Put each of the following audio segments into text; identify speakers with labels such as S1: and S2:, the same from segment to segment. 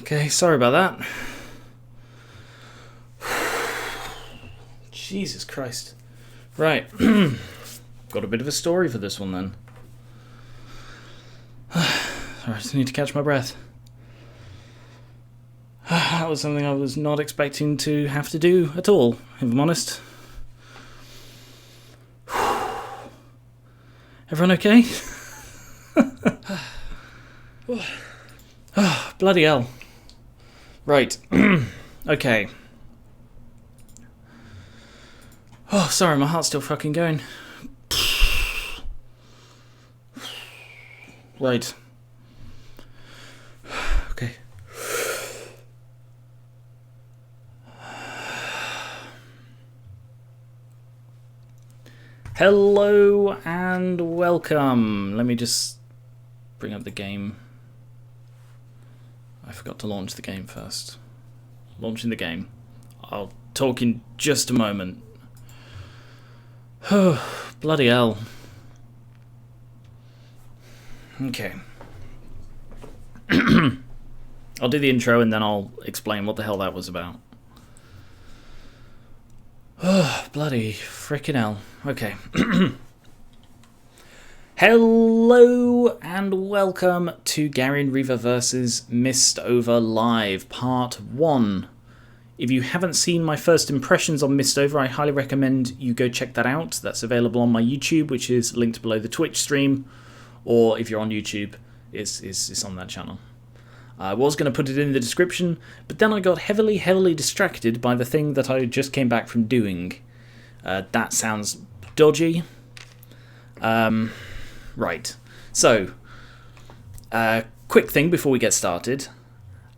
S1: Okay, sorry about that. Jesus Christ. Right. Got a bit of a story for this one then. Alright, I need to catch my breath. That was something I was not expecting to have to do at all, if I'm honest. Everyone okay? Oh, bloody hell. Right. Okay. Oh, sorry, my heart's still fucking going. Right. Okay. Hello and welcome. Let me just bring up the game. I forgot to launch the game first. Launching the game. I'll talk in just a moment. Oh, bloody hell. Okay. I'll do the intro and then I'll explain what the hell that was about. Oh, bloody frickin' hell. Okay. Hello and welcome to Gar1onriva vs MISTOVER Live Part 1. If you haven't seen my first impressions on MISTOVER, I highly recommend you go check that out. That's available on my YouTube, which is linked below the Twitch stream. Or if you're on YouTube, it's on that channel. I was going to put it in the description, but then I got heavily distracted by the thing that I just came back from doing. That sounds dodgy. Right. So, quick thing before we get started.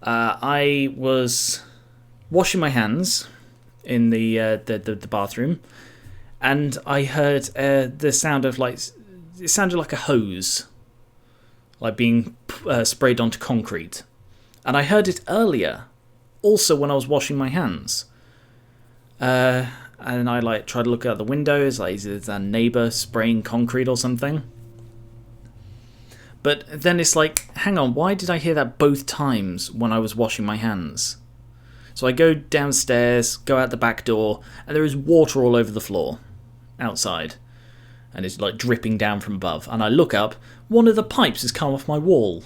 S1: I was washing my hands in the bathroom, and I heard the sound of it sounded like a hose, like being sprayed onto concrete. And I heard it earlier, also when I was washing my hands. And I tried to look out the windows, is it a neighbour spraying concrete or something? But then it's like, hang on, why did I hear that both times when I was washing my hands? So I go downstairs, go out the back door, and there is water all over the floor, outside. And it's like dripping down from above. And I look up, one of the pipes has come off my wall.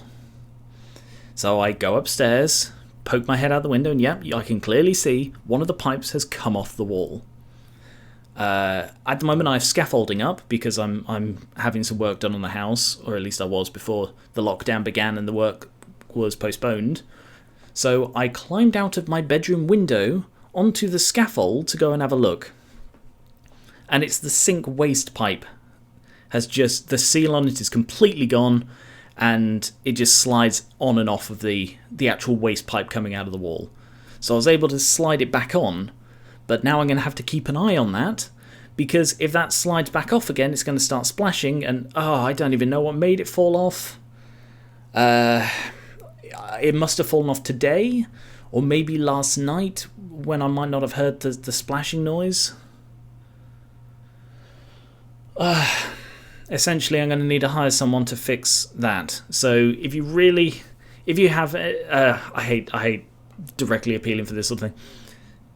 S1: So I go upstairs, poke my head out the window, and yep, I can clearly see one of the pipes has come off the wall. At the moment I have scaffolding up because I'm having some work done on the house, or at least I was before the lockdown began and the work was postponed. So I climbed out of my bedroom window onto the scaffold to go and have a look. And it's the sink waste pipe. The seal on it is completely gone, and it just slides on and off of the actual waste pipe coming out of the wall. So I was able to slide it back on, but now I'm going to have to keep an eye on that, because if that slides back off again, it's going to start splashing, and I don't even know what made it fall off. It must have fallen off today, or maybe last night, when I might not have heard the splashing noise. Essentially, I'm going to need to hire someone to fix that. So if you have, I hate directly appealing for this sort of thing.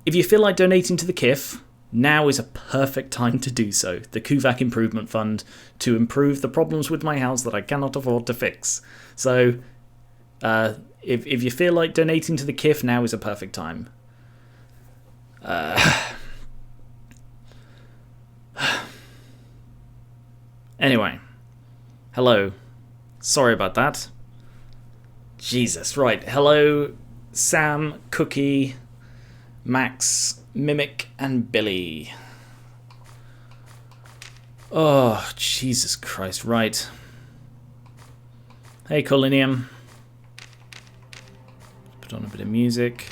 S1: If you feel like donating to the KIF, now is a perfect time to do so. The Kuvac Improvement Fund, to improve the problems with my house that I cannot afford to fix. So if you feel like donating to the KIF, now is a perfect time. Anyway, hello. Sorry about that. Jesus, right. Hello, Sam, Cookie, Max, Mimic, and Billy. Oh, Jesus Christ, right. Hey, Colinium. Put on a bit of music.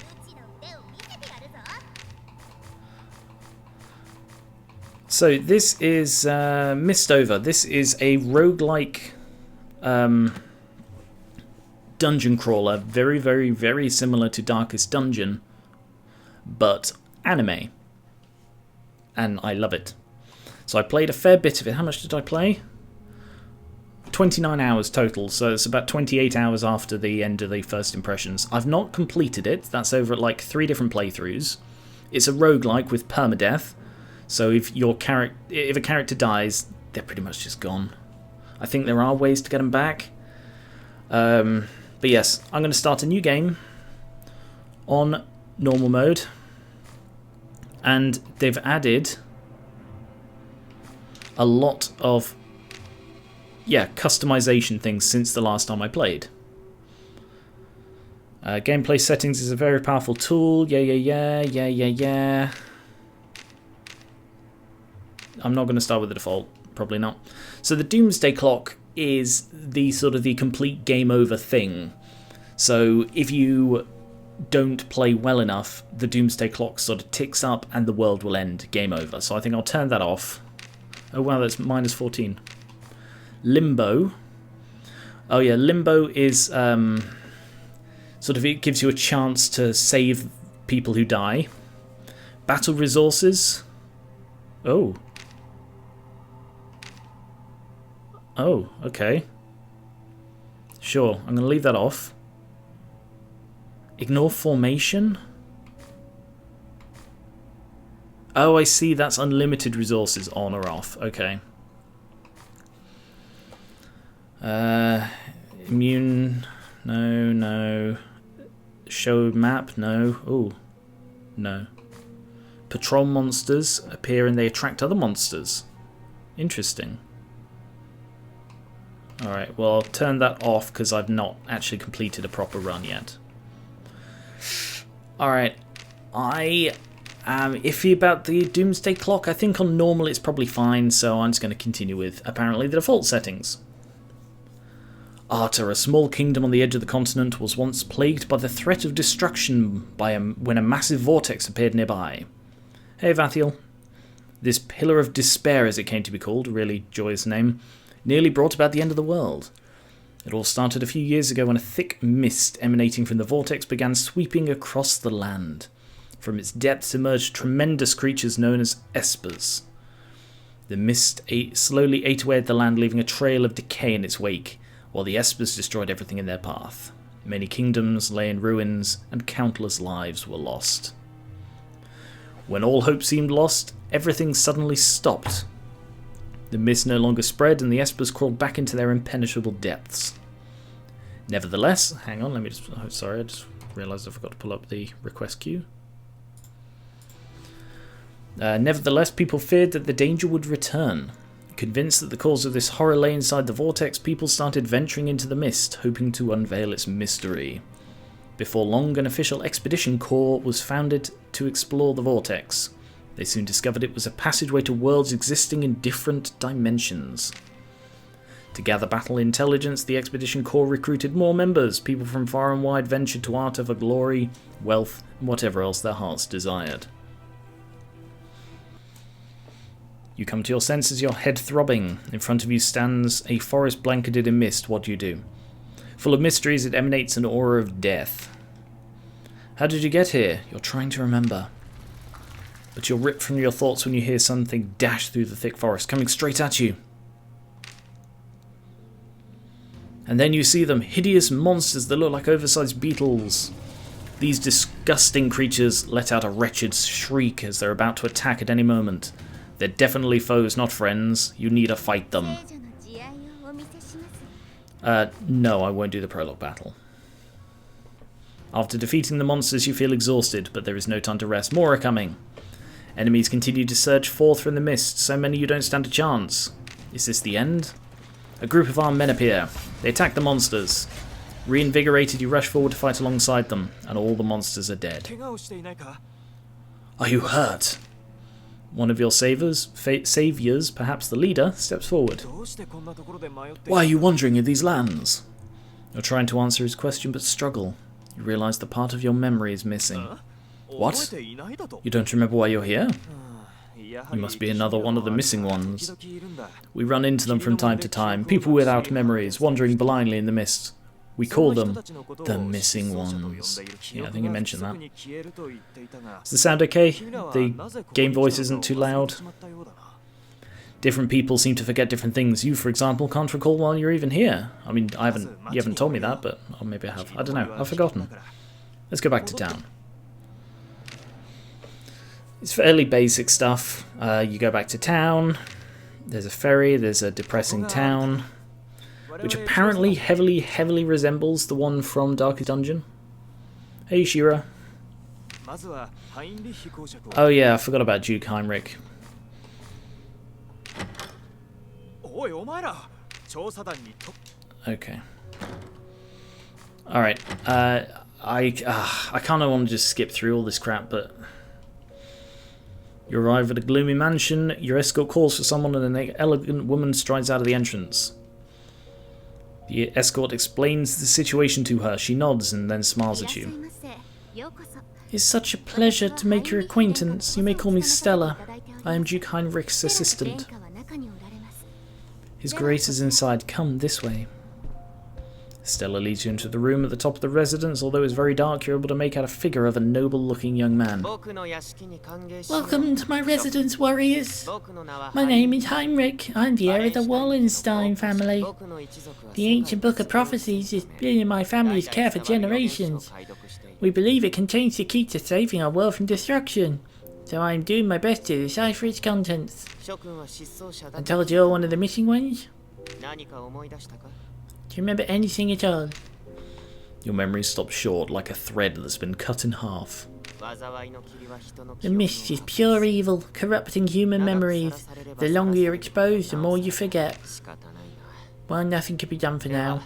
S1: So this is MISTOVER. This is a roguelike dungeon crawler, very similar to Darkest Dungeon, but anime. And I love it. So I played a fair bit of it. How much did I play? 29 hours total, so it's about 28 hours after the end of the first impressions. I've not completed it. That's over at like 3 different playthroughs. It's a roguelike with permadeath, so if a character dies, they're pretty much just gone. I think there are ways to get them back. But yes, I'm going to start a new game on normal mode, and they've added a lot of customization things since the last time I played. Gameplay settings is a very powerful tool. Yeah. I'm not going to start with the default. Probably not. So the Doomsday Clock is the sort of the complete game over thing. So if you don't play well enough, the Doomsday Clock sort of ticks up and the world will end. Game over. So I think I'll turn that off. Oh wow, that's minus 14. Limbo. Oh yeah, Limbo is sort of, it gives you a chance to save people who die. Battle resources. Oh, okay. Sure, I'm going to leave that off. Ignore formation. Oh, I see, that's unlimited resources on or off. Okay. Immune. No. Show map. No. Oh, no. Patrol monsters appear and they attract other monsters. Interesting. Alright, well, I'll turn that off because I've not actually completed a proper run yet. Alright, I am iffy about the Doomsday Clock. I think on normal it's probably fine, so I'm just going to continue with apparently the default settings. Arta, a small kingdom on the edge of the continent, was once plagued by the threat of destruction when a massive vortex appeared nearby. Hey Vathiel. This pillar of despair, as it came to be called, a really joyous name, nearly brought about the end of the world. It all started a few years ago when a thick mist emanating from the vortex began sweeping across the land. From its depths emerged tremendous creatures known as espers. The mist slowly ate away at the land, leaving a trail of decay in its wake, while the espers destroyed everything in their path. Many kingdoms lay in ruins, and countless lives were lost. When all hope seemed lost, everything suddenly stopped. The mist no longer spread, and the espers crawled back into their impenetrable depths. Nevertheless, hang on, let me just... Oh, sorry, I just realised I forgot to pull up the request queue. Nevertheless, people feared that the danger would return. Convinced that the cause of this horror lay inside the vortex, people started venturing into the mist, hoping to unveil its mystery. Before long, an official expedition corps was founded to explore the vortex. They soon discovered it was a passageway to worlds existing in different dimensions. To gather battle intelligence, the Expedition Corps recruited more members. People from far and wide ventured to Arta for glory, wealth, and whatever else their hearts desired. You come to your senses, your head throbbing. In front of you stands a forest blanketed in mist. What do? Full of mysteries, it emanates an aura of death. How did you get here? You're trying to remember. But you're ripped from your thoughts when you hear something dash through the thick forest, coming straight at you. And then you see them, hideous monsters that look like oversized beetles. These disgusting creatures let out a wretched shriek as they're about to attack at any moment. They're definitely foes, not friends. You need to fight them. No, I won't do the prologue battle. After defeating the monsters, you feel exhausted, but there is no time to rest. More are coming. Enemies continue to surge forth from the mist, so many you don't stand a chance. Is this the end? A group of armed men appear. They attack the monsters. Reinvigorated, you rush forward to fight alongside them, and all the monsters are dead. Are you hurt? One of your saviors, perhaps the leader, steps forward. Why are you wandering in these lands? You're trying to answer his question, but struggle. You realise the part of your memory is missing. What? You don't remember why you're here? You must be another one of the missing ones. We run into them from time to time, people without memories, wandering blindly in the mist. We call them the missing ones. Yeah, I think you mentioned that. Is the sound okay? The game voice isn't too loud? Different people seem to forget different things. You, for example, can't recall while you're even here. I mean, you haven't told me that, but or maybe I have. I don't know. I've forgotten. Let's go back to town. It's fairly basic stuff. You go back to town. There's a ferry. There's a depressing town, which apparently heavily resembles the one from Darkest Dungeon. Hey, Shira. Oh yeah, I forgot about Duke Heinrich. Okay. Alright. I kind of want to just skip through all this crap, but... You arrive at a gloomy mansion. Your escort calls for someone and an elegant woman strides out of the entrance. The escort explains the situation to her. She nods and then smiles at you. It's such a pleasure to make your acquaintance. You may call me Stella. I am Duke Heinrich's assistant. His Grace is inside. Come this way. Stella leads you into the room at the top of the residence. Although it's very dark, you're able to make out a figure of a noble-looking young man.
S2: Welcome to my residence, warriors. My name is Heinrich. I'm the heir of the Wallenstein family. The ancient book of prophecies has been in my family's care for generations. We believe it contains the key to saving our world from destruction, so I am doing my best to decipher its contents. I told you you're one of the missing ones? Do you remember anything at all?
S1: Your memory stops short, like a thread that's been cut in half.
S2: The mist is pure evil, corrupting human memories. The longer you're exposed, the more you forget. Well, nothing can be done for now.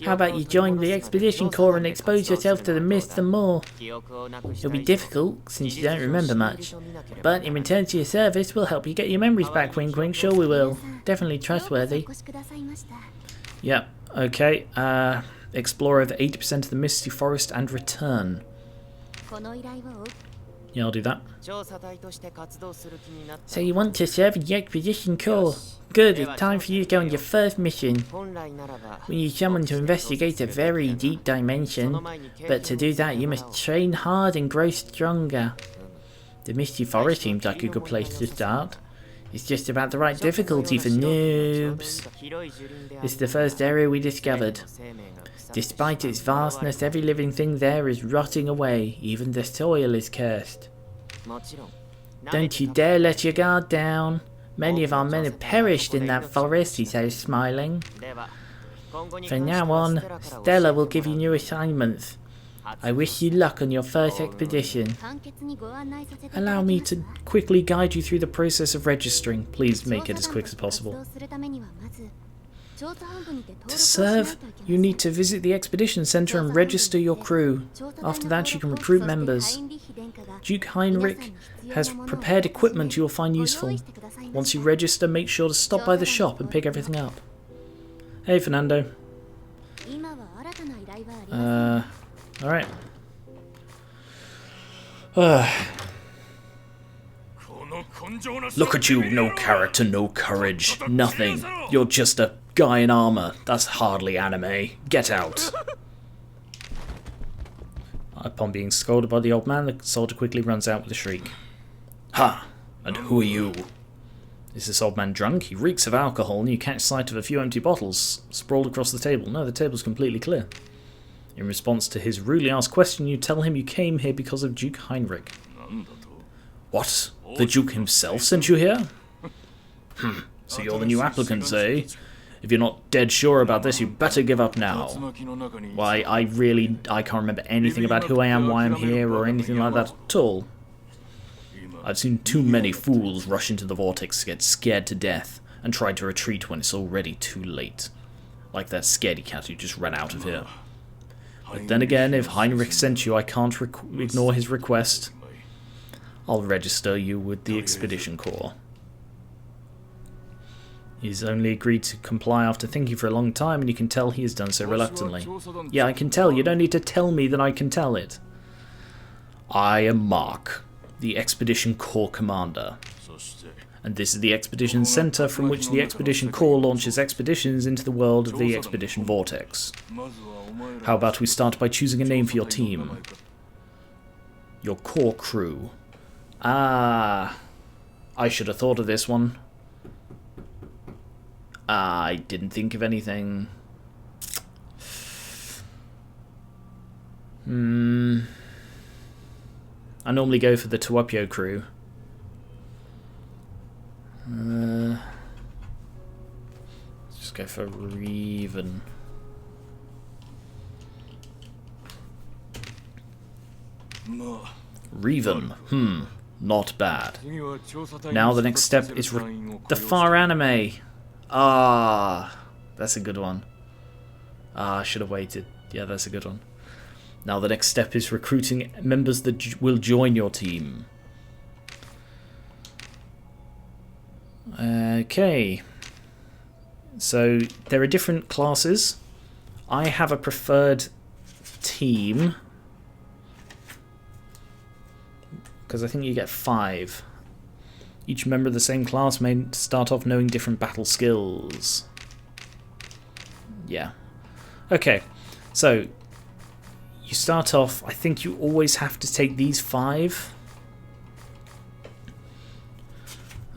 S2: How about you join the Expedition Corps and expose yourself to the mist some more? It'll be difficult, since you don't remember much. But in return to your service, we'll help you get your memories back, wink wink, sure we will. Definitely trustworthy.
S1: Yep, okay. Explore over 80% of the Misty Forest and return. Yeah, I'll do that.
S2: So you want to serve in the Expedition Corps? Good, it's time for you to go on your first mission. We need someone to investigate a very deep dimension, but to do that you must train hard and grow stronger. The Misty Forest seems like a good place to start. It's just about the right difficulty for noobs. It's the first area we discovered. Despite its vastness, every living thing there is rotting away. Even the soil is cursed. Don't you dare let your guard down. Many of our men have perished in that forest, he says, smiling. From now on, Stella will give you new assignments. I wish you luck on your first expedition.
S1: Allow me to quickly guide you through the process of registering. Please make it as quick as possible. To serve, you need to visit the Expedition Center and register your crew. After that, you can recruit members. Duke Heinrich has prepared equipment you will find useful. Once you register, make sure to stop by the shop and pick everything up. Hey, Fernando. Alright. Look at you, no character, no courage, nothing. You're just a guy in armor. That's hardly anime. Get out. Upon being scolded by the old man, the soldier quickly runs out with a shriek. Ha! And who are you? Is this old man drunk? He reeks of alcohol, and you catch sight of a few empty bottles sprawled across the table. No, the table's completely clear. In response to his rudely asked question, you tell him you came here because of Duke Heinrich. What? The Duke himself sent you here? So you're the new applicants, eh? If you're not dead sure about this, you better give up now. Why, I can't remember anything about who I am, why I'm here, or anything like that at all. I've seen too many fools rush into the vortex to get scared to death, and try to retreat when it's already too late. Like that scaredy cat who just ran out of here. But then again, if Heinrich sent you, I can't ignore his request. I'll register you with the Expedition Corps. He's only agreed to comply after thinking for a long time, and you can tell he has done so reluctantly. Yeah, I can tell. You don't need to tell me that I can tell it. I am Mark, the Expedition Corps commander. And this is the Expedition Center from which the Expedition Corps launches expeditions into the world of the Expedition Vortex. How about we start by choosing a name for your team? Your core crew. Ah, I should have thought of this one. I didn't think of anything. I normally go for the Tuapio crew. Let's just go for Reven. Reven. Not bad. Now the next step is the far anime. Ah, that's a good one. Ah, I should have waited. Yeah, that's a good one. Now the next step is recruiting members that will join your team. Okay. So there are different classes. I have a preferred team, because I think you get 5. Each member of the same class may start off knowing different battle skills. Yeah. Okay, so you start off, I think you always have to take these 5.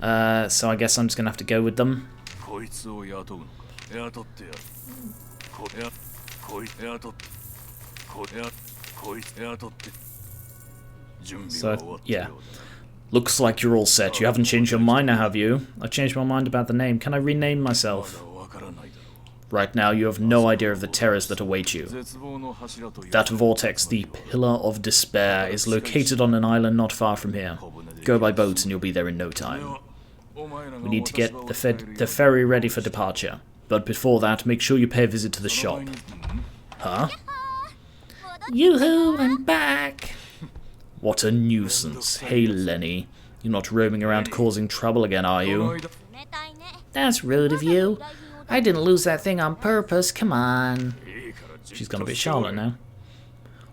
S1: So I guess I'm just going to have to go with them. So, yeah. Looks like you're all set. You haven't changed your mind now, have you? I've changed my mind about the name. Can I rename myself? Right now, you have no idea of the terrors that await you. That vortex, the Pillar of Despair, is located on an island not far from here. Go by boat and you'll be there in no time. We need to get the ferry ready for departure. But before that, make sure you pay a visit to the shop. Huh?
S2: Yoo-hoo, I'm back!
S1: What a nuisance. Hey, Lenny. You're not roaming around causing trouble again, are you?
S2: That's rude of you. I didn't lose that thing on purpose, come on.
S1: She's gone a bit Charlotte now.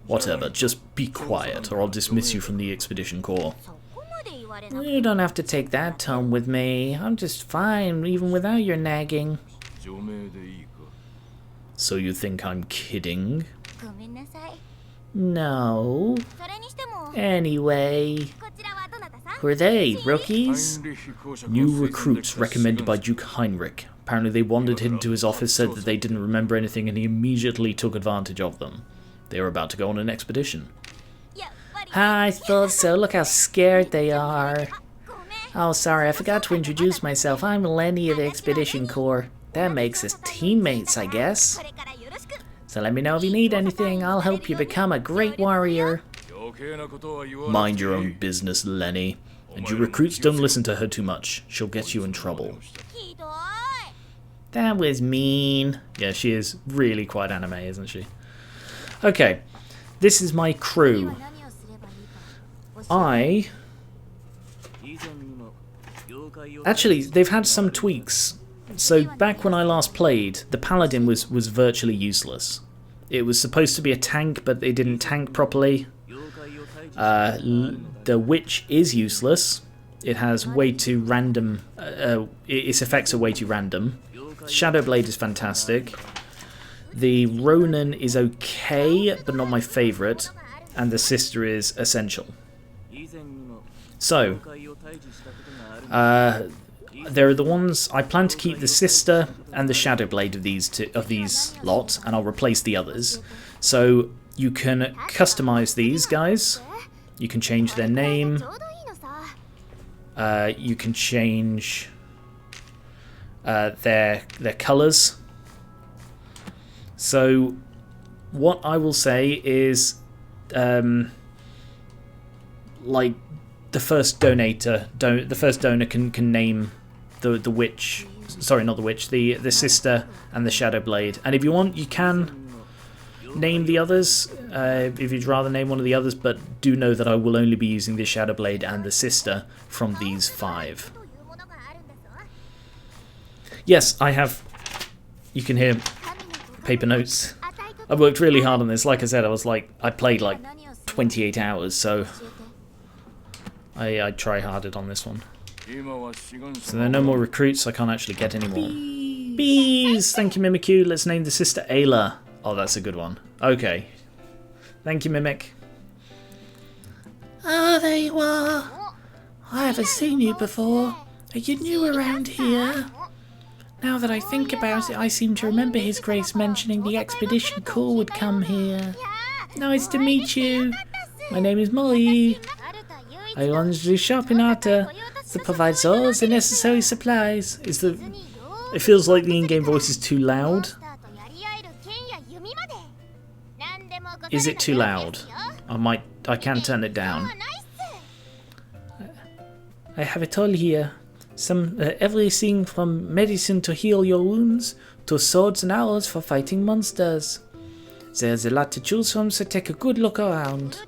S1: Whatever, just be quiet, or I'll dismiss you from the Expedition Corps.
S2: You don't have to take that tone with me. I'm just fine, even without your nagging.
S1: So you think I'm kidding?
S2: No. Anyway. Who are they, rookies?
S1: New recruits recommended by Duke Heinrich. Apparently they wandered into his office, said that they didn't remember anything, and he immediately took advantage of them. They were about to go on an expedition.
S2: I thought so. Look how scared they are. Oh, sorry, I forgot to introduce myself. I'm Lenny of the Expedition Corps. That makes us teammates, I guess. So let me know if you need anything. I'll help you become a great warrior.
S1: Mind your own business, Lenny. And you recruits don't listen to her too much. She'll get you in trouble.
S2: That was mean.
S1: Yeah, she is really quite anime, isn't she? Okay, this is my crew. Actually, they've had some tweaks. So back when I last played, the Paladin was virtually useless. It was supposed to be a tank, but it didn't tank properly. The Witch is useless. It has way too random... its effects are way too random. Shadowblade is fantastic. The Ronin is okay, but not my favourite. And the Sister is essential. So, there are the ones... I plan to keep the Sister and the Shadowblade of these lot, and I'll replace the others. So, you can customize these guys. You can change their name. You can change their colours. So, what I will say is, like, the first donor can name the witch. Sorry, not the witch. The Sister and the Shadowblade. And if you want, you can name the others, if you'd rather name one of the others, but do know that I will only be using the Shadowblade and the Sister from these 5. Yes, I have... You can hear paper notes. I worked really hard on this. Like I said, I played like 28 hours, so I try-harded on this one. So there are no more recruits, I can't actually get any more. Bees! Thank you, Mimikyu. Let's name the Sister Ayla. Oh, that's a good one. Okay. Thank you, Mimic.
S2: Oh, there you are. I haven't seen you before. Are you new around here? Now that I think about it, I seem to remember His Grace mentioning the expedition corps would come here. Nice to meet you. My name is Molly. I run the shop in Arta that provides all the necessary supplies.
S1: It feels like the in-game voice is too loud. Is it too loud? I can turn it down.
S2: I have it all here. Everything from medicine to heal your wounds, to swords and arrows for fighting monsters. There's a lot to choose from, so take a good look around.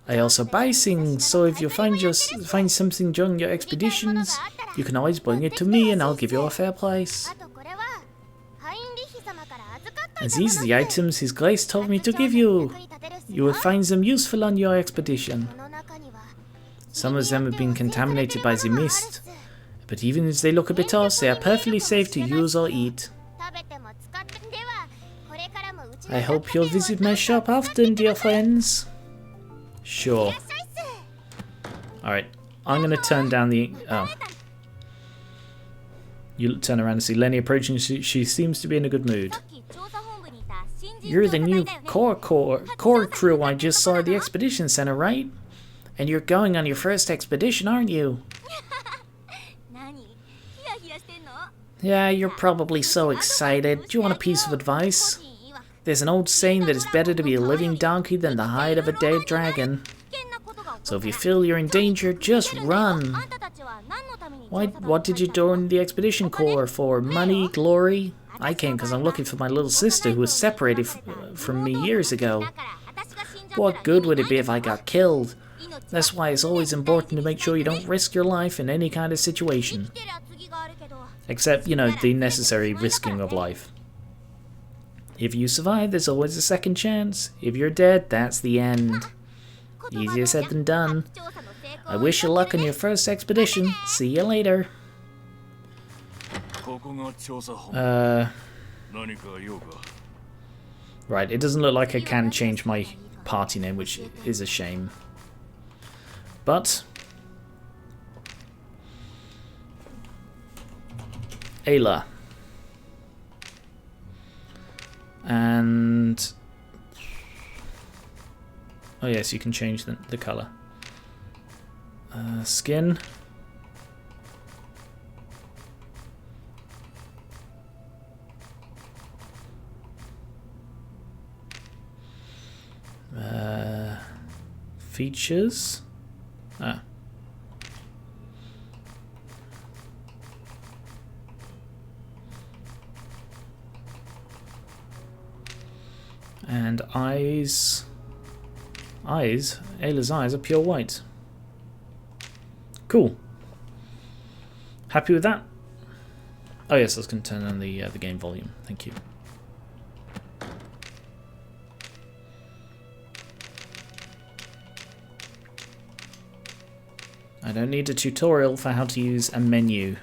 S2: I also buy things, so if you find something during your expeditions, you can always bring it to me and I'll give you a fair price. And these are the items His Grace told me to give you. You will find them useful on your expedition. Some of them have been contaminated by the mist, but even if they look a bit off, they are perfectly safe to use or eat. I hope you'll visit my shop often, dear friends.
S1: Sure. Alright, I'm going to turn down the... Oh. You turn around and see Lenny approaching. She seems to be in a good mood.
S2: You're the new core crew I just saw at the expedition center, right? And you're going on your first expedition, aren't you? Yeah, you're probably so excited. Do you want a piece of advice? There's an old saying that it's better to be a living donkey than the hide of a dead dragon. So if you feel you're in danger, just run. What did you join the expedition corps for? Money? Glory? I came because I'm looking for my little sister who was separated from me years ago. What good would it be if I got killed? That's why it's always important to make sure you don't risk your life in any kind of situation.
S1: Except, you know, the necessary risking of life.
S2: If you survive, there's always a second chance. If you're dead, that's the end. Easier said than done. I wish you luck on your first expedition. See you later.
S1: Right, it doesn't look like I can change my party name, which is a shame. But Ayla. And oh yes, you can change the color. Skin. Features. And eyes. Ayla's eyes are pure white. Cool. Happy with that? Oh yes, I was going to turn on the game volume. Thank you. I don't need a tutorial for how to use a menu.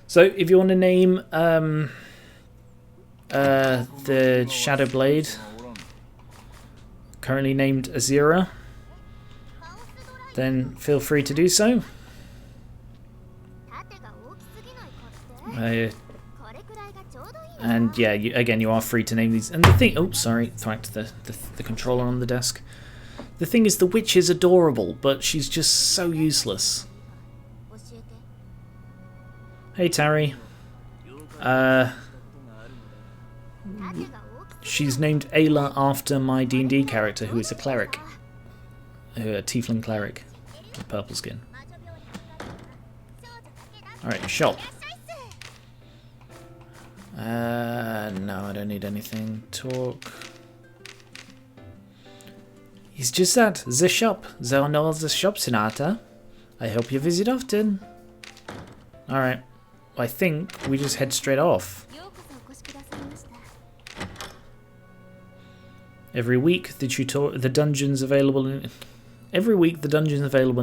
S1: So, if you want to name the Shadow Blade, currently named Azira, then feel free to do so. And yeah, again, you are free to name these. And the thing, oh sorry, thwacked the controller on the desk. The thing is, the witch is adorable, but she's just so useless. Hey Tari. She's named Ayla after my D&D character, who is a cleric. A tiefling cleric with purple skin. Alright, shop. No, I don't need anything. Talk. It's just that, the shop. There are no other shops in Arta. I hope you visit often. Alright. I think we just head straight off. Every week, the dungeons available in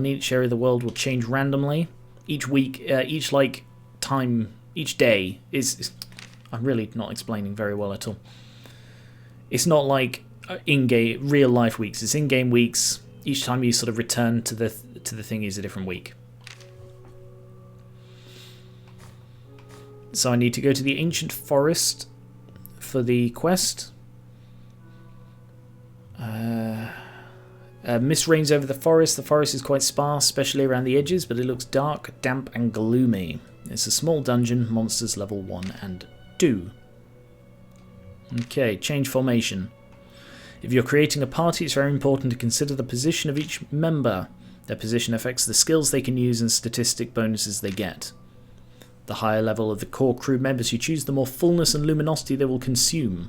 S1: each area of the world will change randomly. Each week, each day is. I'm really not explaining very well at all. It's not like in-game real life weeks. It's in-game weeks. Each time you sort of return to the thing is a different week. So I need to go to the ancient forest for the quest. Mist reigns over the forest. The forest is quite sparse, especially around the edges, but it looks dark, damp, and gloomy. It's a small dungeon, monsters level 1 and 2. Okay, change formation. If you're creating a party, it's very important to consider the position of each member. Their position affects the skills they can use and statistic bonuses they get. The higher level of the core crew members you choose, the more fullness and luminosity they will consume.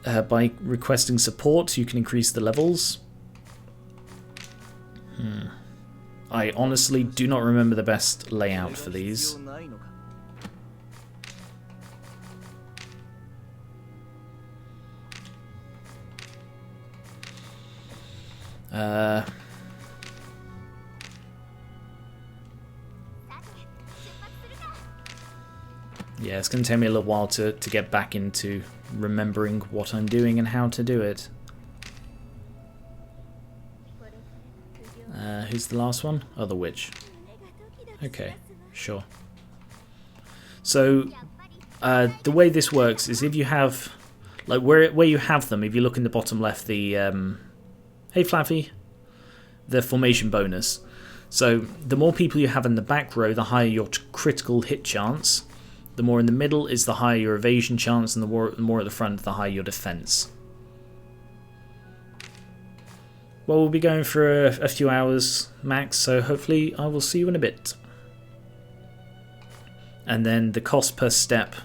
S1: By requesting support, you can increase the levels. I honestly do not remember the best layout for these. Yeah, it's going to take me a little while to get back into remembering what I'm doing and how to do it. Who's the last one? Oh, the witch. Okay, sure. So, the way this works is if you have, like where you have them, if you look in the bottom left, the, hey Flaffy, the formation bonus. So, the more people you have in the back row, the higher your critical hit chance. The more in the middle is the higher your evasion chance, and the more at the front, the higher your defense. Well, we'll be going for a few hours max, so hopefully I will see you in a bit. And then the cost per step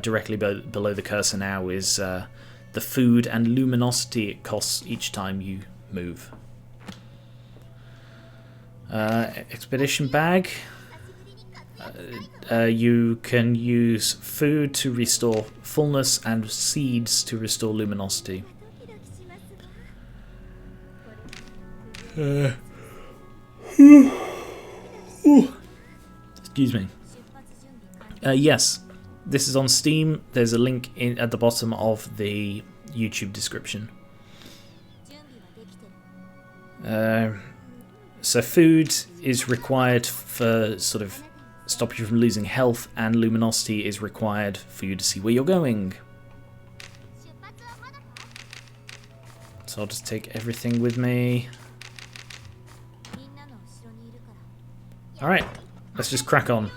S1: directly below the cursor now is the food and luminosity it costs each time you move. Expedition bag. You can use food to restore fullness and seeds to restore luminosity. Excuse me. Yes, this is on Steam. There's a link at the bottom of the YouTube description. So food is required for sort of stop you from losing health, and luminosity is required for you to see where you're going. So I'll just take everything with me. Alright, let's just crack on.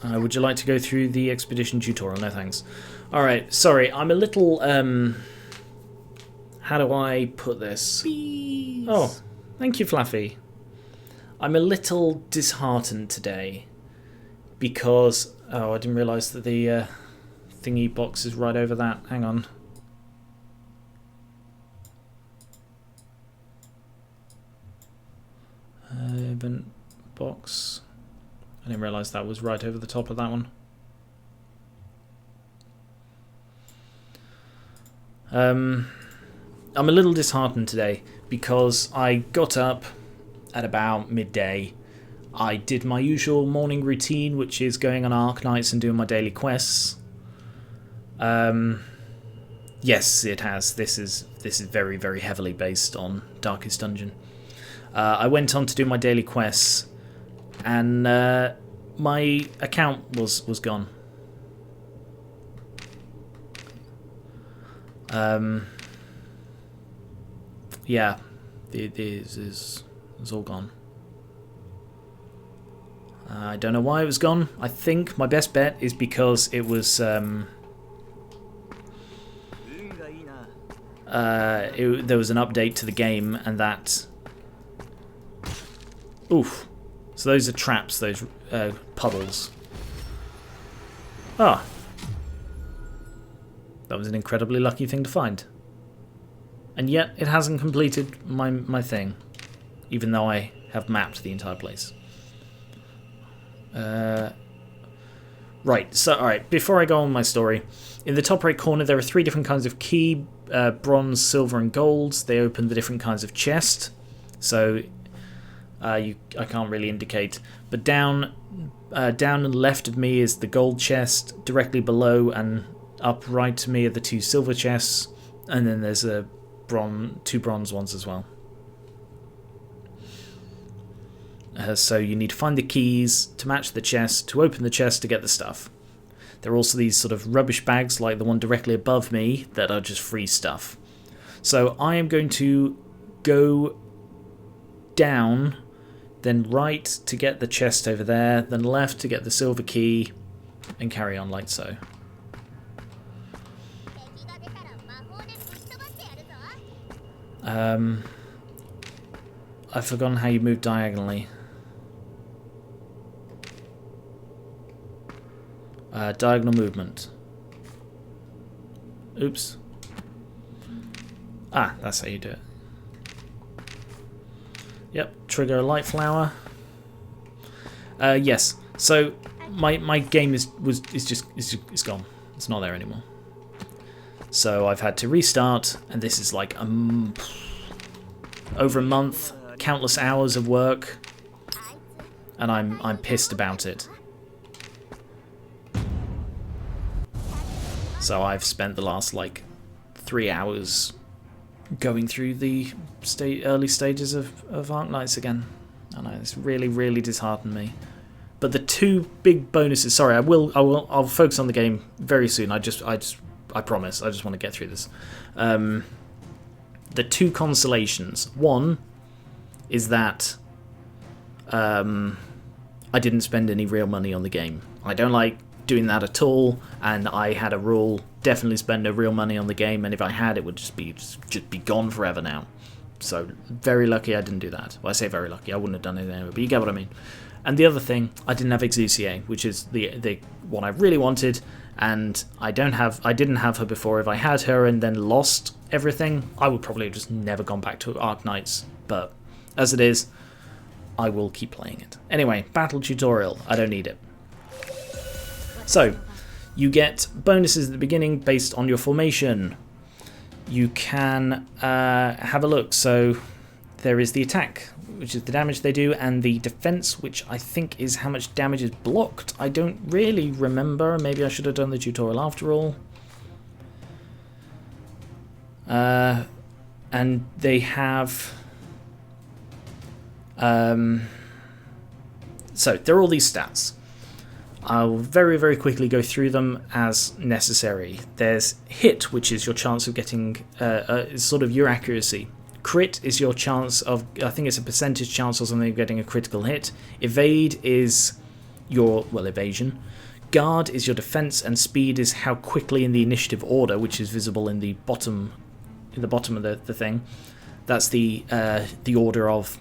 S1: Would you like to go through the expedition tutorial? No thanks. Alright, sorry, I'm a little, how do I put this? Bees. Oh, thank you, Flaffy. I'm a little disheartened today because... Oh, I didn't realise that the thingy box is right over that. Hang on. Event box. I didn't realise that was right over the top of that one. I'm a little disheartened today because I got up at about midday. I did my usual morning routine, which is going on Arc Nights and doing my daily quests. Yes, it has. This is very, very heavily based on Darkest Dungeon. I went on to do my daily quests, and my account was gone. Yeah, it is all gone. I don't know why it was gone. I think my best bet is because it was there was an update to the game, and that... Oof. So those are traps, those puddles. Ah. That was an incredibly lucky thing to find. And yet it hasn't completed my thing, even though I have mapped the entire place. Right, so alright, before I go on with my story, in the top right corner there are 3 different kinds of key, bronze, silver and gold. They open the different kinds of chest, so I can't really indicate. But down and left of me is the gold chest, directly below and up right to me are the 2 silver chests, and then there's a 2 bronze ones as well. So you need to find the keys to match the chest, to open the chest to get the stuff. There are also these sort of rubbish bags like the one directly above me that are just free stuff. So I am going to go down, then right to get the chest over there, then left to get the silver key, and carry on like so. I've forgotten how you move diagonally. Diagonal movement. Oops. Ah, that's how you do it. Yep, trigger a light flower. Yes. So my game is gone. It's not there anymore. So I've had to restart, and this is like over a month, countless hours of work, and I'm pissed about it. So I've spent the last like 3 hours going through the early stages of Arknights again. I know, it's really disheartened me. But the two big bonuses. Sorry, I'll focus on the game very soon. I promise. I just want to get through this. The two consolations. One is that I didn't spend any real money on the game. I don't like doing that at all, and I had a rule: definitely spend no real money on the game, and if I had, it would just be gone forever now. So very lucky I didn't do that. Well, I say very lucky, I wouldn't have done it anyway, but you get what I mean. And the other thing, I didn't have Exusier, which is the one I really wanted, and I didn't have her before. If I had her and then lost everything, I would probably have just never gone back to Arknights. But as it is, I will keep playing it. Anyway, battle tutorial. I don't need it. So, you get bonuses at the beginning based on your formation. You can have a look. So, there is the attack, which is the damage they do, and the defense, which I think is how much damage is blocked. I don't really remember. Maybe I should have done the tutorial after all. And they have... so, there are all these stats. I'll very quickly go through them as necessary. There's hit, which is your chance of getting sort of your accuracy. Crit is your chance of, I think it's a percentage chance or something of getting a critical hit. Evade is your, well, evasion. Guard is your defense, and speed is how quickly in the initiative order, which is visible in the bottom of the thing. That's the order of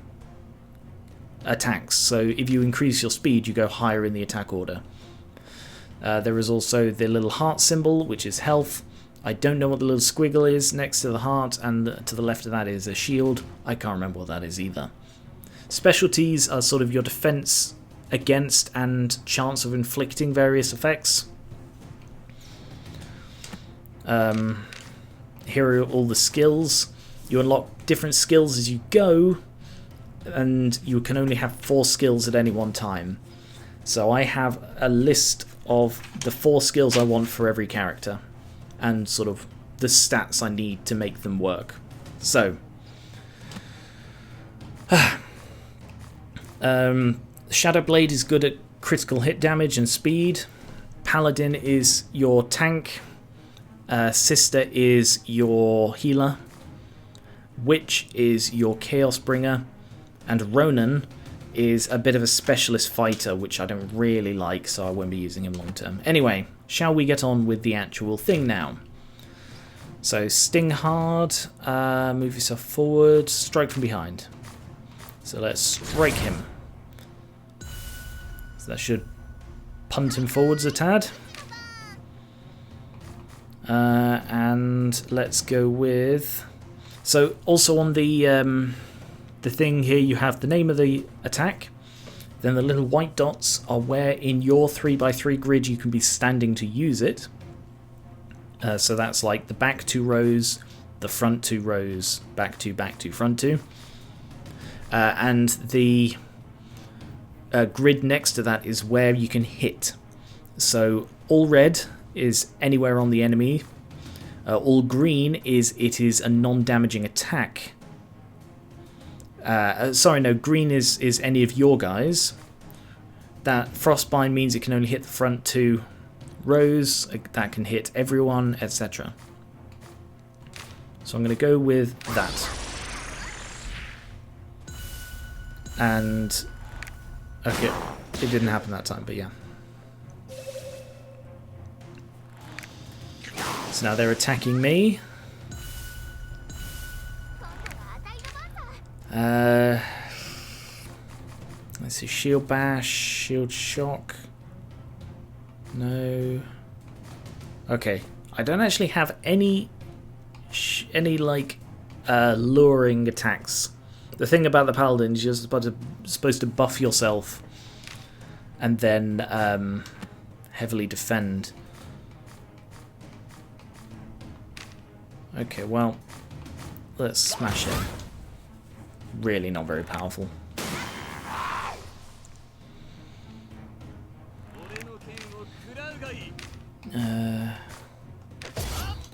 S1: attacks. So if you increase your speed, you go higher in the attack order. There is also the little heart symbol, which is health. I don't know what the little squiggle is next to the heart, and to the left of that is a shield. I can't remember what that is either. Specialties are sort of your defense against and chance of inflicting various effects. Here are all the skills. You unlock different skills as you go, and you can only have 4 skills at any one time. So I have a list of the 4 skills I want for every character, and sort of the stats I need to make them work. So, Shadowblade is good at critical hit damage and speed. Paladin is your tank. Sister is your healer. Witch is your chaos bringer. And Ronan is a bit of a specialist fighter, which I don't really like, so I won't be using him long term. Anyway, shall we get on with the actual thing now? So, sting hard, move yourself forward, strike from behind. So let's strike him. So that should punt him forwards a tad. And let's go with... So, also on the thing here, you have the name of the attack. Then the little white dots are where in your 3x3 grid you can be standing to use it. So that's like the back 2 rows, the front 2 rows, back 2, front 2. And the grid next to that is where you can hit. So all red is anywhere on the enemy. All green is it is a non-damaging attack. Sorry, no, green is any of your guys. That frostbind means it can only hit the front 2 rows. That can hit everyone, etc. So I'm going to go with that. And okay, it didn't happen that time, but yeah. So now they're attacking me. Let's see, shield bash, shield shock. No. Okay, I don't actually have any like luring attacks. The thing about the paladin is you're supposed to buff yourself and then heavily defend. Okay, well, let's smash him. Really not very powerful.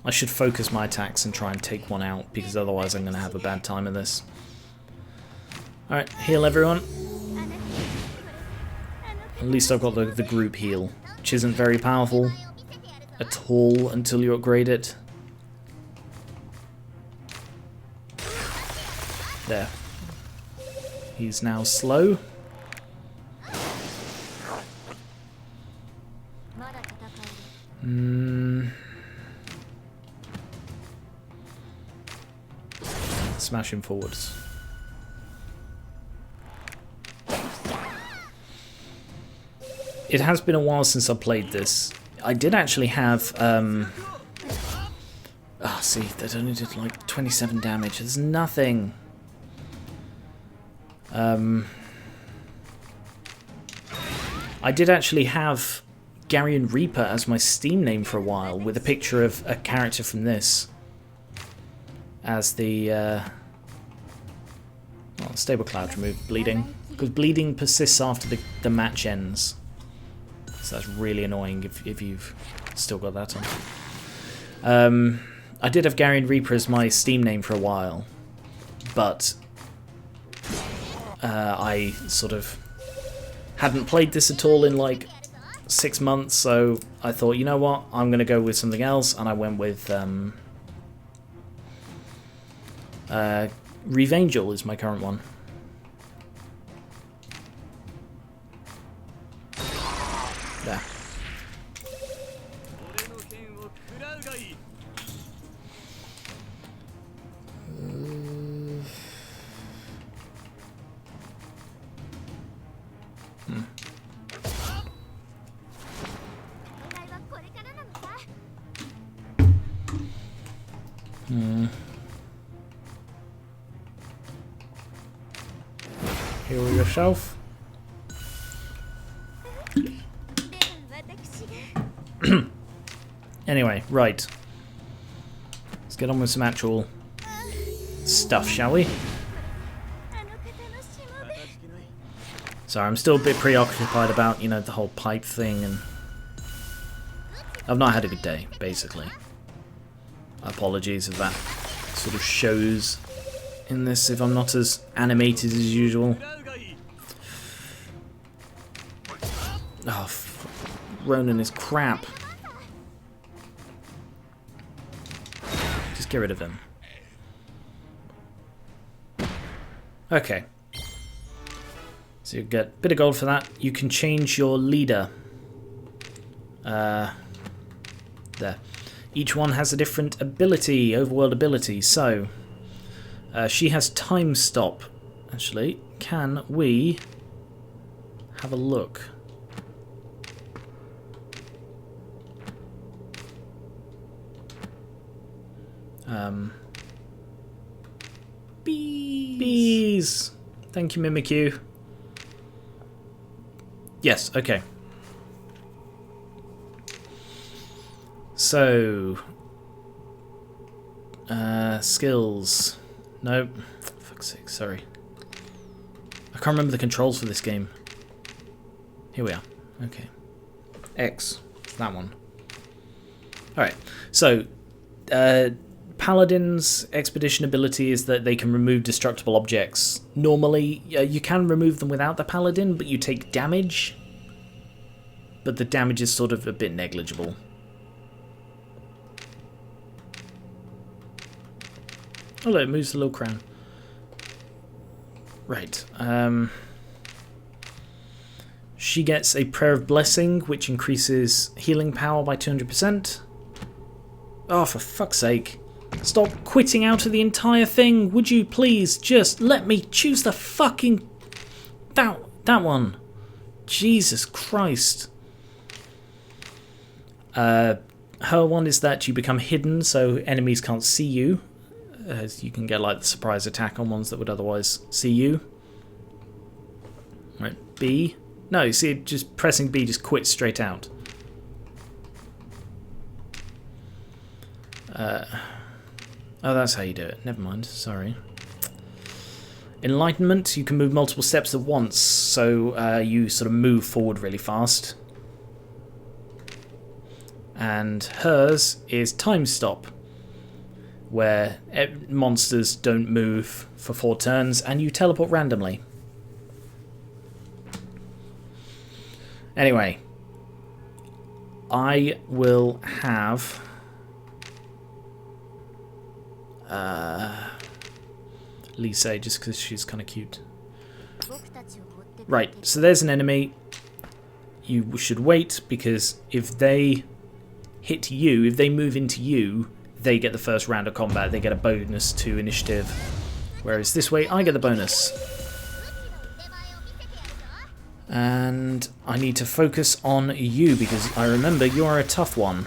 S1: I should focus my attacks and try and take one out, because otherwise I'm going to have a bad time of this. Alright, heal everyone. At least I've got the group heal, which isn't very powerful at all until you upgrade it. There. He's now slow. Smash him forwards. It has been a while since I played this. I did actually have see, that only did like 27 damage. There's nothing. I did actually have Gar1onriva as my Steam name for a while, with a picture of a character from this as the stable cloud removed bleeding, because bleeding persists after the match ends, so that's really annoying if you've still got that on. I did have Gar1onriva as my Steam name for a while, but I sort of hadn't played this at all in like 6 months, so I thought, you know what, I'm going to go with something else, and I went with Reeve Angel is my current one. There. Heal yourself. Anyway, right. Let's get on with some actual stuff, shall we? Sorry, I'm still a bit preoccupied about, you know, the whole pipe thing, and I've not had a good day, basically. Apologies if that sort of shows in this, if I'm not as animated as usual. Oh, Ronan is crap. Just get rid of him. Okay. So you get a bit of gold for that. You can change your leader. There. Each one has a different ability, overworld ability. So, she has time stop. Actually, can we have a look? Bees! Thank you, Mimikyu. Yes, okay. So, skills. No, for fuck's sake, sorry. I can't remember the controls for this game. Here we are. Okay. X, that one. Alright, so, Paladin's expedition ability is that they can remove destructible objects. Normally, you can remove them without the Paladin, but you take damage. But the damage is sort of a bit negligible. Oh look, it moves the little crown. Right. She gets a Prayer of Blessing, which increases healing power by 200%. Oh, for fuck's sake. Stop quitting out of the entire thing. Would you please just let me choose the fucking... That one. Jesus Christ. Her one is that you become hidden, so enemies can't see you. You can get like the surprise attack on ones that would otherwise see you. Right, B. No, you see, just pressing B just quits straight out. Oh, that's how you do it. Never mind, sorry. Enlightenment, you can move multiple steps at once, so you sort of move forward really fast. And hers is Time Stop, where monsters don't move for 4 turns and you teleport randomly. Anyway, I will have Lisa just because she's kind of cute. Right, so there's an enemy. You should wait because if they hit you, if they move into you, they get the first round of combat. They get a bonus to initiative. Whereas this way, I get the bonus. And I need to focus on you because I remember you're a tough one.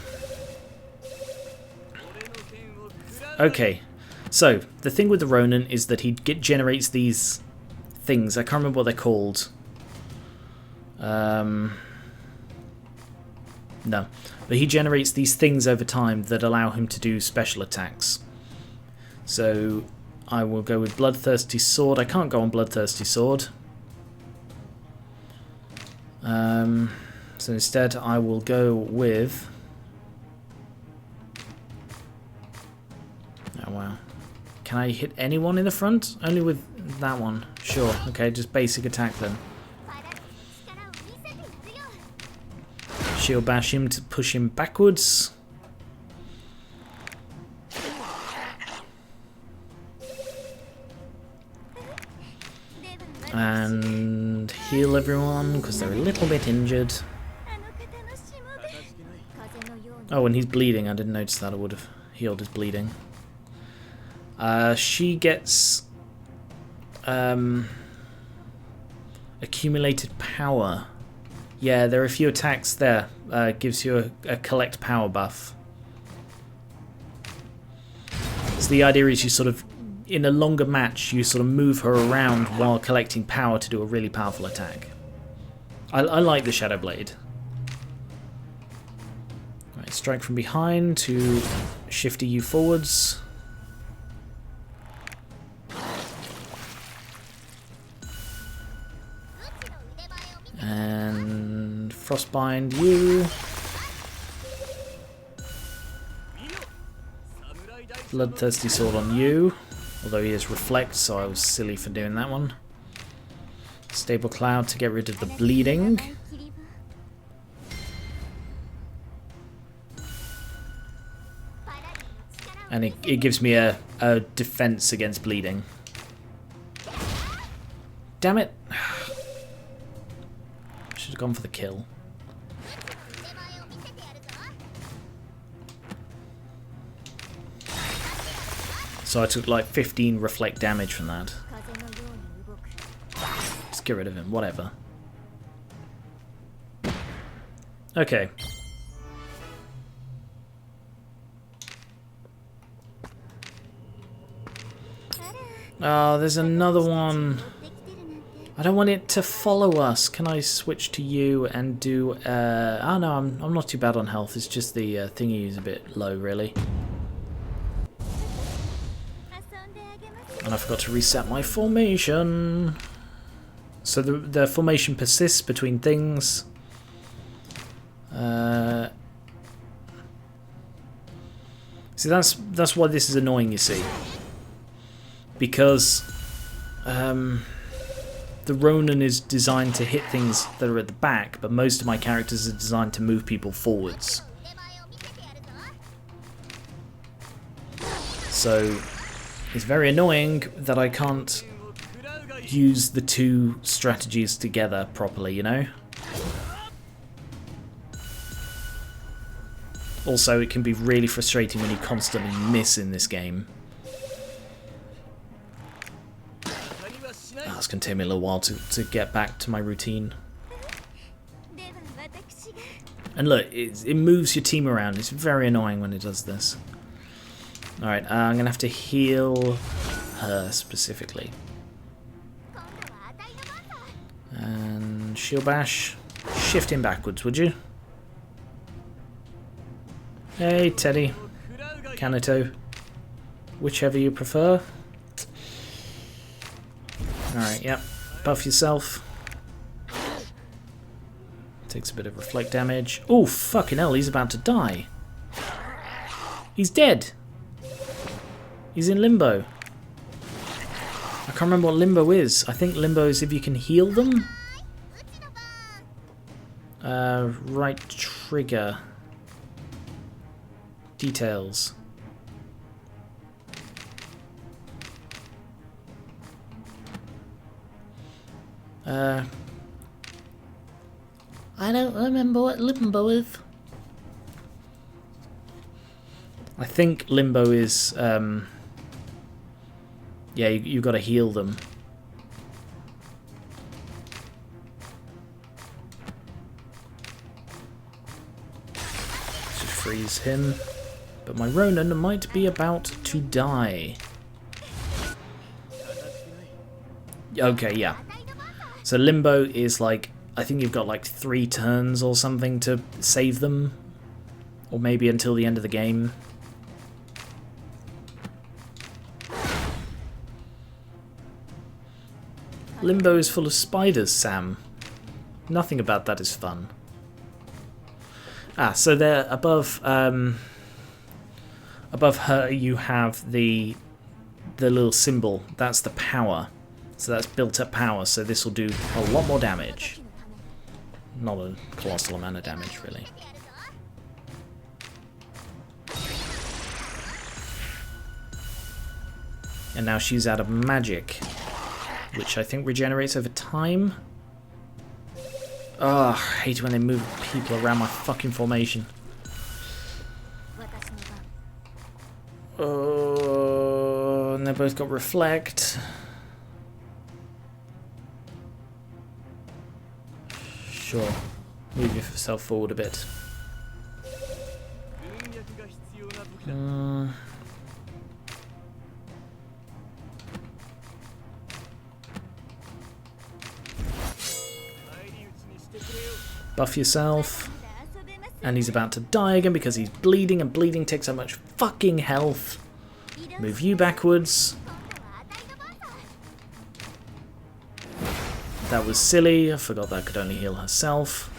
S1: Okay, so the thing with the Ronin is that he generates these things. I can't remember what they're called. No. But he generates these things over time that allow him to do special attacks. So I will go with Bloodthirsty Sword. I can't go on Bloodthirsty Sword. So instead I will go with... Oh wow. Can I hit anyone in the front? Only with that one. Sure. Okay, just basic attack then. Shield bash him to push him backwards. And heal everyone because they're a little bit injured. Oh, and he's bleeding. I didn't notice that. I would have healed his bleeding. She gets accumulated power. Yeah, there are a few attacks there. Gives you a collect power buff. So the idea is you sort of, in a longer match, you sort of move her around while collecting power to do a really powerful attack. I like the Shadow Blade. Right, strike from behind to shifty you forwards. And Frostbind you. Bloodthirsty Sword on you. Although he is Reflect, so I was silly for doing that one. Stable Cloud to get rid of the bleeding. And it gives me a defense against bleeding. Damn it! Should have gone for the kill. So I took like 15 reflect damage from that. Just get rid of him, whatever. Okay. Oh, there's another one. I don't want it to follow us. Can I switch to you and do... oh no, I'm not too bad on health. It's just the thingy is a bit low, really. And I forgot to reset my formation. So the formation persists between things. See, that's why this is annoying, you see. Because the Ronin is designed to hit things that are at the back, but most of my characters are designed to move people forwards. So it's very annoying that I can't use the two strategies together properly, you know? Also, it can be really frustrating when you constantly miss in this game. It's going to take me a little while to get back to my routine. And look, it moves your team around. It's very annoying when it does this. Alright, I'm going to have to heal her specifically. And shield bash. Shift him backwards, would you? Hey, Teddy. Kanito. Whichever you prefer. Alright, yep. Buff yourself. Takes a bit of reflect damage. Oh, fucking hell, he's about to die. He's dead. He's in limbo. I can't remember what limbo is. I think limbo is if you can heal them. Right trigger. Details.
S2: I don't remember what limbo is.
S1: I think limbo is, yeah, you've got to heal them. Just freeze him. But my Ronin might be about to die. Okay, yeah. So limbo is like, I think you've got like 3 turns or something to save them. Or maybe until the end of the game. Limbo is full of spiders, Sam. Nothing about that is fun. Ah, so there above above her you have the little symbol. That's the power. So that's built up power, so this will do a lot more damage. Not a colossal amount of damage, really. And now she's out of magic, which I think regenerates over time. Oh, I hate when they move people around my fucking formation. Oh, and they both got reflect. Sure, move yourself forward a bit. Buff yourself. And he's about to die again because he's bleeding, and bleeding takes so much fucking health. Move you backwards. That was silly. I forgot that could only heal herself.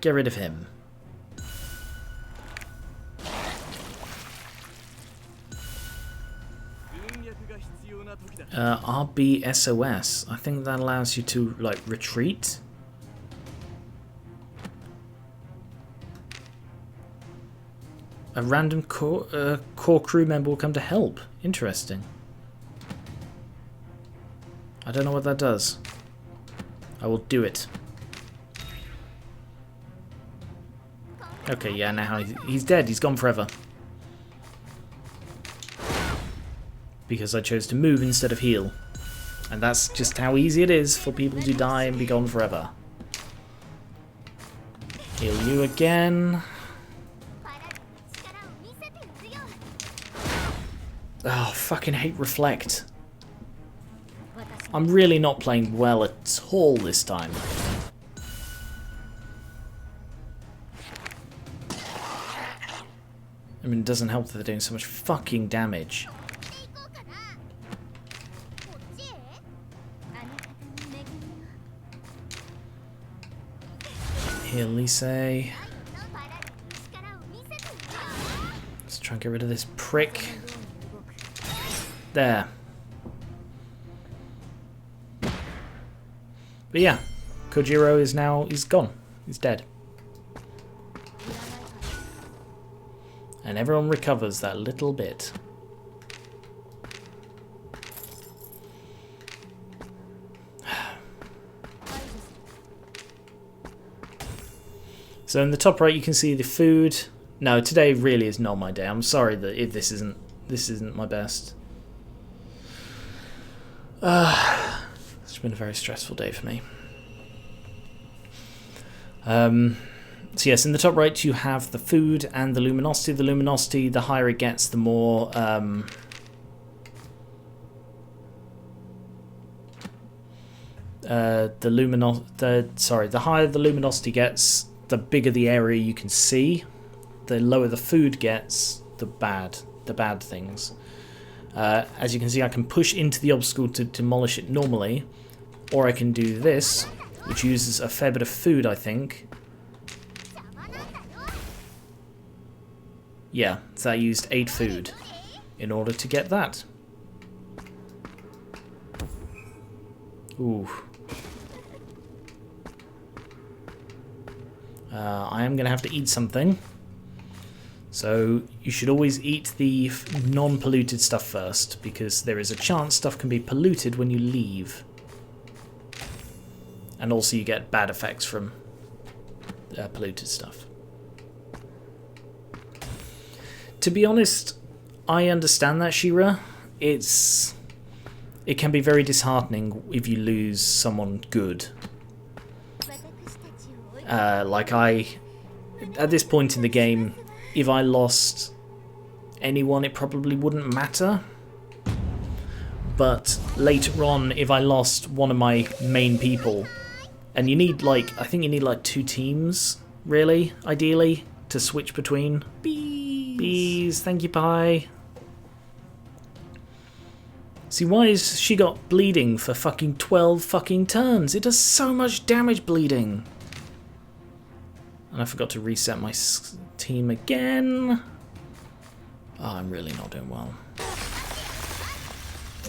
S1: Get rid of him. RBSOS. I think that allows you to, like, retreat. A random core crew member will come to help. Interesting. I don't know what that does. I will do it. Okay, yeah, now he's dead. He's gone forever. Because I chose to move instead of heal. And that's just how easy it is for people to die and be gone forever. Heal you again. Oh, fucking hate reflect. I'm really not playing well at all this time. I mean, it doesn't help that they're doing so much fucking damage. Heal Lise. try and get rid of this prick. There. But yeah, Kojiro is now, he's gone. He's dead. And everyone recovers that little bit. So in the top right you can see the food. No, today really is not my day. I'm sorry that if this isn't my best. It's been a very stressful day for me. So yes, in the top right you have the food and the luminosity. The luminosity, the higher it gets, the more the higher the luminosity gets, the bigger the area you can see. The lower the food gets, the bad things. As you can see, I can push into the obstacle to demolish it normally, or I can do this, which uses a fair bit of food, I think. Yeah, so I used 8 food in order to get that. Ooh. I am going to have to eat something. So you should always eat the non-polluted stuff first, because there is a chance stuff can be polluted when you leave. And also you get bad effects from polluted stuff. To be honest, I understand that, Shira. It can be very disheartening if you lose someone good. At this point in the game, if I lost anyone, it probably wouldn't matter. But later on, if I lost one of my main people, and you need I think you need 2 teams, really, ideally, to switch between. Bees, thank you, Pie. See, why has she got bleeding for fucking 12 fucking turns? It does so much damage bleeding. And I forgot to reset my team again. Oh, I'm really not doing well.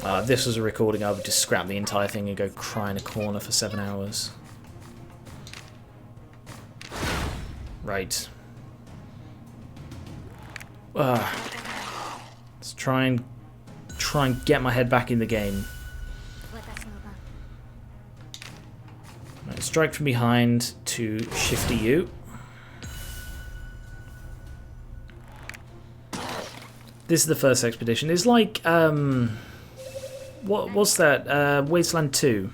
S1: If this was a recording, I would just scrap the entire thing and go cry in a corner for 7 hours. Right. Let's try and get my head back in the game. Right, strike from behind to shifty you. This is the first expedition. It's like what's that? Wasteland 2.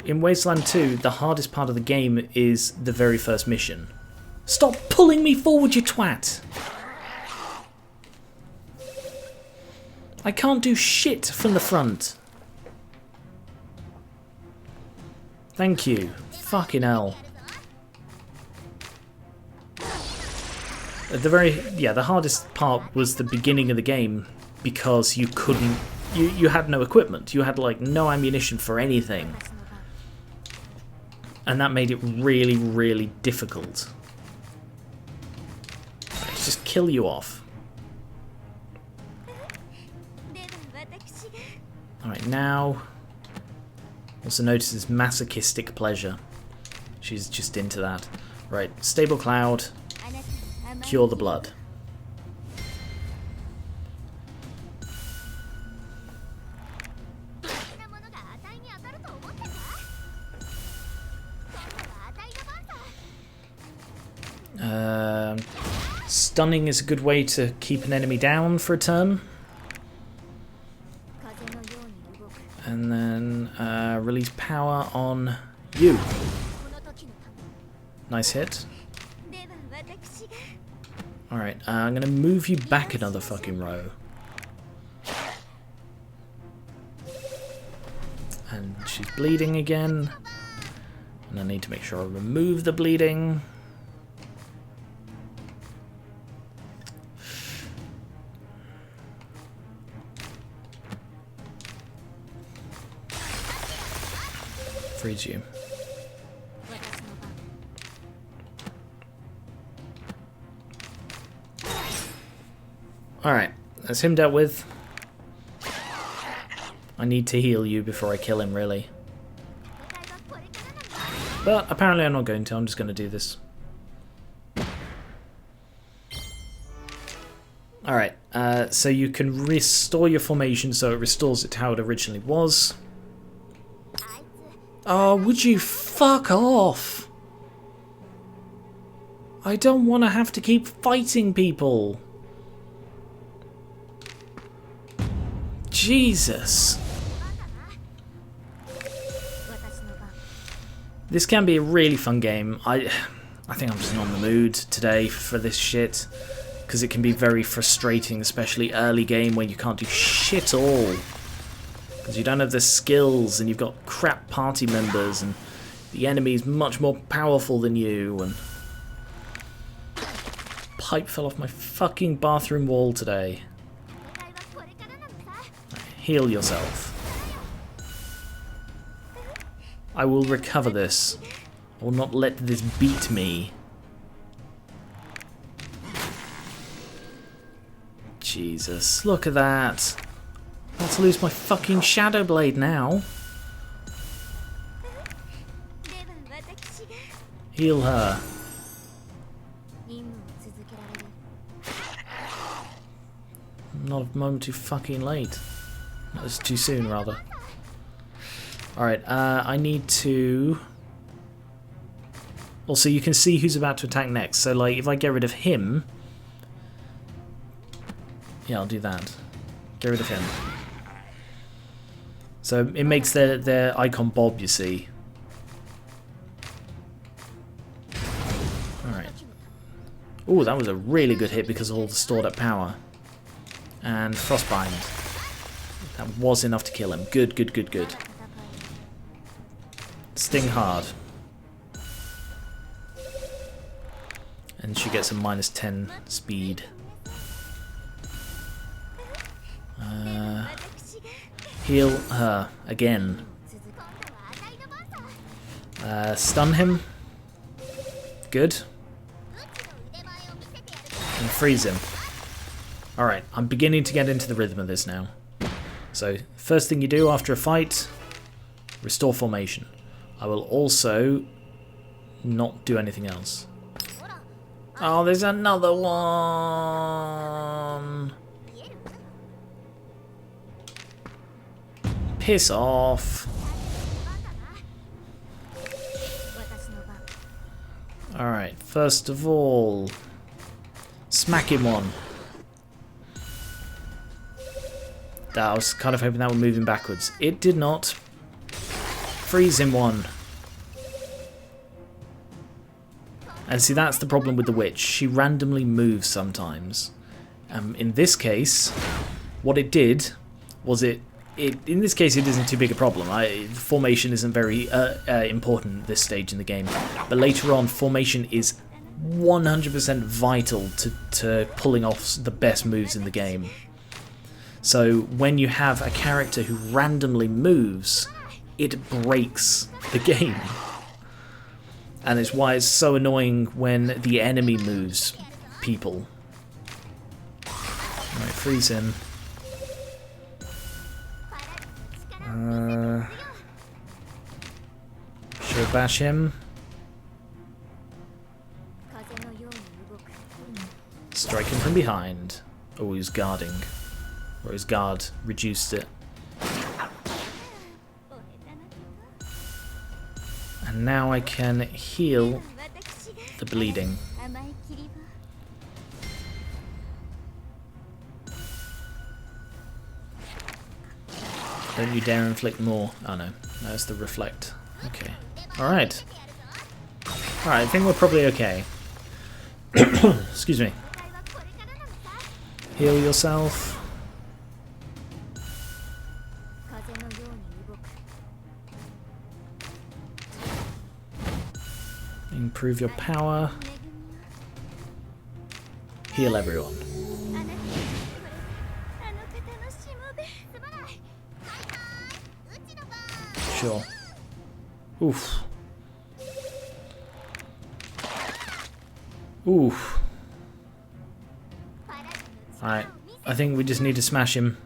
S1: In Wasteland 2, the hardest part of the game is the very first mission. Stop pulling me forward, you twat! I can't do shit from the front. Thank you. Fucking hell. The hardest part was the beginning of the game, because you couldn't, you had no equipment. You had no ammunition for anything. And that made it really, really difficult. Let's just kill you off. Alright, now... Also notice this masochistic pleasure. She's just into that. Right, stable cloud. Cure the blood. Stunning is a good way to keep an enemy down for a turn. And then release power on you. Nice hit. Alright, I'm going to move you back another fucking row. And she's bleeding again. And I need to make sure I remove the bleeding. Freeze you. Alright, that's him dealt with. I need to heal you before I kill him, really. But apparently I'm not going to, I'm just going to do this. Alright, so you can restore your formation so it restores it to how it originally was. Oh, would you fuck off? I don't want to have to keep fighting people. Jesus. This can be a really fun game. I think I'm just not in the mood today for this shit. Because it can be very frustrating, especially early game when you can't do shit all. Because you don't have the skills and you've got crap party members and the enemy is much more powerful than you. And pipe fell off my fucking bathroom wall today. Heal yourself. I will recover this. I will not let this beat me. Jesus, look at that. I'm about to lose my fucking Shadow Blade now. Heal her. Not a moment too fucking late. That was too soon, rather. Alright, I need to... Also, you can see who's about to attack next. So, like, if I get rid of him... Yeah, I'll do that. Get rid of him. So, it makes their icon bob, you see. Alright. Ooh, that was a really good hit because of all the stored up power. And Frostbind. That was enough to kill him. Good, good, good, good. Sting hard. And she gets a -10 speed. Heal her again. Stun him. Good. And freeze him. Alright, I'm beginning to get into the rhythm of this now. So, first thing you do after a fight, restore formation. I will also not do anything else. Oh, there's another one! Piss off! Alright, first of all, smack him one. I was kind of hoping that would move him backwards. It did not. Freeze him one. And see, that's the problem with the witch. She randomly moves sometimes. In this case, what it did was in this case, it isn't too big a problem. Formation isn't very important at this stage in the game. But later on, formation is 100% vital to pulling off the best moves in the game. So when you have a character who randomly moves, it breaks the game. And it's why it's so annoying when the enemy moves people. Alright, freeze him. Should I bash him? Strike him from behind. Oh, he's guarding. Or his guard reduced it. And now I can heal the bleeding. Don't you dare inflict more. Oh no, that's the reflect. Okay. Alright. Alright, I think we're probably okay. Excuse me. Heal yourself. Improve your power. Heal everyone. Sure. Oof. Oof. Alright. I think we just need to smash him.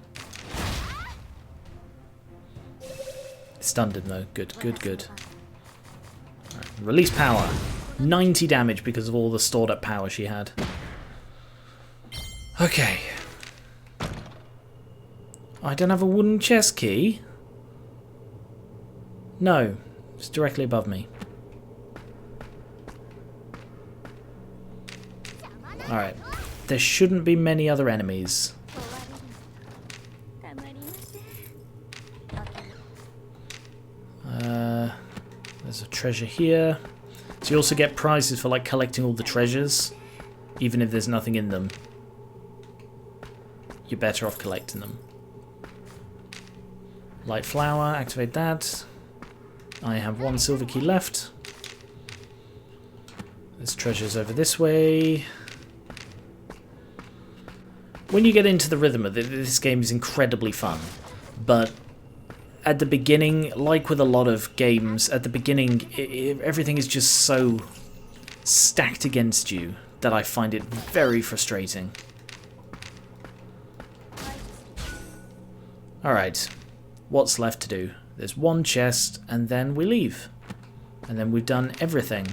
S1: Stunned him though. Good, good, good. Right. Release power. 90 damage because of all the stored up power she had. Okay. I don't have a wooden chest key. No. It's directly above me. Alright. There shouldn't be many other enemies. There's a treasure here. So you also get prizes for like collecting all the treasures, even if there's nothing in them. You're better off collecting them. Light flower, activate that. I have 1 silver key left. There's treasures over this way. When you get into the rhythm of it, this game is incredibly fun. But at the beginning, like with a lot of games, at the beginning everything is just so stacked against you that I find it very frustrating. Alright, what's left to do? There's 1 chest and then we leave. And then we've done everything.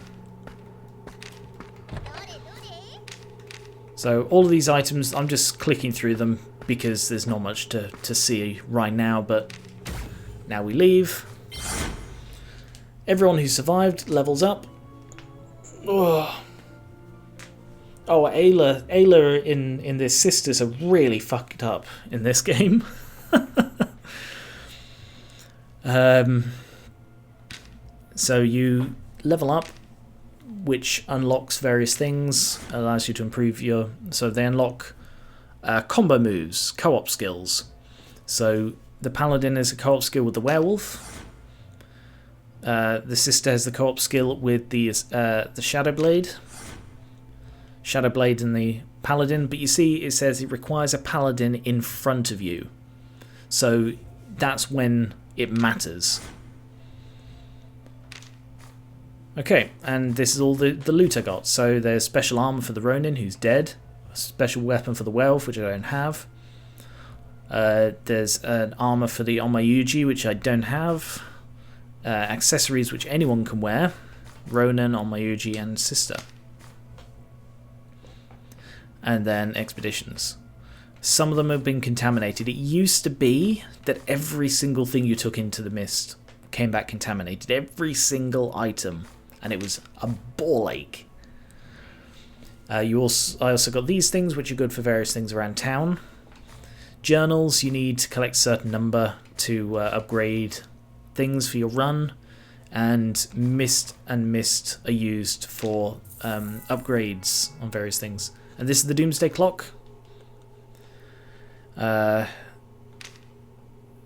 S1: So all of these items, I'm just clicking through them because there's not much to see right now, but now we leave. Everyone who survived levels up. Ugh. Oh, Ayla in this sisters are really fucked up in this game. So you level up, which unlocks various things, allows you to improve your... So they unlock combo moves, co-op skills. So the Paladin has a co-op skill with the Werewolf. The Sister has the co-op skill with the Shadow Blade. Shadow Blade and the Paladin, but you see it says it requires a Paladin in front of you. So that's when it matters. Okay, and this is all the loot I got. So there's special armor for the Ronin, who's dead. A special weapon for the Werewolf, which I don't have. There's an armor for the Onmayuji, which I don't have. Accessories which anyone can wear. Ronin, Onmayuji, and Sister. And then expeditions. Some of them have been contaminated. It used to be that every single thing you took into the mist came back contaminated. Every single item. And it was a ball ache. I also got these things, which are good for various things around town. Journals, you need to collect a certain number to upgrade things for your run. And mist are used for upgrades on various things. And this is the Doomsday Clock.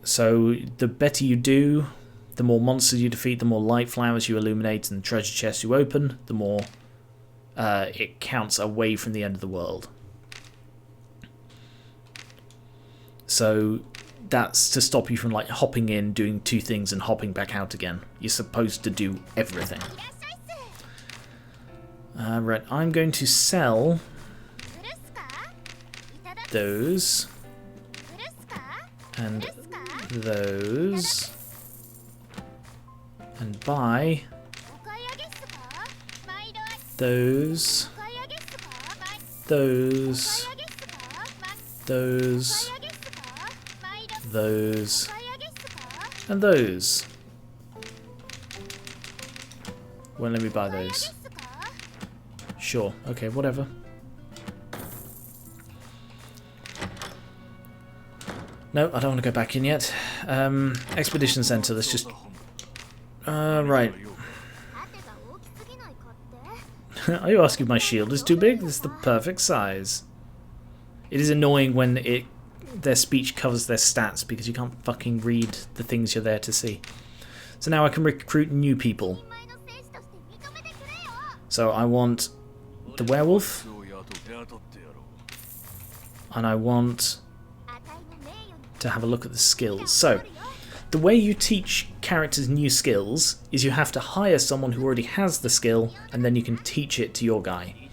S1: So the better you do, the more monsters you defeat, the more light flowers you illuminate, and the treasure chests you open, the more it counts away from the end of the world. So that's to stop you from like hopping in, doing 2 things, and hopping back out again. You're supposed to do everything. Right, I'm going to sell those and those and buy those, those, and those. Won't let me buy those. Sure, okay, whatever. No, I don't want to go back in yet. Expedition Center, let's just... right. Are you asking if my shield is too big? It's the perfect size. It is annoying when their speech covers their stats because you can't fucking read the things you're there to see. So now I can recruit new people. So I want the Werewolf. And I want to have a look at the skills. So, the way you teach characters new skills is you have to hire someone who already has the skill, and then you can teach it to your guy.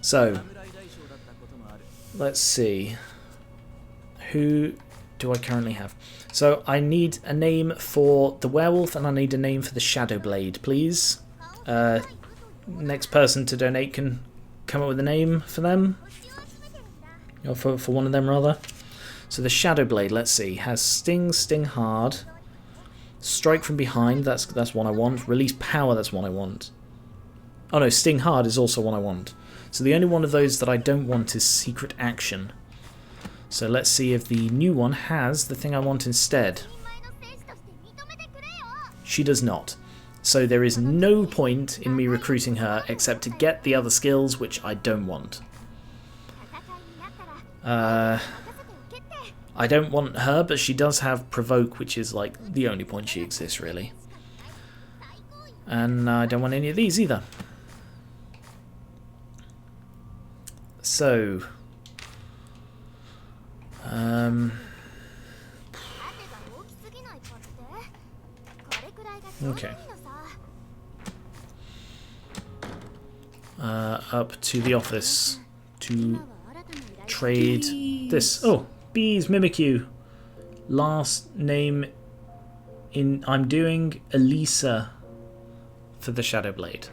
S1: So, let's see. Who do I currently have? So I need a name for the werewolf and I need a name for the shadow blade, please. Next person to donate can come up with a name for them. Or for one of them, rather. So the shadow blade, let's see, has sting, sting hard, strike from behind, that's one I want. Release power, that's one I want. Oh no, sting hard is also one I want. So the only one of those that I don't want is secret action. So let's see if the new one has the thing I want instead. She does not. So there is no point in me recruiting her except to get the other skills, which I don't want. I don't want her, but she does have provoke, which is like the only point she exists, really. And I don't want any of these either. So, okay. Up to the office to trade this. Oh, bees mimic you. Last name in. I'm doing Elisa for the Shadow Blade.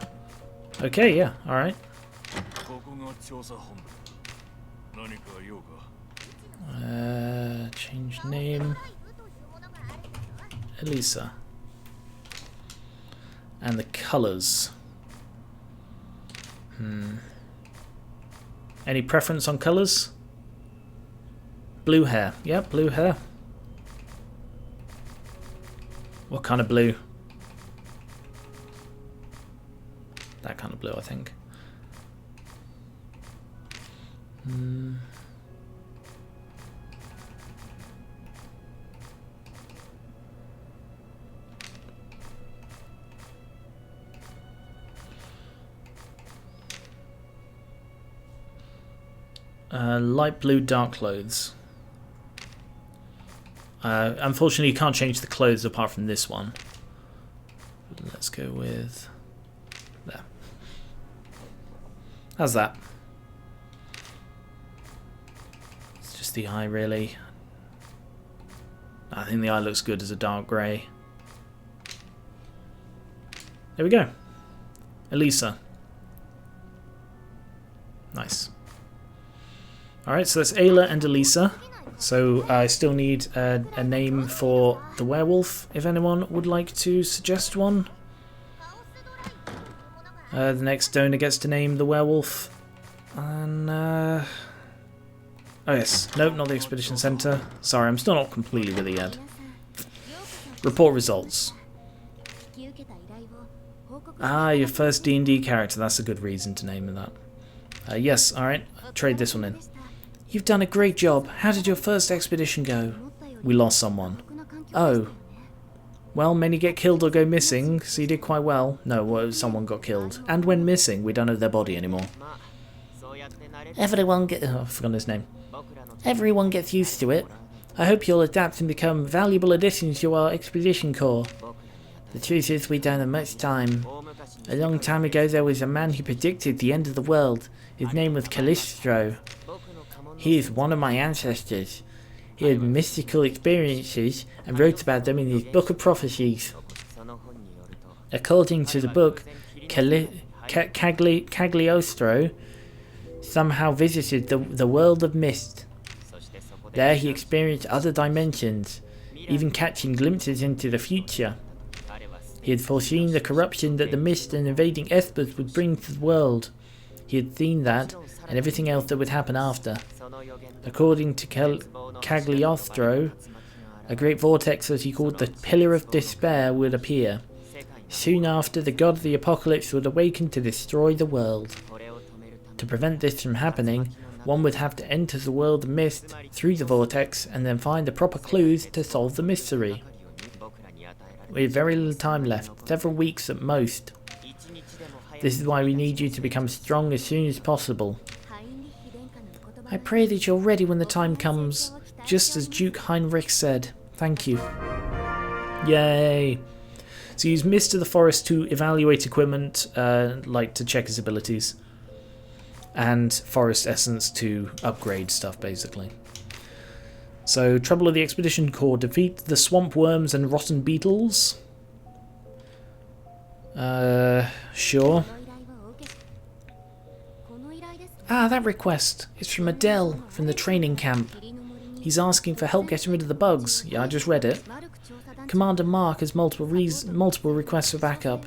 S1: Okay, yeah, all right. Change name. Elisa. And the colours. Any preference on colours? Blue hair. Yep, blue hair. What kind of blue? That kind of blue, I think. Light blue, dark clothes. Unfortunately, you can't change the clothes apart from this one. Let's go with there. How's that? It's just the eye, really. I think the eye looks good as a dark grey. There we go. Elisa. Nice. Alright, so that's Ayla and Elisa. So I still need a name for the werewolf, if anyone would like to suggest one. The next donor gets to name the werewolf. And, oh yes, nope, not the Expedition Centre. Sorry, I'm still not completely with it yet. Report results. Ah, your first D&D character, that's a good reason to name that. Yes, alright, trade this one in. You've done a great job. How did your first expedition go? We lost someone. Oh. Well, many get killed or go missing, so you did quite well. No, well, someone got killed. And when missing, we don't know their body anymore.
S2: Everyone
S1: I've forgotten his name.
S2: Everyone gets used to it. I hope you'll adapt and become valuable additions to our expedition corps. The truth is, we don't have much time. A long time ago, there was a man who predicted the end of the world. His name was Callisto. He is one of my ancestors. He had mystical experiences and wrote about them in his Book of Prophecies. According to the book, Cagliostro somehow visited the world of mist. There he experienced other dimensions, even catching glimpses into the future. He had foreseen the corruption that the mist and invading Espers would bring to the world. He had seen that, and everything else that would happen after. According to Cagliostro, a great vortex that he called the Pillar of Despair would appear. Soon after, the god of the apocalypse would awaken to destroy the world. To prevent this from happening, one would have to enter the world of mist through the vortex and then find the proper clues to solve the mystery. We have very little time left, several weeks at most. This is why we need you to become strong as soon as possible. I pray that you're ready when the time comes, just as Duke Heinrich said. Thank you. Yay! So use Mist of the Forest to evaluate equipment, like to check his abilities. And Forest Essence to upgrade stuff, basically.
S1: So, Trouble of the Expedition Corps. Defeat the swamp worms and rotten beetles. Sure. Ah, that request. It's from Adele, from the training camp. He's asking for help getting rid of the bugs. Yeah, I just read it. Commander Mark has multiple requests for backup.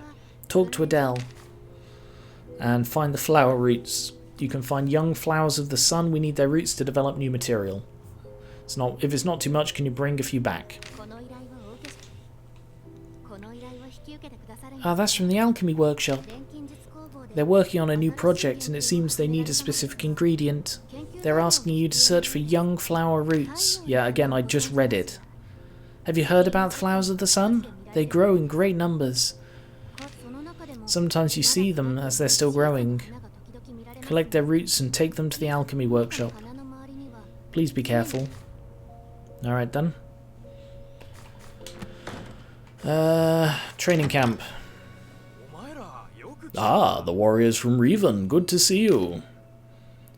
S1: Talk to Adele. And find the flower roots. You can find young flowers of the sun. We need their roots to develop new material. If it's not too much, can you bring a few back? Ah, that's from the alchemy workshop. They're working on a new project and it seems they need a specific ingredient. They're asking you to search for young flower roots. Yeah, again, I just read it. Have you heard about the flowers of the sun? They grow in great numbers. Sometimes you see them as they're still growing. Collect their roots and take them to the alchemy workshop. Please be careful. Alright then. Training camp. Ah, the warriors from Riven. Good to see you.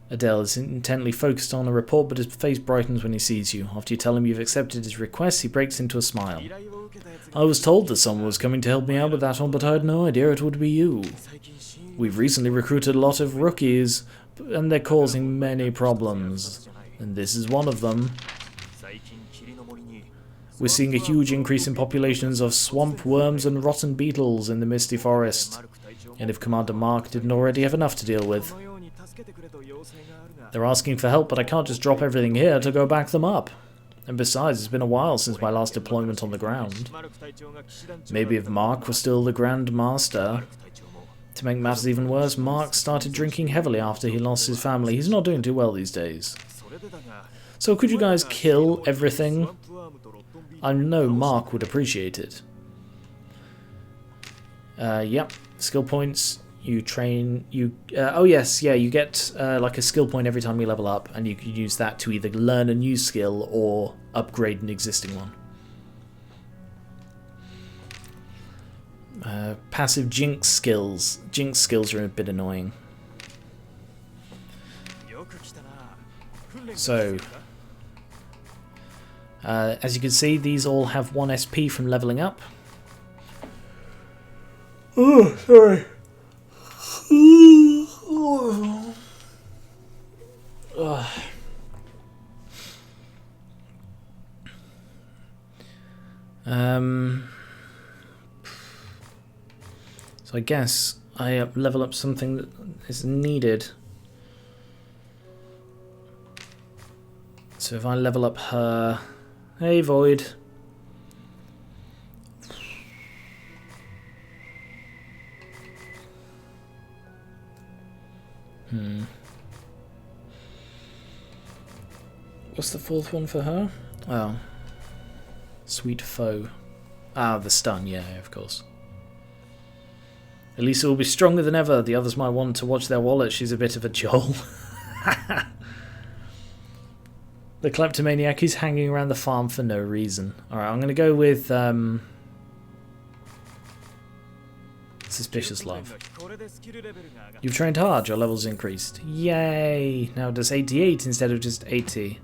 S1: Adele is intently focused on a report, but his face brightens when he sees you. After you tell him you've accepted his request, he breaks into a smile. I was told that someone was coming to help me out with that one, but I had no idea it would be you. We've recently recruited a lot of rookies, and they're causing many problems. And this is one of them. We're seeing a huge increase in populations of swamp worms and rotten beetles in the Misty Forest. And if Commander Mark didn't already have enough to deal with. They're asking for help, but I can't just drop everything here to go back them up. And besides, it's been a while since my last deployment on the ground. Maybe if Mark was still the Grand Master. To make matters even worse, Mark started drinking heavily after he lost his family. He's not doing too well these days. So could you guys kill everything? I know Mark would appreciate it. Yep. Skill points. You train. Oh yes, yeah. You get like a skill point every time you level up, and you can use that to either learn a new skill or upgrade an existing one. Passive jinx skills. Jinx skills are a bit annoying. So, as you can see, these all have 1 SP from leveling up. Oh, sorry. So I guess I level up something that is needed. So if I level up her... Hey, Void. What's the 4th one for her? Oh. Sweet foe. Ah, the stun, yeah, of course. Elisa will be stronger than ever. The others might want to watch their wallet. She's a bit of a joel. The kleptomaniac is hanging around the farm for no reason. Alright, I'm going to go with Suspicious Love. You've trained hard. Your level's increased. Yay! Now it does 88 instead of just 80.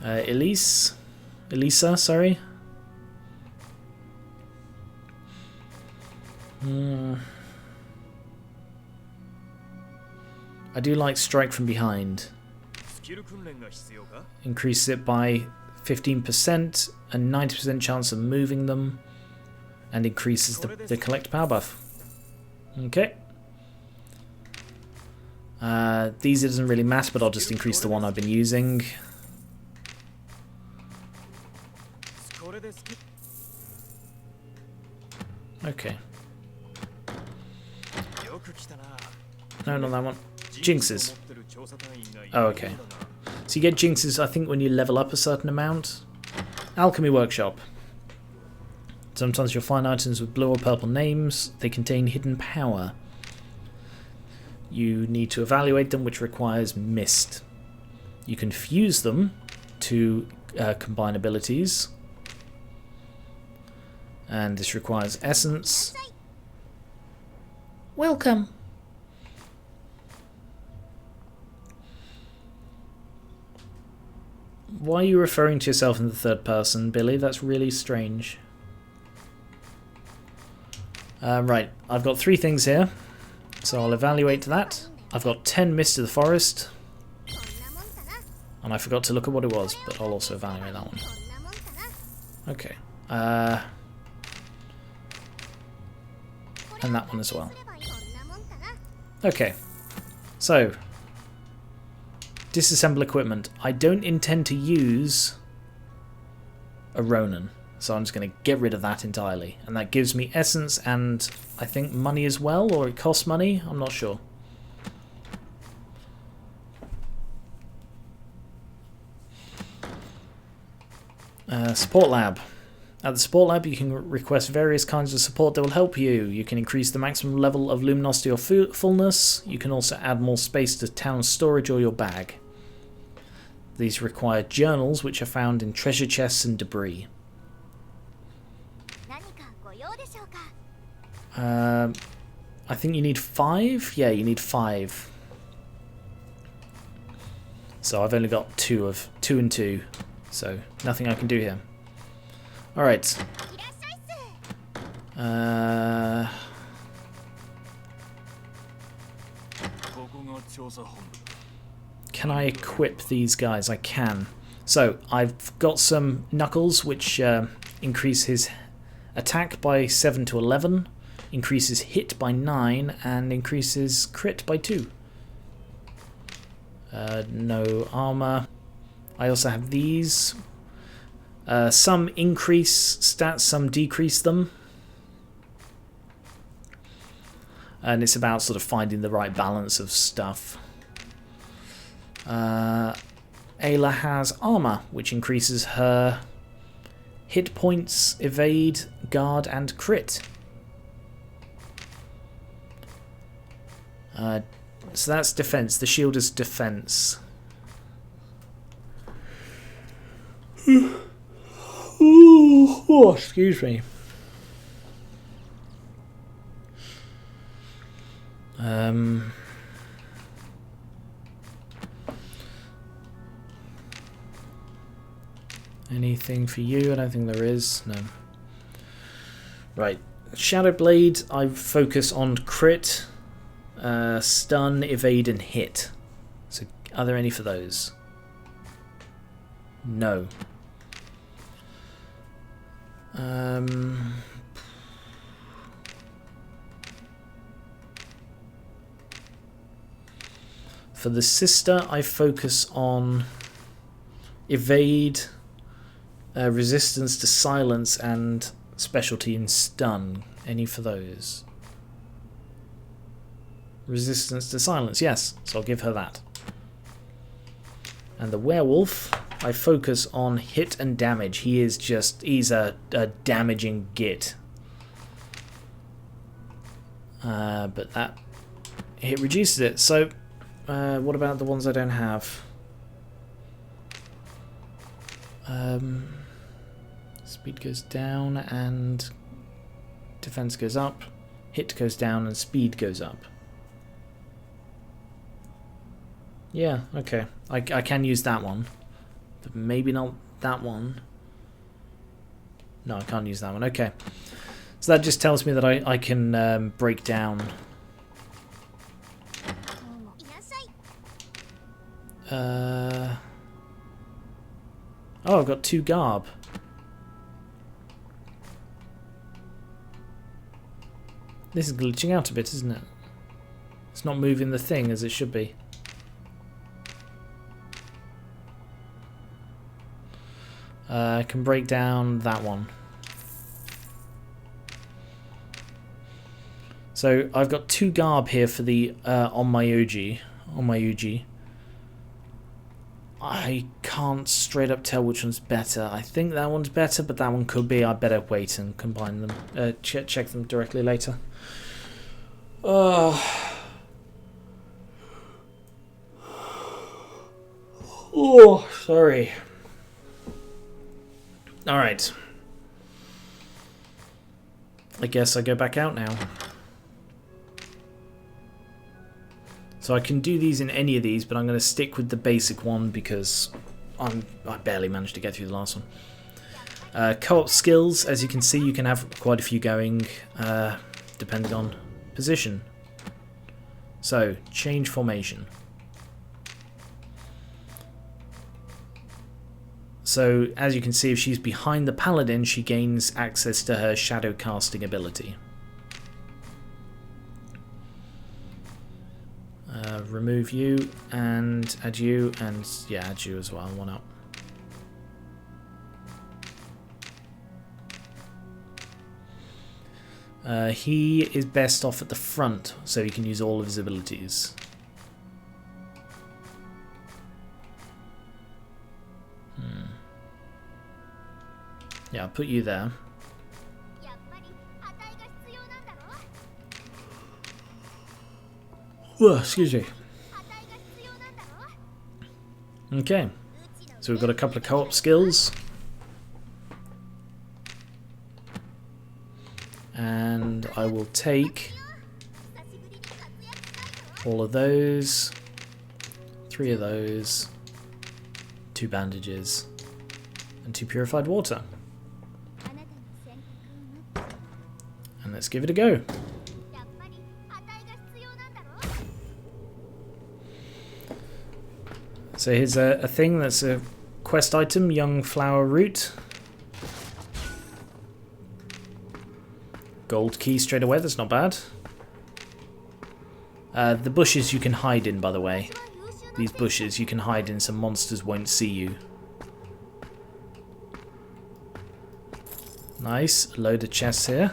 S1: Elisa, sorry. I do like Strike from Behind. Increase it by 15% and 90% chance of moving them, and increases the collect power buff. Okay. These it doesn't really matter, but I'll just increase the one I've been using. Okay. No, not that one. Jinxes. Oh, okay. So you get jinxes, I think, when you level up a certain amount. Alchemy Workshop. Sometimes you'll find items with blue or purple names. They contain hidden power. You need to evaluate them, which requires Mist. You can fuse them to combine abilities. And this requires Essence. Welcome! Why are you referring to yourself in the third person, Billy? That's really strange. Right, I've got 3 things here, so I'll evaluate that. I've got 10 Mist of the Forest, and I forgot to look at what it was, but I'll also evaluate that one. Okay, and that one as well. Okay, so disassemble equipment. I don't intend to use a Ronin, so I'm just going to get rid of that entirely, and that gives me essence and I think money as well, or it costs money, I'm not sure. Support lab. At the support lab you can request various kinds of support that will help you. You can increase the maximum level of luminosity or fullness. You can also add more space to town storage or your bag. These require journals, which are found in treasure chests and debris. I think you need 5? Yeah, you need 5. So I've only got 2 and 2, so nothing I can do here. Alright. Can I equip these guys? I can. So I've got some Knuckles, which increase his attack by 7 to 11, increases hit by 9, and increases crit by 2. No armor. I also have these. Some increase stats, some decrease them. And it's about sort of finding the right balance of stuff. Ayla has armor, which increases her hit points, evade, guard, and crit. So that's defense. The shield is defense. Oh, excuse me. Anything for you? I don't think there is. No. Right. Shadow Blade, I focus on crit, stun, evade, and hit. So, are there any for those? No. For the sister, I focus on evade, resistance to silence, and specialty in stun. Any for those? Resistance to silence, yes. So I'll give her that. And the werewolf, I focus on hit and damage. He's a damaging git. But that hit reduces it. So, what about the ones I don't have? Speed goes down and defense goes up. Hit goes down and speed goes up. Yeah, okay. I can use that one. But maybe not that one. No, I can't use that one. Okay. So that just tells me that I can break down. Oh, I've got 2 garb. This is glitching out a bit, isn't it? It's not moving the thing as it should be. I can break down that one. So I've got 2 garb here for the on my Uji. I can't straight up tell which one's better. I think that one's better, but that one could be. I better wait and combine them. Check them directly later. Oh, sorry. Alright. I guess I go back out now. So I can do these in any of these, but I'm going to stick with the basic one because I barely managed to get through the last one. Co-op skills, as you can see, you can have quite a few going, depending on position. So, change formation. So, as you can see, if she's behind the paladin, she gains access to her shadow casting ability. Remove you, and add you, and yeah, add you as well, one up. He is best off at the front, so he can use all of his abilities. Yeah, I'll put you there. Whoa, excuse me. Okay, so we've got a couple of co-op skills. And I will take all of those, 3 of those, 2 bandages, and 2 purified water. And let's give it a go. So here's a thing that's a quest item, young flower root. Gold key straight away, that's not bad. The bushes you can hide in, by the way. These bushes you can hide in so monsters won't see you. Nice, a load of chests here.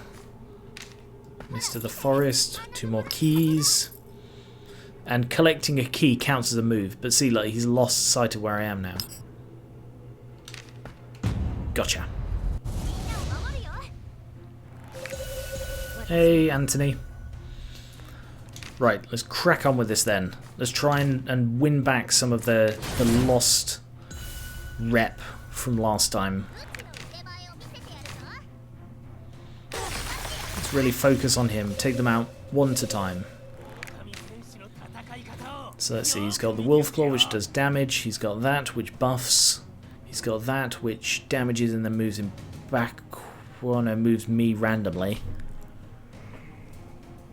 S1: Mist of the Forest, 2 more keys. And collecting a key counts as a move, but see, like, he's lost sight of where I am now. Gotcha. Hey, Anthony. Right, let's crack on with this then. Let's try and win back some of the lost rep from last time. Let's really focus on him, take them out one at a time. So let's see, he's got the Wolf Claw, which does damage. He's got that, which buffs. He's got that, which damages and then moves him back. Well, no, moves me randomly.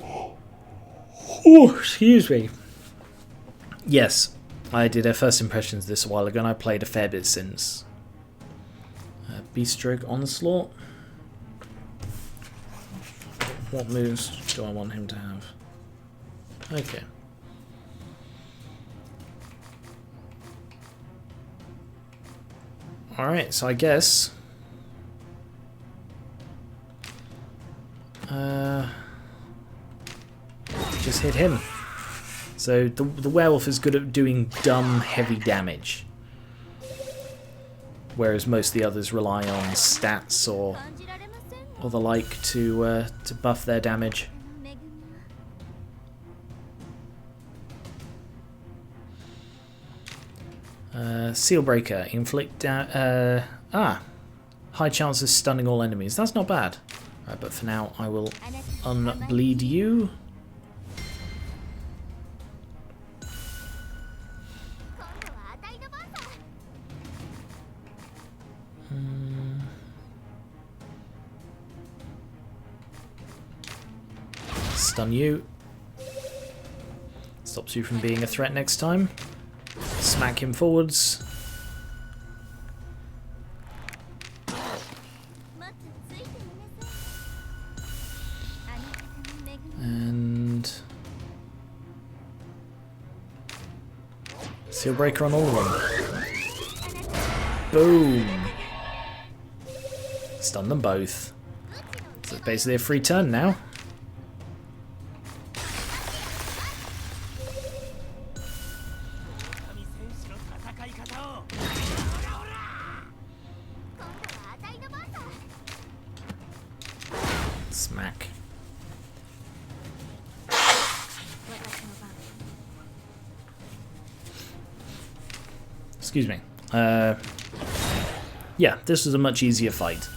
S1: Oh, excuse me. Yes, I did a first impressions this a while ago, and I played a fair bit since. Beast Stroke Onslaught. What moves do I want him to have? Okay. Alright, so I guess... just hit him. So the werewolf is good at doing dumb, heavy damage. Whereas most of the others rely on stats or the like to buff their damage. Sealbreaker, inflict high chance of stunning all enemies. That's not bad. Right, but for now I will unbleed you. Stun you. Stops you from being a threat next time. Smack him forwards. And Sealbreaker on all of them. Boom. Stun them both. So it's basically a free turn now. Smack. Excuse me. Yeah, this was a much easier fight.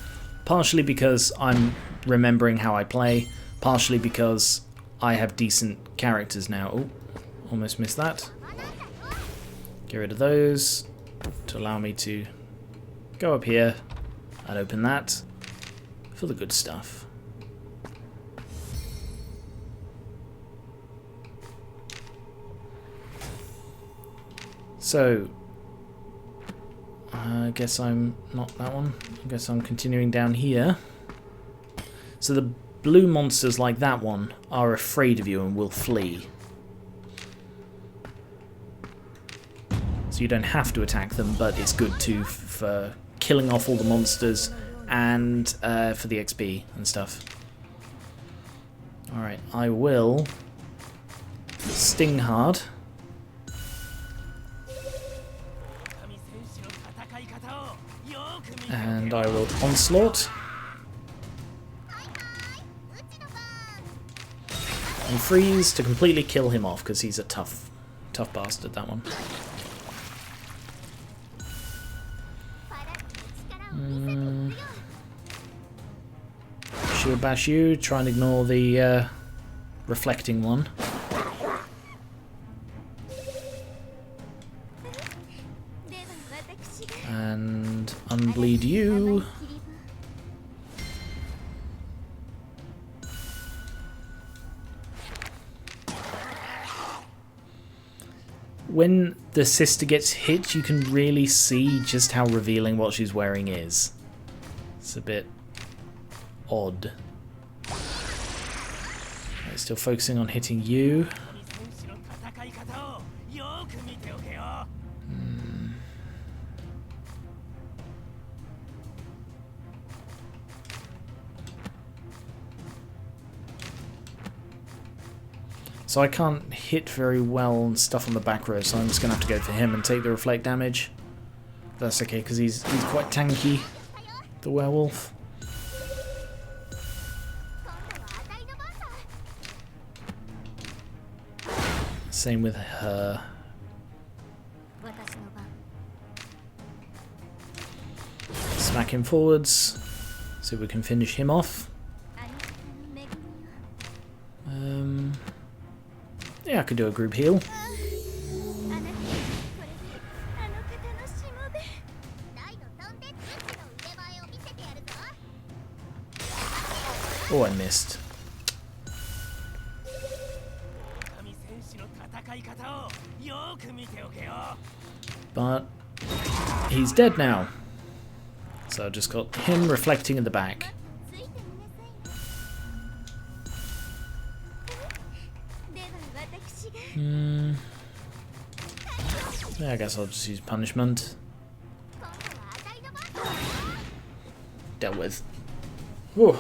S1: Partially because I'm remembering how I play, partially because I have decent characters now. Oh, almost missed that. Get rid of those. to allow me to go up here and open that for the good stuff. So, I guess I'm not that one. I guess I'm continuing down here. So the blue monsters like that one are afraid of you and will flee. So you don't have to attack them, but it's good to for killing off all the monsters and for the XP and stuff. Alright, I will sting hard. And I will onslaught. And freeze to completely kill him off, because he's a tough bastard, that one. Shield bash you, try and ignore the reflecting one. And unbleed you. When the sister gets hit, you can really see just how revealing what she's wearing is. It's a bit odd. Right, still focusing on hitting you. So I can't hit very well and stuff on the back row, so I'm just going to have to go for him and take the reflect damage. That's okay, because he's quite tanky, the werewolf. Same with her. Smack him forwards, so we can finish him off. Yeah, I could do a group heal. Oh, I missed. But he's dead now. So I just got him reflecting in the back. Yeah, I guess I'll just use punishment. Dealt with. Whew.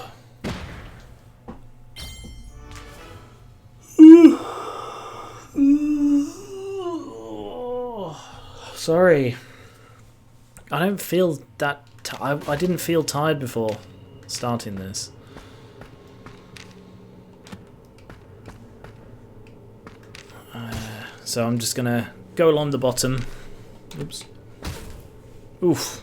S1: Sorry. I don't feel that... I didn't feel tired before starting this. So I'm just gonna go along the bottom. Oops. Oof.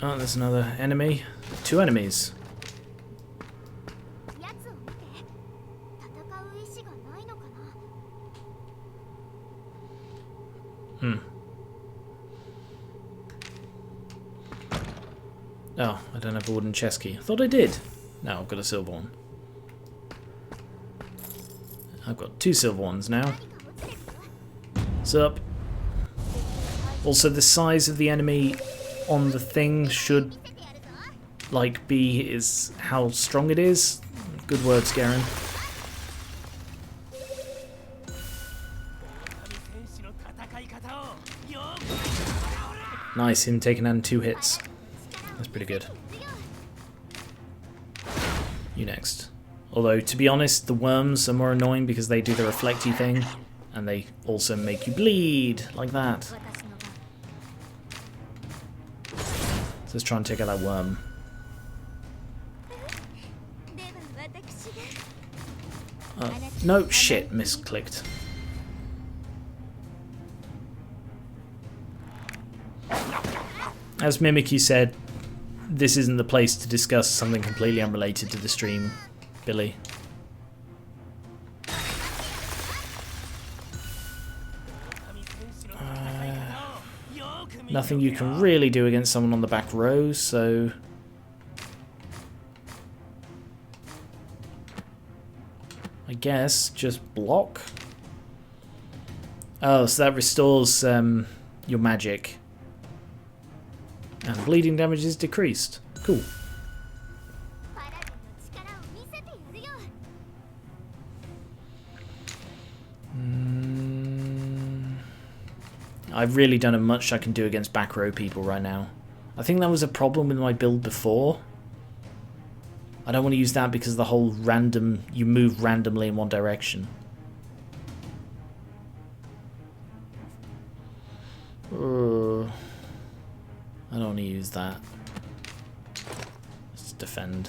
S1: Oh, there's another enemy. 2 enemies. Oh, I don't have a wooden chest key. I thought I did. No, I've got a silver one. I've got 2 silver ones now. What's up? Also, the size of the enemy on the thing should, like, be is how strong it is. Good words, Gar1on. Nice, him taking down 2 hits. That's pretty good. You next. Although, to be honest, the worms are more annoying because they do the reflecty thing, and they also make you bleed, like that. So let's try and take out that worm. No, shit, misclicked. As Mimikyu said, this isn't the place to discuss something completely unrelated to the stream, Billy. Nothing you can really do against someone on the back row, so... I guess just block. Oh, so that restores your magic. And bleeding damage is decreased. Cool. I really don't have much I can do against back row people right now. I think that was a problem with my build before. I don't want to use that because the whole random, you move randomly in one direction. I don't want to use that. Let's defend.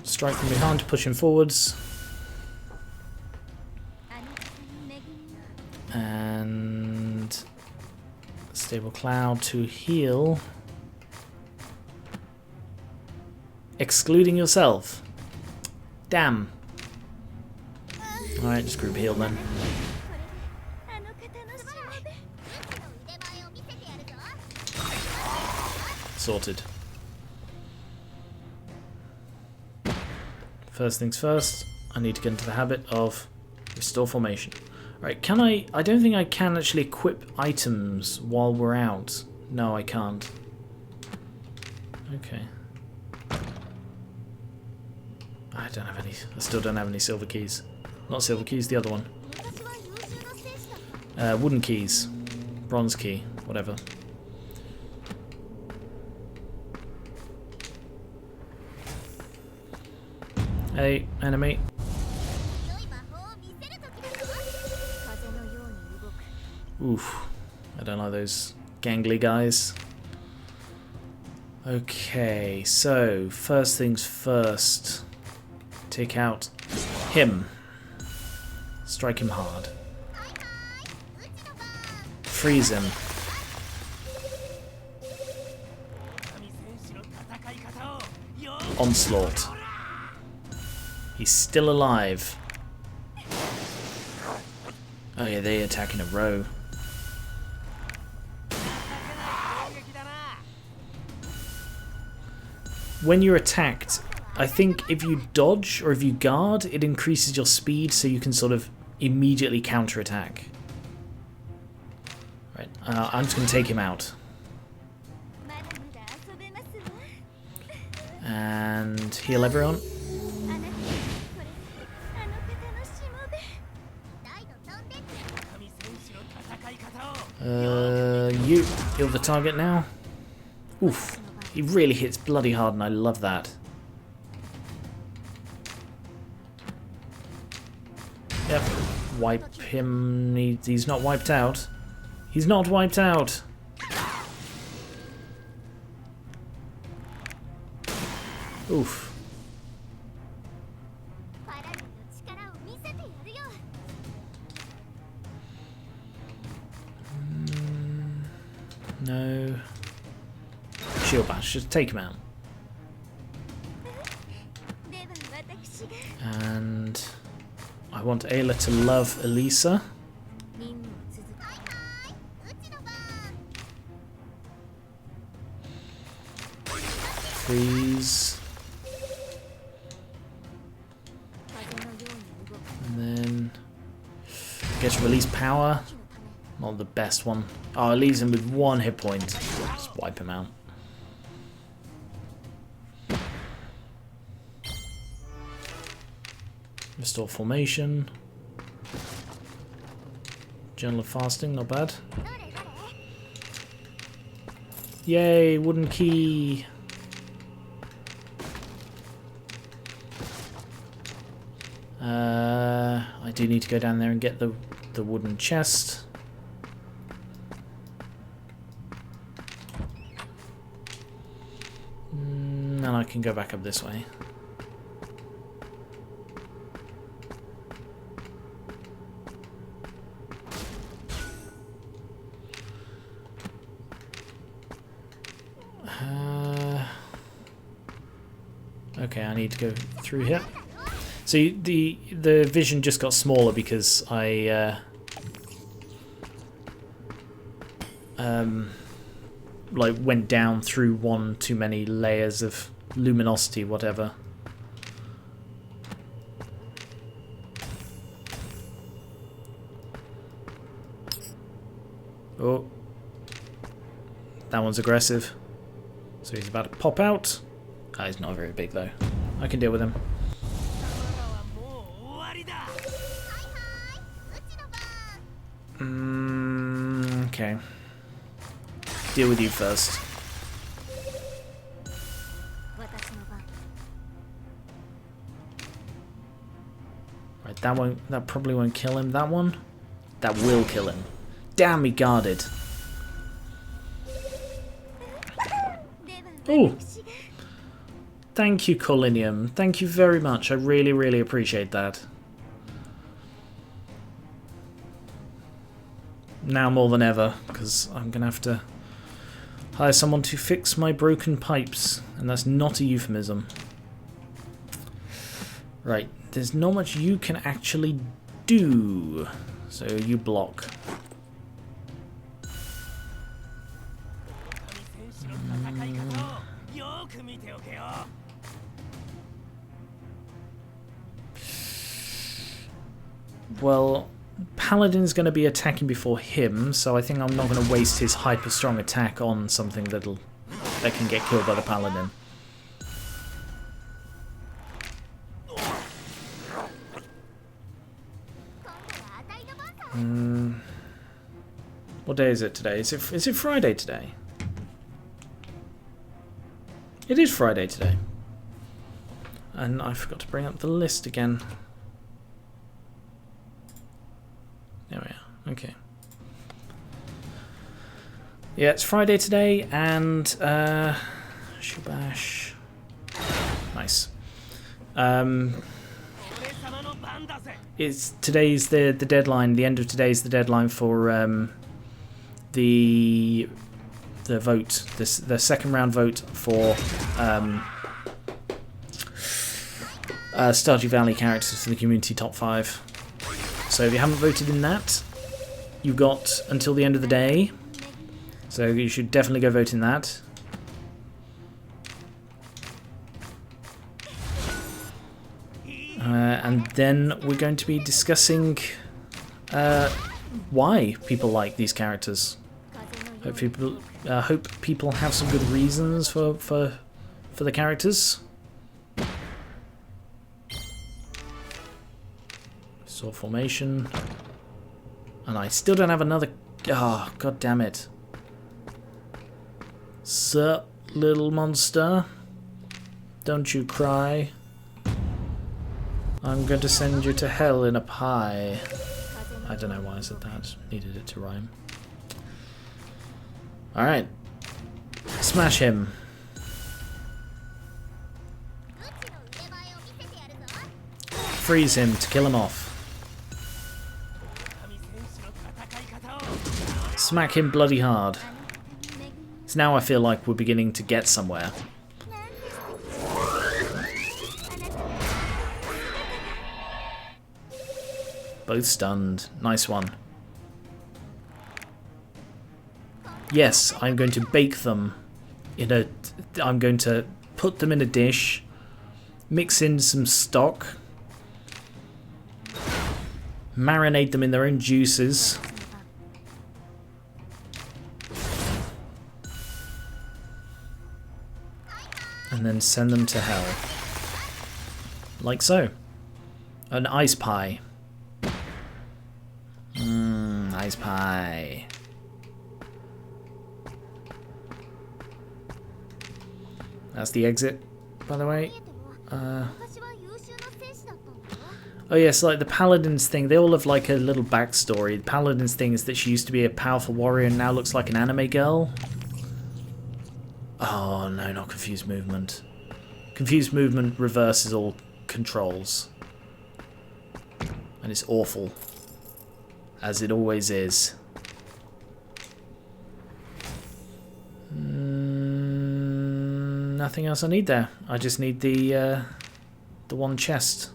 S1: Strike from behind, push him forwards. And stable cloud to heal. Excluding yourself. Damn. Alright, just group heal then. Sorted. First things first, I need to get into the habit of restore formation. Right, can I don't think I can actually equip items while we're out. No, I can't. Okay. I still don't have any silver keys. Not silver keys, the other one. Wooden keys. Bronze key, whatever. Hey, enemy. Oof. I don't like those gangly guys. Okay, so first things first. Take out him. Strike him hard. Freeze him. Onslaught. He's still alive. Oh yeah, they attack in a row. When you're attacked, I think if you dodge or if you guard, it increases your speed so you can sort of immediately counterattack. Right, I'm just going to take him out. And heal everyone. You're the target now. Oof, he really hits bloody hard and I love that. Yep, wipe him. He's not wiped out. He's not wiped out. Oof. No. Shield bash, just take him out. And I want Ayla to love Elisa. Freeze. And then I guess release power. Not the best one. Oh, it leaves him with 1 hit point. Just wipe him out. Restore formation. Journal of fasting, not bad. Yay, wooden key. I do need to go down there and get the wooden chest. And I can go back up this way. Okay, I need to go through here. So the vision just got smaller because I like went down through one too many layers of luminosity, whatever. Oh, that one's aggressive. So he's about to pop out. Ah, he's not very big though. I can deal with him. Okay. Deal with you first. Right, that probably won't kill him. That one? That will kill him. Damn, he guarded. Oh! Thank you, Colinium. Thank you very much. I really, really appreciate that. Now more than ever, because I'm going to have to hire someone to fix my broken pipes, and that's not a euphemism. Right, there's not much you can actually do, so you block. Well, Paladin's going to be attacking before him, so I think I'm not going to waste his hyper strong attack on something that can get killed by the Paladin. What day is it today? Is it Friday today? It is Friday today. And I forgot to bring up the list again. There we are. Okay. Yeah, it's Friday today, and Shubash. Nice. Today's the deadline. The end of today's the deadline for the vote. The second round vote for Stardew Valley characters for the community top 5. So if you haven't voted in that, you've got until the end of the day. So you should definitely go vote in that. And then we're going to be discussing why people like these characters. Hope people have some good reasons for the characters. Sword formation. And I still don't have another... Oh, god damn it. Sup, little monster? Don't you cry. I'm going to send you to hell in a pie. I don't know why I said that. Needed it to rhyme. Alright. Smash him. Freeze him to kill him off. Smack him bloody hard. So now I feel like we're beginning to get somewhere. Both stunned. Nice one. Yes, I'm going to bake them in a... I'm going to put them in a dish, mix in some stock, marinate them in their own juices, and then send them to hell. Like so. An ice pie. Ice pie. That's the exit, by the way. Oh yes, like the Paladin's thing, they all have like a little backstory. The Paladin's thing is that she used to be a powerful warrior and now looks like an anime girl. Oh no, not confused movement. Confused movement reverses all controls. And it's awful. As it always is. Nothing else I need there. I just need the one chest.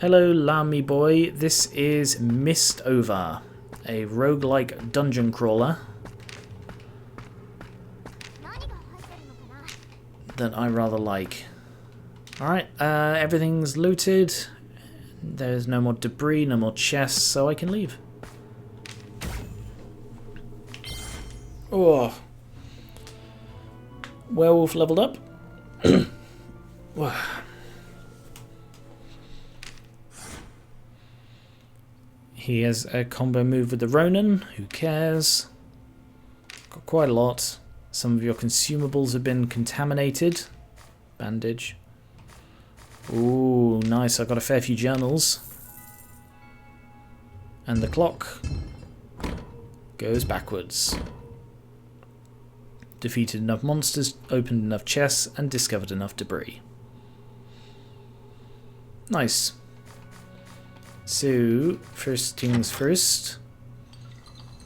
S1: Hello, Lamy boy. This is MISTOVER, a roguelike dungeon crawler that I rather like. Alright, everything's looted. There's no more debris, no more chests, so I can leave. Oh. Werewolf leveled up. He has a combo move with the Ronin. Who cares? Got quite a lot. Some of your consumables have been contaminated. Bandage. Ooh, nice. I got a fair few journals. And the clock goes backwards. Defeated enough monsters, opened enough chests, and discovered enough debris. Nice. So, first things first.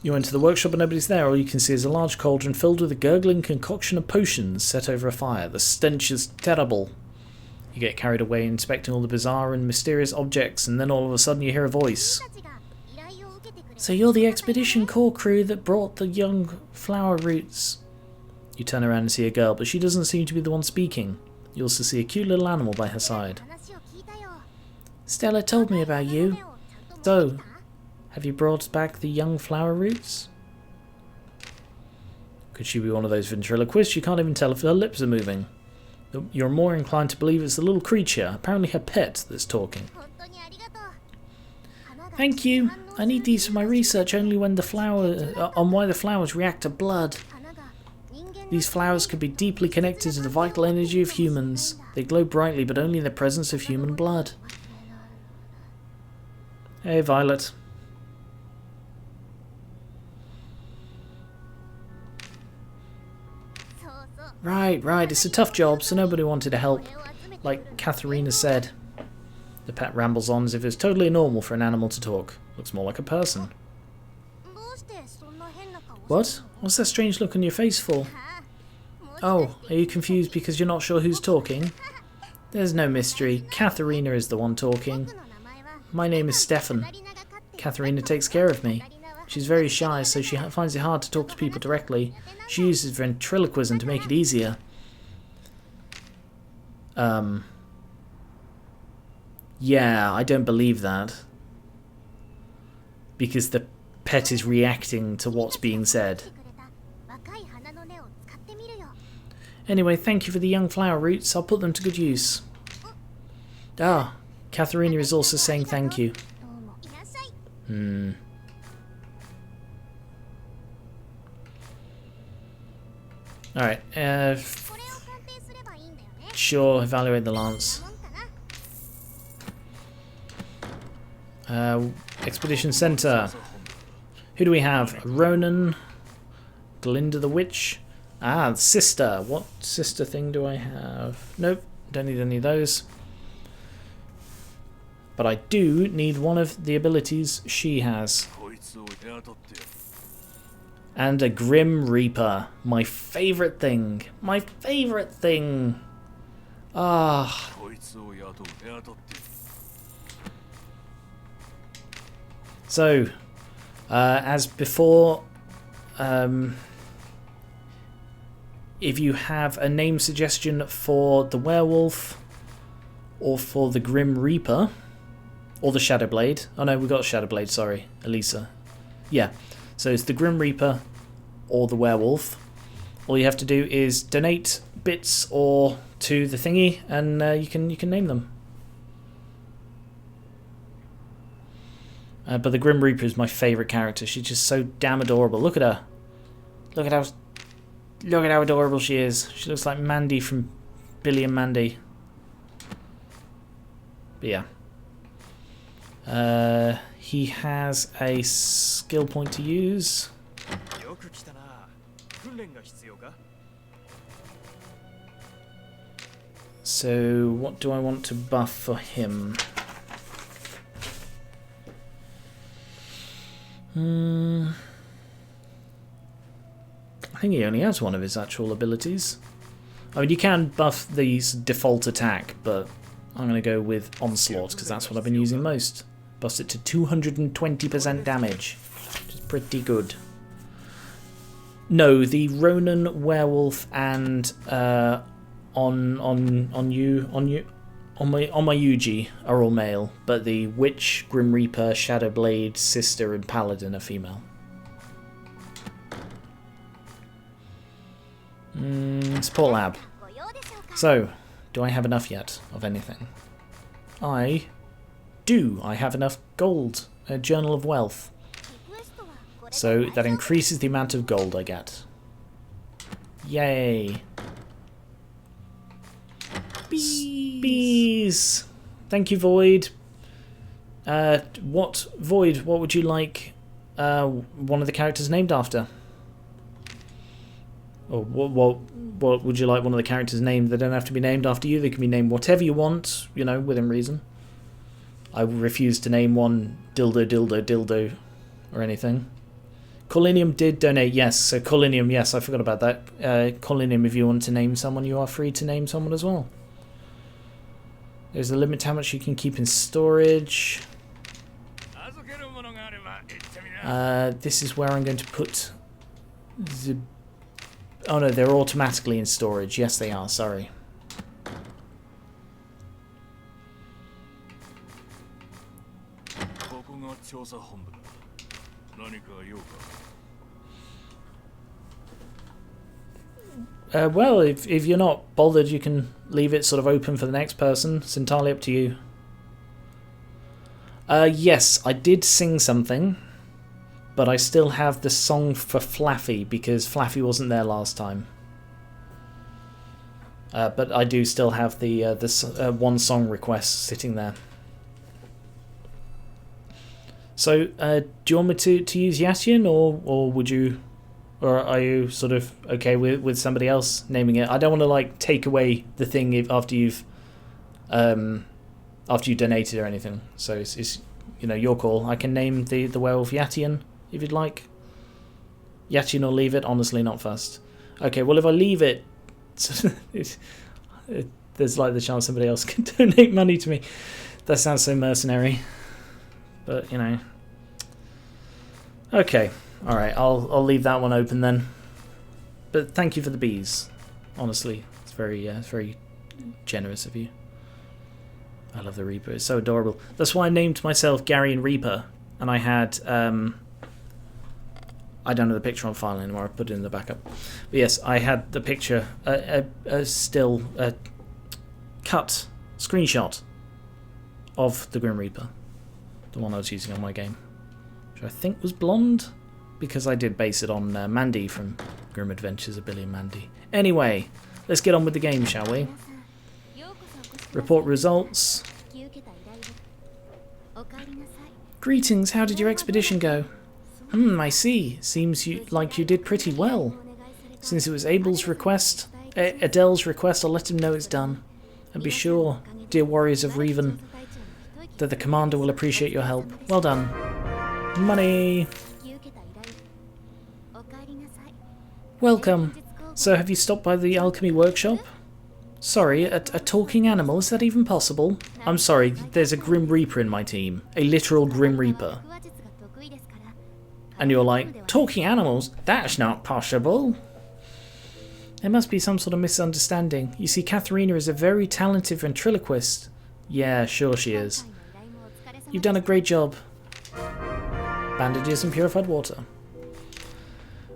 S1: You enter the workshop and nobody's there. All you can see is a large cauldron filled with a gurgling concoction of potions set over a fire. The stench is terrible. You get carried away inspecting all the bizarre and mysterious objects, and then all of a sudden you hear a voice. So you're the expedition corps crew that brought the young flower roots. You turn around and see a girl, but she doesn't seem to be the one speaking. You also see a cute little animal by her side. Stella told me about you. So, have you brought back the young flower roots? Could she be one of those ventriloquists? You can't even tell if her lips are moving. You're more inclined to believe it's the little creature, apparently her pet, that's talking. Thank you. I need these for my research only when on why the flowers react to blood. These flowers could be deeply connected to the vital energy of humans. They glow brightly, but only in the presence of human blood. Hey, Violet. Right, it's a tough job, so nobody wanted to help. Like Katharina said. The pet rambles on as if it's totally normal for an animal to talk. Looks more like a person. What? What's that strange look on your face for? Oh, are you confused because you're not sure who's talking? There's no mystery. Katharina is the one talking. My name is Stefan. Katharina takes care of me. She's very shy, so she finds it hard to talk to people directly. She uses ventriloquism to make it easier. Yeah, I don't believe that. Because the pet is reacting to what's being said. Anyway, thank you for the young flower roots. I'll put them to good use. Ah, Katharina is also saying thank you. Alright, sure, evaluate the lance. Expedition Center. Who do we have? Ronan, Glinda the Witch. Ah, sister. What sister thing do I have? Nope, don't need any of those. But I do need one of the abilities she has. And a Grim Reaper. My favourite thing. My favourite thing. Ah. So, as before, if you have a name suggestion for the werewolf, or for the Grim Reaper, or the Shadowblade. Oh no, we got Shadowblade, sorry, Elisa. Yeah, so it's the Grim Reaper or the werewolf. All you have to do is donate bits or to the thingy, and you can name them. But the Grim Reaper is my favourite character. She's just so damn adorable. Look at her. Look at how adorable she is. She looks like Mandy from Billy and Mandy. But yeah. He has a skill point to use. So what do I want to buff for him? I think he only has one of his actual abilities. I mean, you can buff these default attack, but I'm going to go with Onslaught, because that's what I've been using most. Bust it to 220% damage, which is pretty good. No, the Ronin, Werewolf, and on my Yuji are all male, but the Witch, Grim Reaper, Shadowblade, Sister, and Paladin are female. Support lab. So, do I have enough yet of anything? I do. I have enough gold. A Journal of Wealth. So that increases the amount of gold I get. Yay. Bees. Thank you, Void. Void, what would you like one of the characters named after? Or what would you like one of the characters named? They don't have to be named after you. They can be named whatever you want, you know, within reason. I refuse to name one dildo or anything. Colinium did donate, yes. So Colinium, yes, I forgot about that. Colinium, if you want to name someone, you are free to name someone as well. There's a limit to how much you can keep in storage. This is where I'm going to put the... Oh no, they're automatically in storage. Yes, they are, sorry. Well, if you're not bothered, you can leave it sort of open for the next person. It's entirely up to you. Yes, I did sing something, but I still have the song for Flaffy because Flaffy wasn't there last time. But I do still have the one song request sitting there. So, do you want me to use Yassian, or would you... Or are you sort of okay with somebody else naming it? I don't want to like take away the thing after you've donated or anything. So it's you know, your call. I can name the werewolf Yatian if you'd like. Yatian or leave it. Honestly, not fussed. Okay. Well, if I leave it, there's like the chance somebody else can donate money to me. That sounds so mercenary. But you know. Okay. Alright, I'll leave that one open then. But thank you for the bees. Honestly, it's very generous of you. I love the Reaper, it's so adorable. That's why I named myself Gar1onriva, and I had I don't have the picture on file anymore, I put it in the backup. But yes, I had the picture, a cut screenshot of the Grim Reaper. The one I was using on my game. Which I think was blonde. Because I did base it on Mandy from Grim Adventures of Billy and Mandy. Anyway, let's get on with the game, shall we? Report results. Greetings, how did your expedition go? I see. Seems like you did pretty well. Since it was Adele's request, I'll let him know it's done. And be sure, dear warriors of Revan, that the commander will appreciate your help. Well done. Money! Welcome. So have you stopped by the alchemy workshop? Sorry, a talking animal? Is that even possible? I'm sorry, there's a Grim Reaper in my team. A literal Grim Reaper. And you're like, talking animals? That's not possible. There must be some sort of misunderstanding. You see, Katharina is a very talented ventriloquist. Yeah, sure she is. You've done a great job. Bandages and purified water.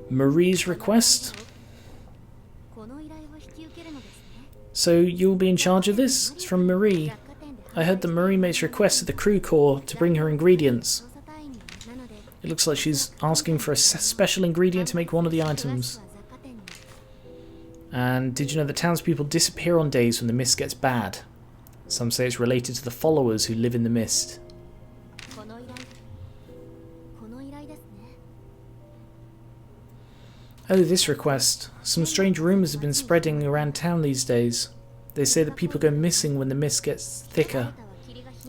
S1: Marie's request. So you'll be in charge of this? It's from Marie. I heard that Marie makes requests to the crew corps to bring her ingredients. It looks like she's asking for a special ingredient to make one of the items. And did you know that townspeople disappear on days when the mist gets bad? Some say it's related to the followers who live in the mist. Oh, this request. Some strange rumours have been spreading around town these days. They say that people go missing when the mist gets thicker.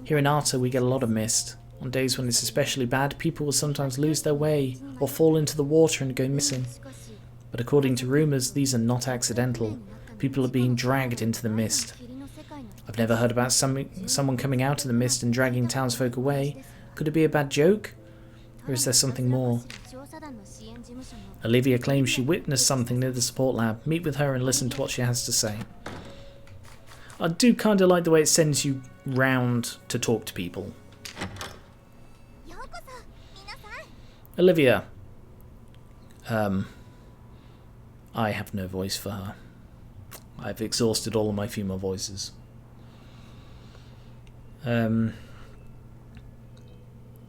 S1: Here in Arta we get a lot of mist. On days when it's especially bad, people will sometimes lose their way or fall into the water and go missing. But according to rumours, these are not accidental. People are being dragged into the mist. I've never heard about someone coming out of the mist and dragging townsfolk away. Could it be a bad joke? Or is there something more? Olivia claims she witnessed something near the support lab. Meet with her and listen to what she has to say. I do kind of like the way it sends you round to talk to people. Olivia. I have no voice for her. I've exhausted all of my female voices.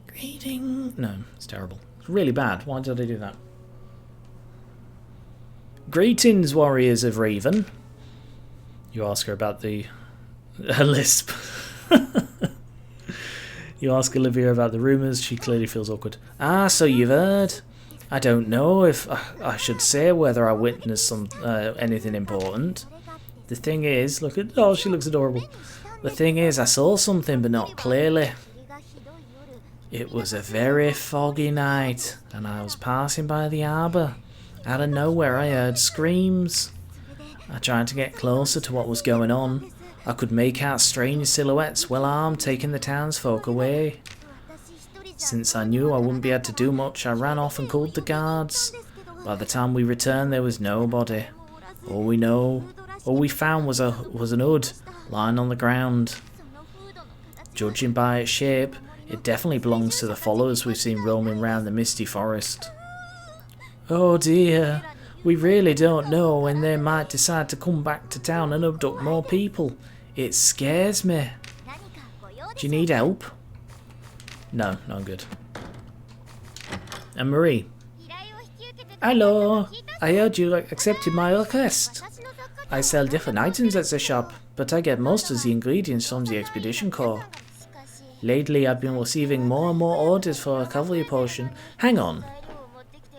S1: Greeting. No, it's terrible. It's really bad. Why did I do that? Greetings, warriors of Raven. You ask her about her lisp. You ask Olivia about the rumours. She clearly feels awkward. Ah, so you've heard. I don't know if I should say whether I witnessed anything important. The thing is, she looks adorable. The thing is, I saw something, but not clearly. It was a very foggy night, and I was passing by the harbour. Out of nowhere, I heard screams. I tried to get closer to what was going on. I could make out strange silhouettes, well armed, taking the townsfolk away. Since I knew I wouldn't be able to do much, I ran off and called the guards. By the time we returned, there was nobody. All we found was an hood lying on the ground. Judging by its shape, it definitely belongs to the followers we've seen roaming around the misty forest. Oh dear, we really don't know when they might decide to come back to town and abduct more people. It scares me. Do you need help? No, I'm good. And Marie. Hello, I heard you accepted my request. I sell different items at the shop, but I get most of the ingredients from the Expedition Corps. Lately, I've been receiving more and more orders for a recovery potion. Hang on.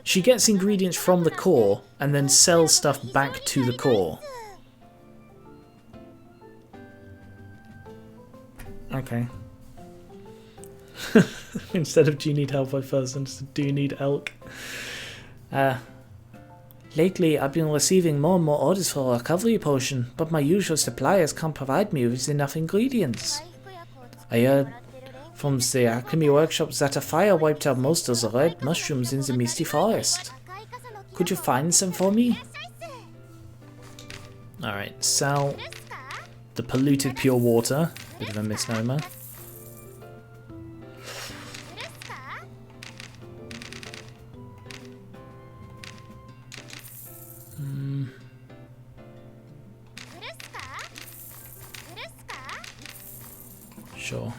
S1: She gets ingredients from the Corps and then sells stuff back to the Corps. Okay. Instead of do you need help, I first understood do you need elk. Lately, I've been receiving more and more orders for a recovery potion, but my usual suppliers can't provide me with enough ingredients. I heard from the alchemy workshops that a fire wiped out most of the red mushrooms in the misty forest. Could you find some for me? Alright, sell the polluted pure water. Bit of a misnomer. Sure.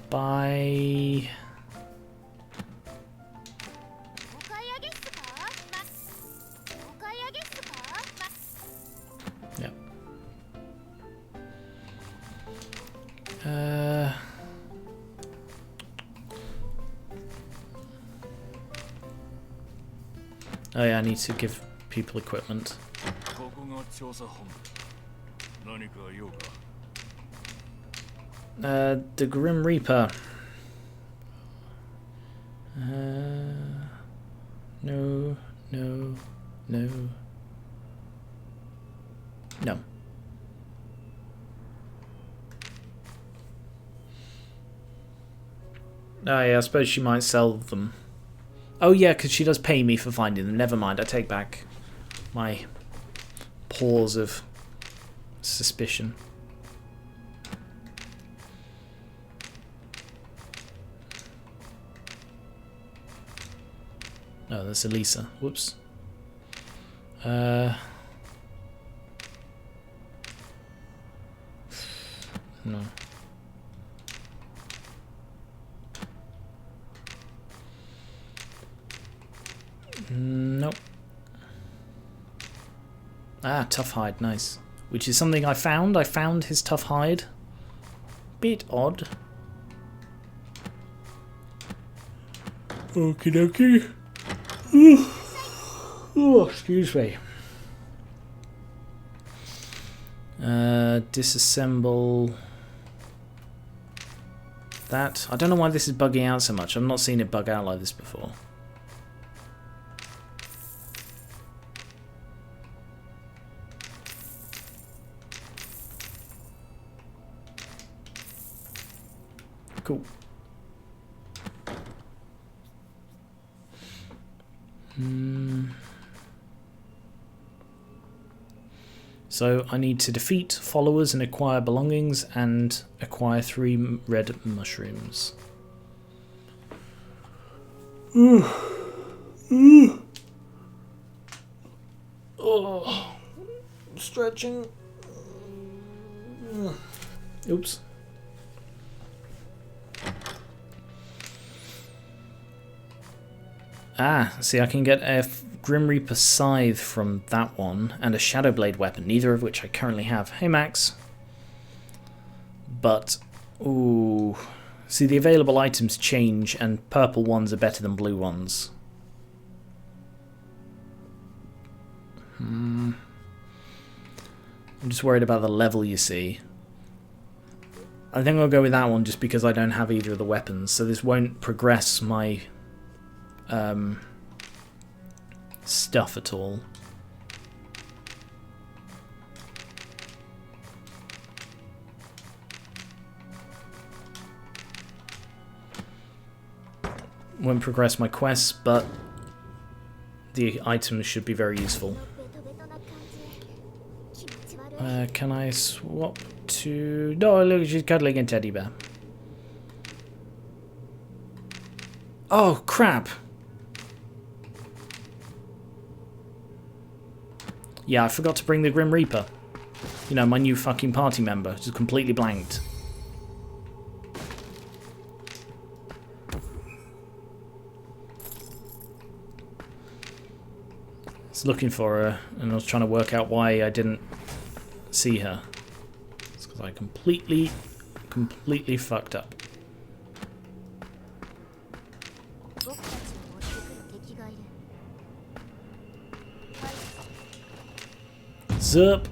S1: Buy... Yep. Oh yeah, I need to give people equipment. The Grim Reaper. No. Oh yeah, I suppose she might sell them. Oh yeah, because she does pay me for finding them. Never mind, I take back my pause of suspicion. Oh, that's Elisa. Whoops. No. Nope. Ah, tough hide, nice. Which is something I found. I found his tough hide. Bit odd. Okie dokie. Oh, excuse me. Disassemble that. I don't know why this is bugging out so much. I've not seen it bug out like this before. Cool. So I need to defeat followers and acquire belongings and acquire 3 red mushrooms. Oh, stretching. Oops. Ah, see, I can get a Grim Reaper Scythe from that one, and a Shadow Blade weapon, neither of which I currently have. Hey, Max. But, ooh. See, the available items change, and purple ones are better than blue ones. I'm just worried about the level, you see. I think I'll go with that one just because I don't have either of the weapons, so this won't progress my stuff at all. Won't progress my quests, but the items should be very useful. Can I swap to... No, look, she's cuddling a teddy bear. Oh, crap! Yeah, I forgot to bring the Grim Reaper. You know, my new fucking party member. Just completely blanked. I was looking for her, and I was trying to work out why I didn't see her. It's because I completely fucked up. Zup.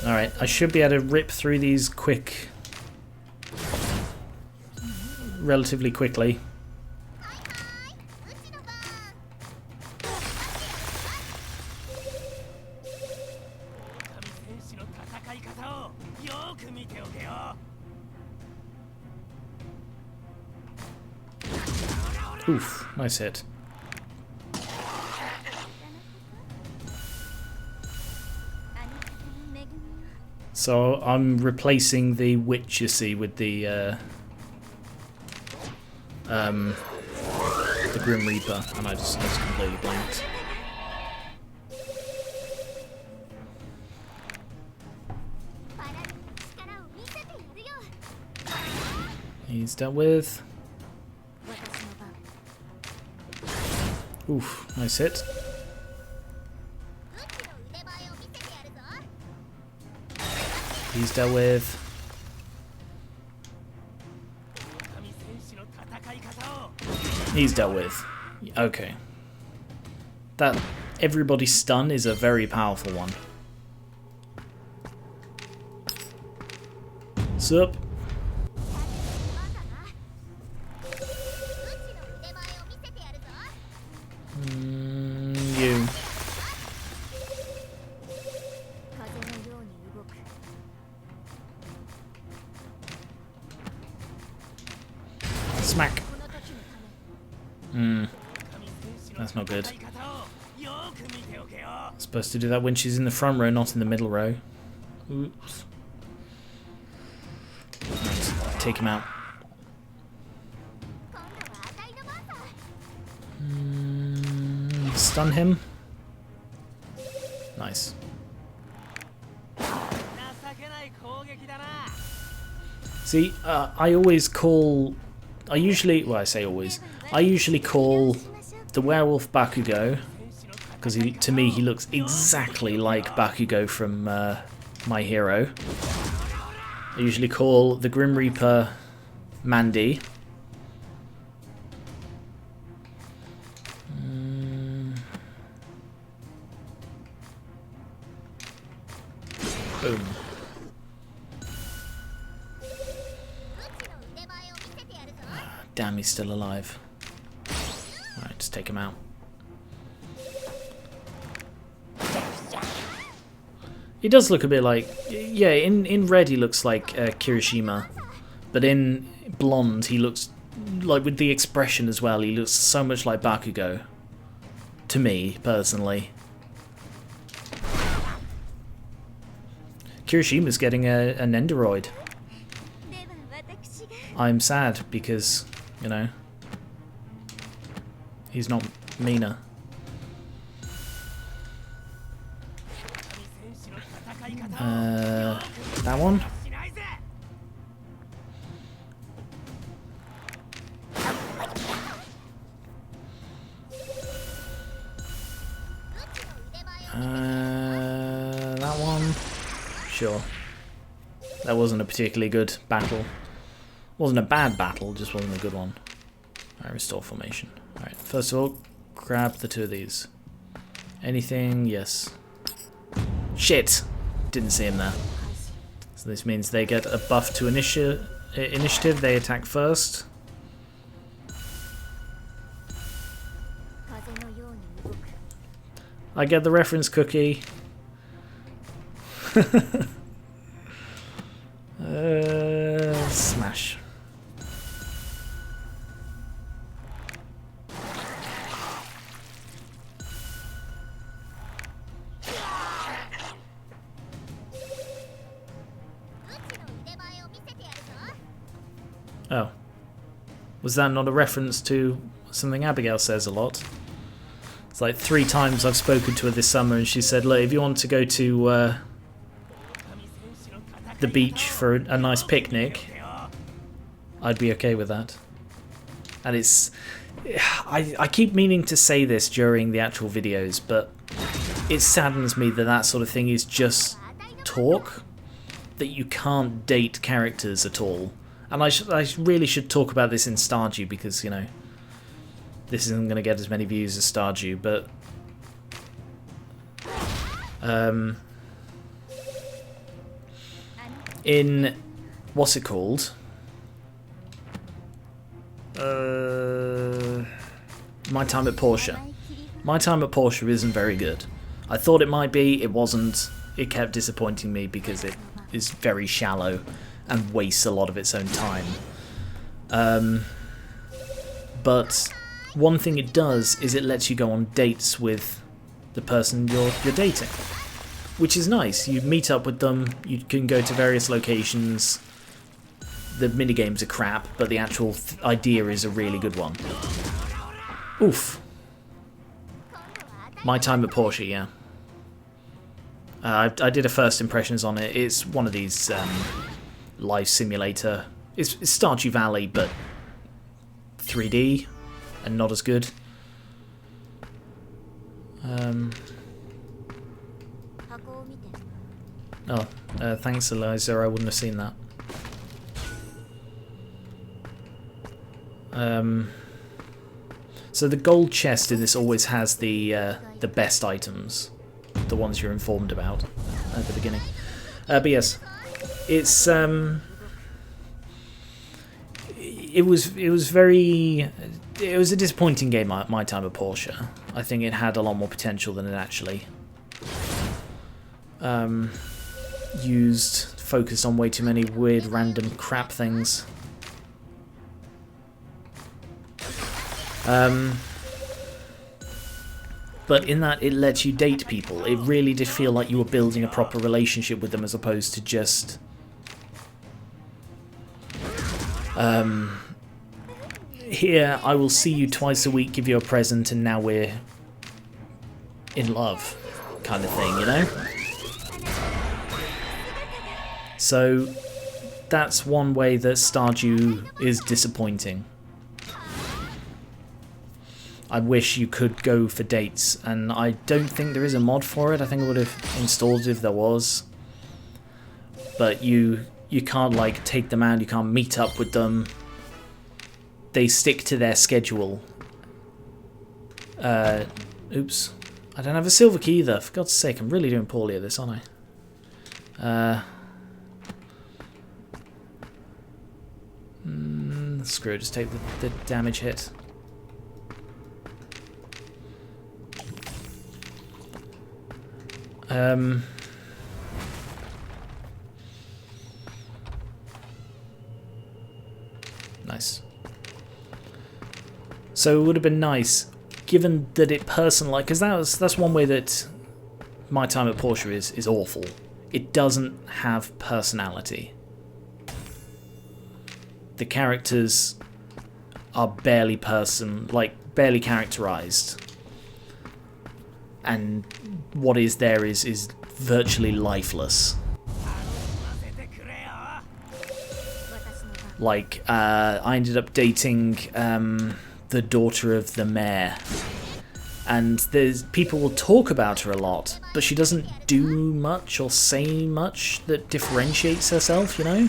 S1: Alright, I should be able to rip through these relatively quickly. Oof, nice hit. So I'm replacing the witch, you see, with the Grim Reaper, and I just completely blanked. He's dealt with. Oof, nice hit. He's dealt with. He's dealt with. Okay. That everybody's stun is a very powerful one. Sup? You. Smack. That's not good. Supposed to do that when she's in the front row, not in the middle row. Oops. Right, take him out. Stun him. Nice. See, I always call... I usually call the werewolf Bakugo, because to me he looks exactly like Bakugo from My Hero. I usually call the Grim Reaper Mandy. Boom. Damn, he's still alive. Alright, just take him out. He does look a bit like... Yeah, in red he looks like Kirishima. But in blonde he looks... Like, with the expression as well, he looks so much like Bakugo. To me, personally. Kirishima's getting an Enderoid. I'm sad because, you know, he's not Mina. That one? That one? Sure. That wasn't a particularly good battle. Wasn't a bad battle, just wasn't a good one. Alright, restore formation. Alright, first of all, grab the two of these. Anything? Yes. Shit! Didn't see him there. So this means they get a buff to initiative, they attack first. I get the reference, Cookie. Smash. Oh. Was that not a reference to something Abigail says a lot? It's like 3 times I've spoken to her this summer and she said, look, if you want to go to the beach for a nice picnic, I'd be okay with that. And it's... I keep meaning to say this during the actual videos, but it saddens me that that sort of thing is just talk, that you can't date characters at all. And I really should talk about this in Stardew because, you know, this isn't going to get as many views as Stardew, but in what's it called? My Time at Portia. My Time at Portia isn't very good. I thought it might be, it wasn't. It kept disappointing me because it is very shallow and wastes a lot of its own time. But one thing it does is it lets you go on dates with the person you're dating, which is nice. You meet up with them, you can go to various locations. The minigames are crap, but the actual idea is a really good one. Oof. My Time at Portia, yeah. I did a first impressions on it. It's one of these life simulator. It's Stardew Valley, but 3D and not as good. Thanks, Eliza. I wouldn't have seen that. So the gold chest in this always has the best items, the ones you're informed about at the beginning. But yes, it's it was a disappointing game. My Time at Portia. I think it had a lot more potential than it actually used. Focused on way too many weird, random crap things. But in that, it lets you date people. It really did feel like you were building a proper relationship with them as opposed to just... here, I will see you twice a week, give you a present, and now we're in love, kind of thing, you know? So, that's one way that Stardew is disappointing. I wish you could go for dates, and I don't think there is a mod for it. I think I would have installed it if there was. But you can't, like, take them out, you can't meet up with them. They stick to their schedule. Oops. I don't have a silver key either. For God's sake, I'm really doing poorly at this, aren't I? Screw it, just take the damage hit. So it would have been nice, given that it personalized, because that's one way that my time at Porsche is awful. It doesn't have personality. The characters are barely barely characterized. And what is there is virtually lifeless. Like, I ended up dating the daughter of the mayor. And people will talk about her a lot, but she doesn't do much or say much that differentiates herself, you know?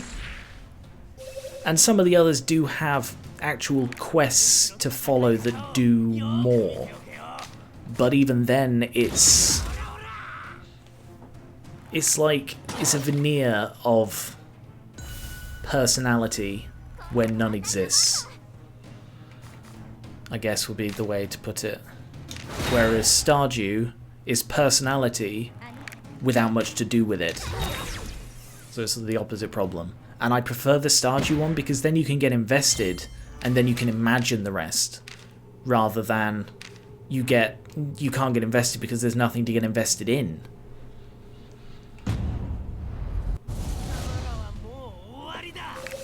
S1: And some of the others do have actual quests to follow that do more. But even then, it's a veneer of personality where none exists, I guess would be the way to put it. Whereas Stardew is personality without much to do with it. So it's the opposite problem. And I prefer the Stardew one because then you can get invested and then you can imagine the rest. Rather than you can't get invested because there's nothing to get invested in.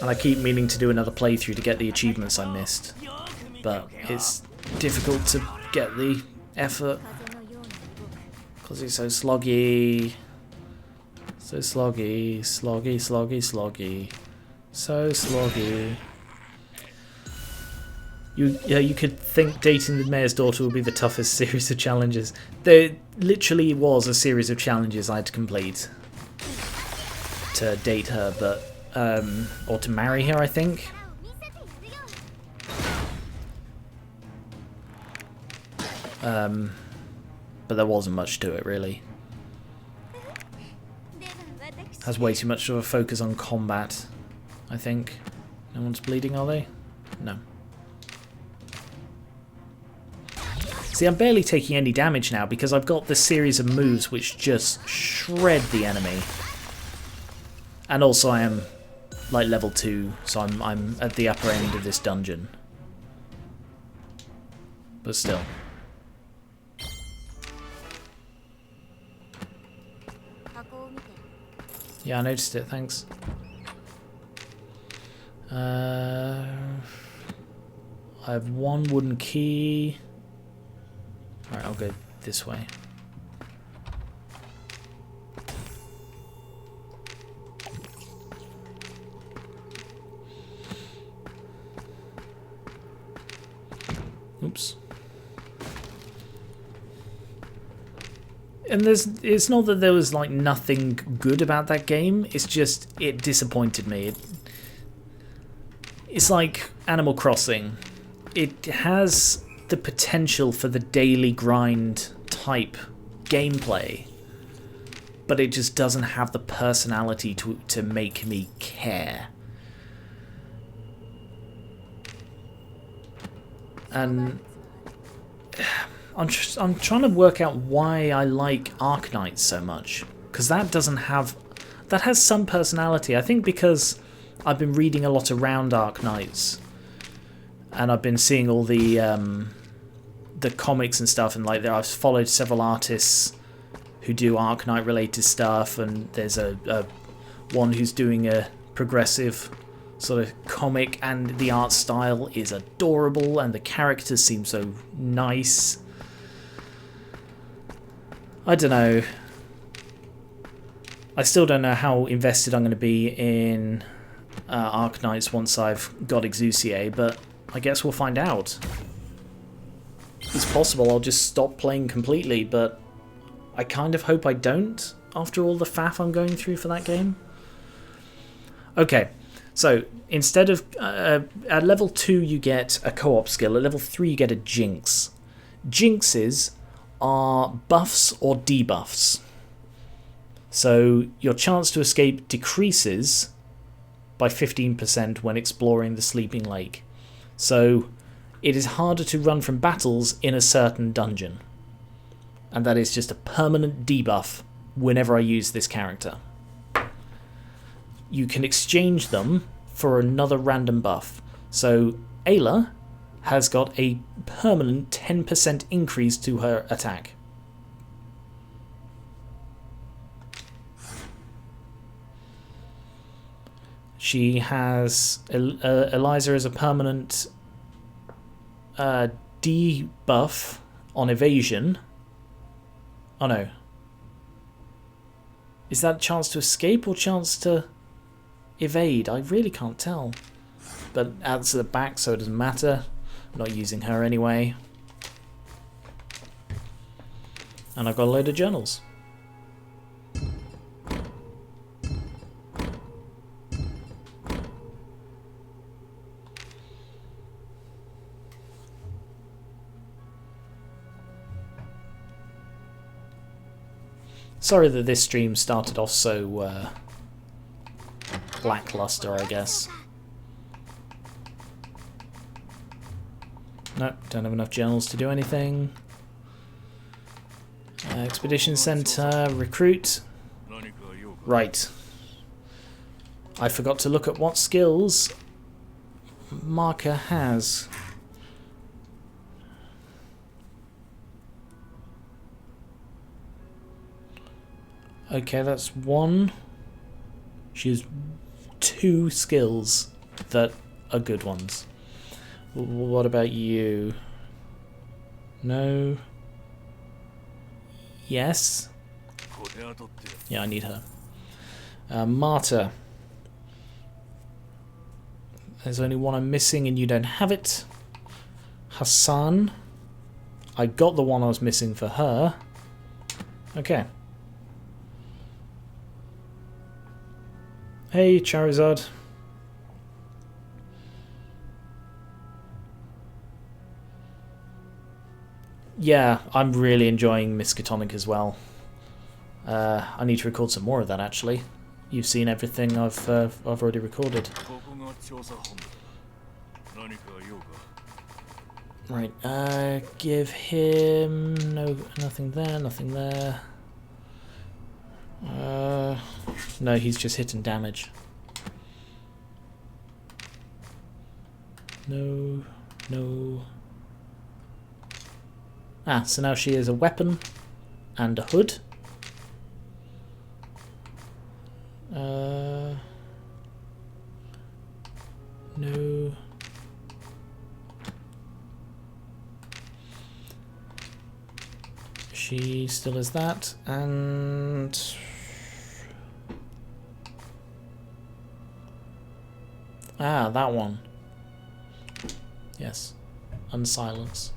S1: And I keep meaning to do another playthrough to get the achievements I missed. But it's difficult to get the effort because it's so sloggy. So sloggy, sloggy, sloggy, sloggy. So sloggy. You could think dating the mayor's daughter would be the toughest series of challenges. There literally was a series of challenges I had to complete to date her, but or to marry her, I think. But there wasn't much to it, really. Has way too much of a focus on combat, I think. No one's bleeding, are they? No. See, I'm barely taking any damage now because I've got this series of moves which just shred the enemy. And also I am like level 2, so I'm at the upper end of this dungeon. But still. Yeah, I noticed it, thanks. I have one wooden key. Alright, I'll go this way. Oops. And it's not that there was like nothing good about that game, it's just it disappointed me. It's like Animal Crossing. It has the potential for the daily grind type gameplay, but it just doesn't have the personality to make me care. And I'm trying to work out why I like Arknights so much, because that has some personality. I think because I've been reading a lot around Arknights, and I've been seeing all the comics and stuff, and like I've followed several artists who do Arknight related stuff, and there's a one who's doing a progressive sort of comic, and the art style is adorable and the characters seem so nice. I don't know. I still don't know how invested I'm going to be in Arknights once I've got Exusier, but I guess we'll find out. It's possible I'll just stop playing completely, but I kind of hope I don't after all the faff I'm going through for that game. Okay, so instead of at level 2 you get a co-op skill, at level 3 you get a Jinx. Jinxes are buffs or debuffs. So your chance to escape decreases by 15% when exploring the Sleeping Lake. So it is harder to run from battles in a certain dungeon. And that is just a permanent debuff whenever I use this character. You can exchange them for another random buff. So Ayla has got a permanent 10% increase to her attack. She has Eliza as a permanent debuff on evasion. Oh no. Is that chance to escape or chance to evade? I really can't tell. But adds to the back, so it doesn't matter. I'm not using her anyway. And I've got a load of journals. Sorry that this stream started off so lackluster, I guess. Nope, don't have enough journals to do anything. Expedition Center, recruit. Right. I forgot to look at what skills Marker has. Okay, that's one. She has 2 skills that are good ones. What about you? No. Yes. Yeah, I need her. Marta. There's only one I'm missing and you don't have it. Hassan. I got the one I was missing for her. Okay. Hey, Charizard. Yeah, I'm really enjoying Miskatonic as well. I need to record some more of that, actually. You've seen everything I've already recorded. Right, give him nothing there, nothing there. No, he's just hitting damage. No, no. Ah, so now she is a weapon and a hood. No. She still is that, and that one. Yes, unsilence.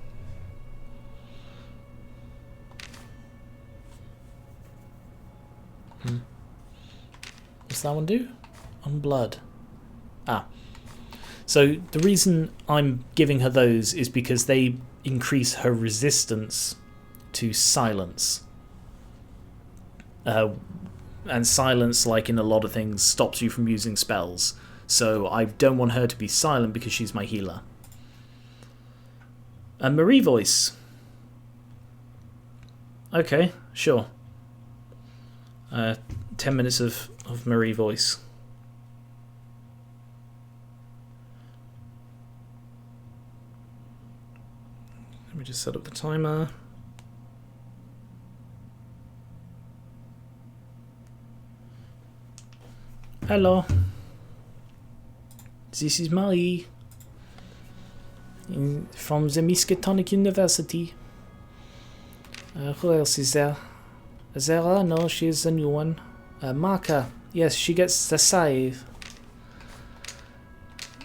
S1: What's that one do? Unblood. So the reason I'm giving her those is because they increase her resistance to silence. And silence, like in a lot of things, stops you from using spells. So I don't want her to be silent because she's my healer. And Marie voice. Okay, sure. 10 minutes of Marie voice. Let me just set up the timer. Hello. This is Marie. From the Miskatonic University. Who else is there? Zara? No, she's a new one. Marka. Yes, she gets the scythe.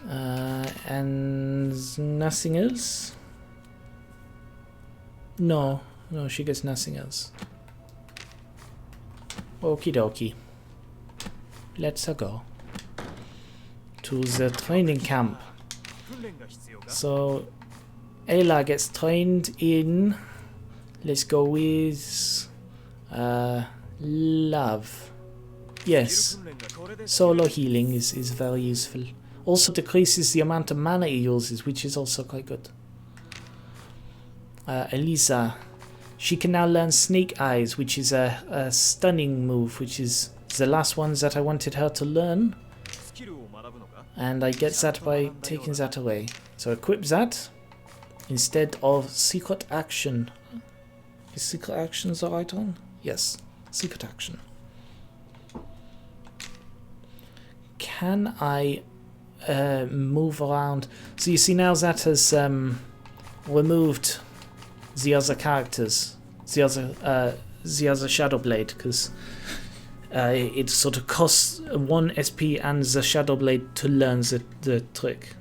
S1: And nothing else? No, she gets nothing else. Okie dokie. Let's go to the training camp. So Ayla gets trained in, let's go with love. Yes, solo healing is very useful. Also decreases the amount of mana he uses, which is also quite good. Elisa, she can now learn Snake Eyes, which is a stunning move, which is the last ones that I wanted her to learn. And I get that by taking that away. So equip that. instead of secret action. Is secret action the right one? Yes, secret action. Can I move around? So you see now that has removed the other characters, the other Shadow Blade, because it sort of costs 1 SP and the Shadow Blade to learn the trick.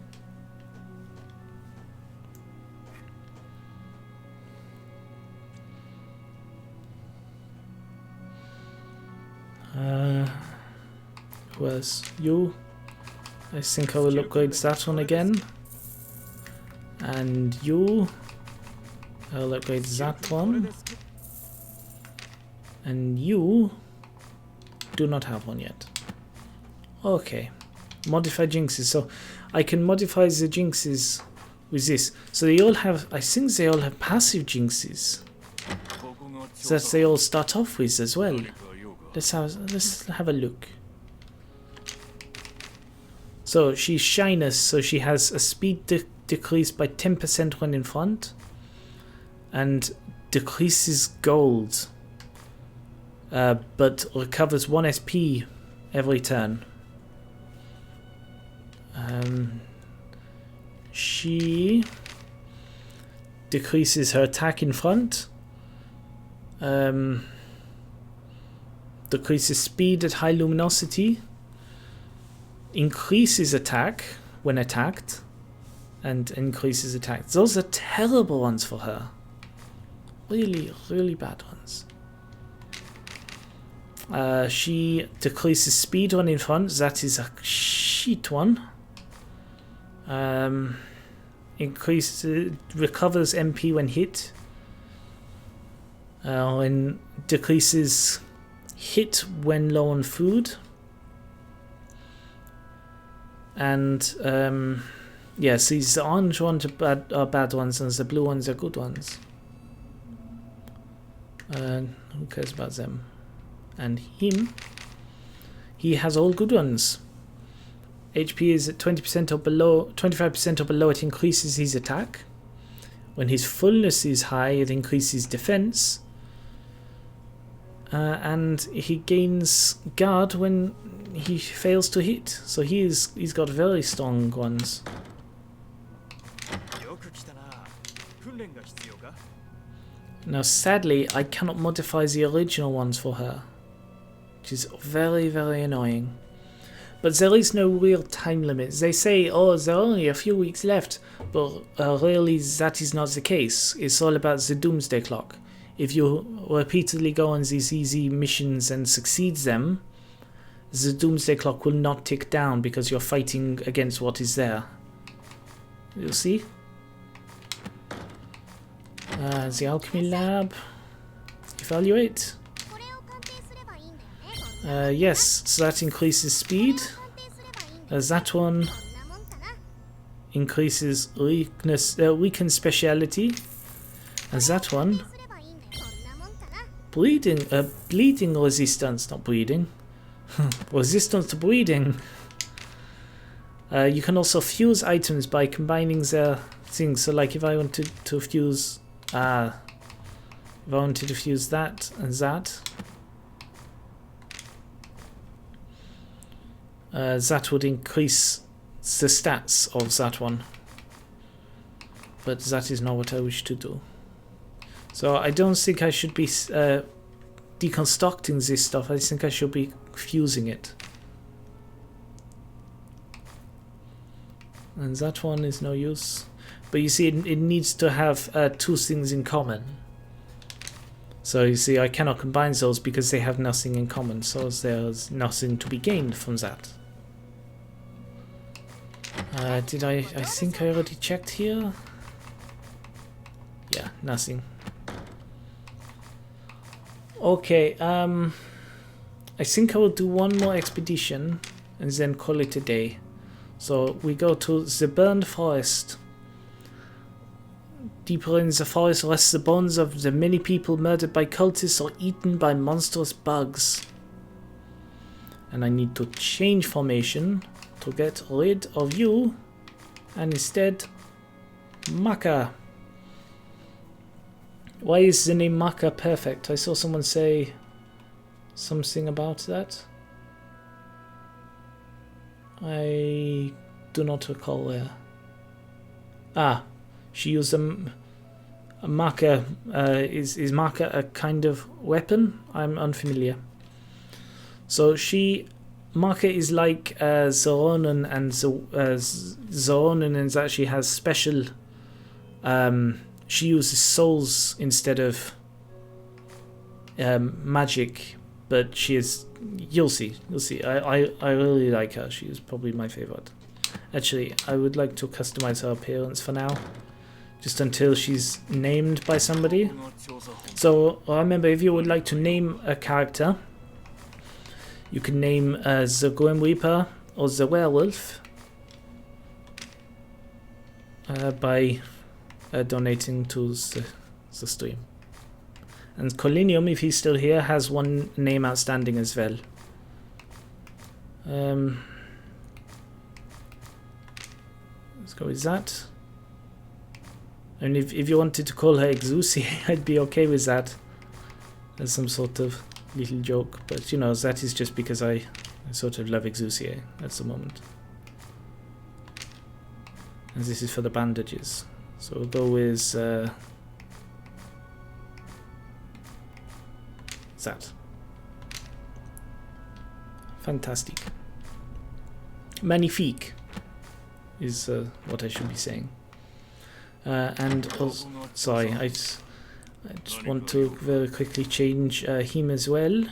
S1: Where's you? I think I will upgrade that one again. And you, I'll upgrade that one. And you do not have one yet. Okay, modify jinxes. So I can modify the jinxes with this. So they all have, I think they all have passive jinxes that they all start off with as well. Let's have a look. So she's shyness, so she has a speed decrease by 10% when in front, and decreases gold, but recovers 1 SP every turn. She decreases her attack in front, decreases speed at high luminosity, increases attack when attacked, and increases attack. Those are terrible ones for her. Really, really bad ones. She decreases speed when in front. That is a shit one. Recovers MP when hit. And decreases hit when low on food. And yes, these orange ones are bad ones, and the blue ones are good ones. Who cares about them? And him, he has all good ones. HP is at 20% or below, 25% or below. It increases his attack. When his fullness is high, it increases defense. And he gains guard when he fails to hit. So he's got very strong ones. Now sadly I cannot modify the original ones for her, which is very, very annoying. But there is no real time limit. They say, oh, there are only a few weeks left, but really that is not the case. It's all about the doomsday clock. If you repeatedly go on these easy missions and succeed them, the doomsday clock will not tick down because you're fighting against what is there. You'll see? The alchemy lab. Evaluate. Yes, so that increases speed. That one increases weaken speciality. And that one bleeding resistance, not bleeding. Resistance to bleeding. You can also fuse items by combining their things. So like if I wanted to fuse that and that, that would increase the stats of that one. But that is not what I wish to do. So I don't think I should be deconstructing this stuff. I think I should be fusing it. And that one is no use. But you see, it needs to have two things in common. So you see, I cannot combine those because they have nothing in common. So there's nothing to be gained from that. I think I already checked here. Yeah, nothing. Okay, I think I will do one more expedition and then call it a day. So we go to the burned forest. Deeper in the forest rests the bones of the many people murdered by cultists or eaten by monstrous bugs. And I need to change formation to get rid of you and instead Maka. Why is the name Maka perfect? I saw someone say something about that. I do not recall where. Ah, she used a Maka. Is Maka a kind of weapon? I'm unfamiliar. So Maka is like Zoronin, and Zoronin actually has special. She uses souls instead of magic, but she is. You'll see. I really like her. She is probably my favorite. Actually, I would like to customize her appearance for now, just until she's named by somebody. So remember, if you would like to name a character, you can name the Gar1onriva or the werewolf by donating to the stream. And Colinium, if he's still here, has one name outstanding as well. Let's go with that. And if you wanted to call her Exusie, I'd be okay with that. As some sort of little joke. But you know, that is just because I sort of love Exusie at the moment. And this is for the bandages. So we'll go with that. Fantastic. Magnifique is what I should be saying. And also, sorry, I just want to very quickly change him as well.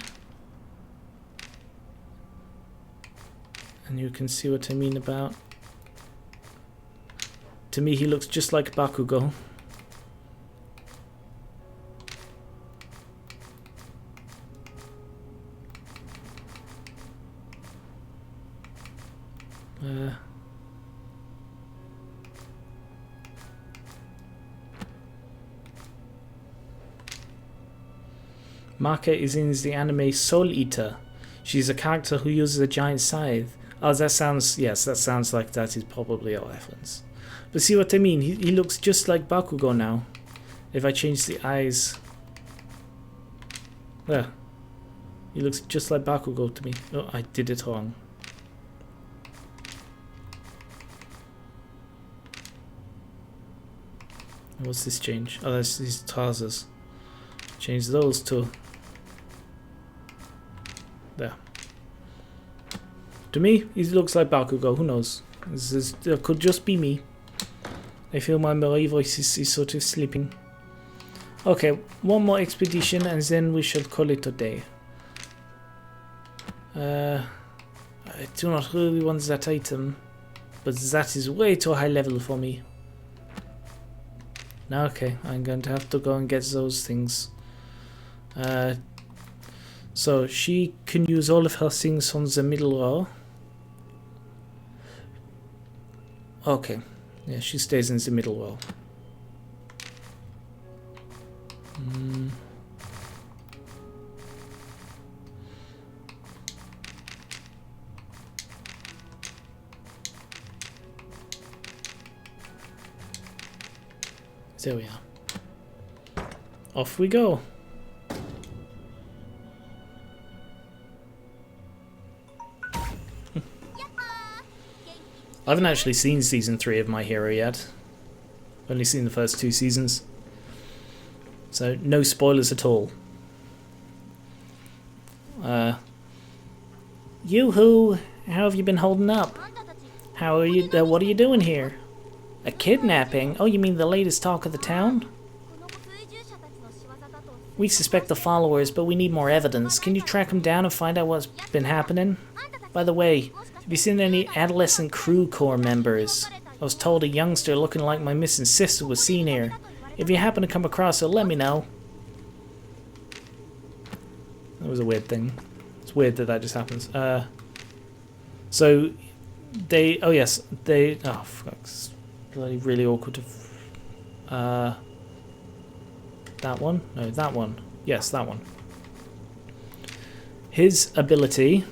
S1: And you can see what I mean about. To me, he looks just like Bakugo. Maka is in the anime Soul Eater. She's a character who uses a giant scythe. Oh, that sounds... Yes, that sounds like that is probably a reference. But see what I mean? He looks just like Bakugo now. If I change the eyes... There. He looks just like Bakugo to me. Oh, I did it wrong. What's this change? Oh, that's his trousers. Change those to... There. To me, he looks like Bakugo. Who knows? It could just be me. I feel my Marie voice is sort of slipping. Okay, one more expedition and then we shall call it a day. I do not really want that item, but that is way too high level for me. Now, okay, I'm going to have to go and get those things. So she can use all of her things on the middle row. Okay, yeah, she stays in the middle row. There we are. Off we go. I haven't actually seen season 3 of My Hero yet. I've only seen the first 2 seasons. So no spoilers at all. Yoo-hoo! How have you been holding up? How are you? What are you doing here? A kidnapping? Oh, you mean the latest talk of the town? We suspect the followers, but we need more evidence. Can you track them down and find out what's been happening? By the way, have you seen any adolescent crew corps members? I was told a youngster looking like my missing sister was seen here. If you happen to come across her, let me know. That was a weird thing. It's weird that just happens. So, they... Oh, yes. They... Oh, fuck. It's bloody really awkward to... that one? No, that one. Yes, that one. His ability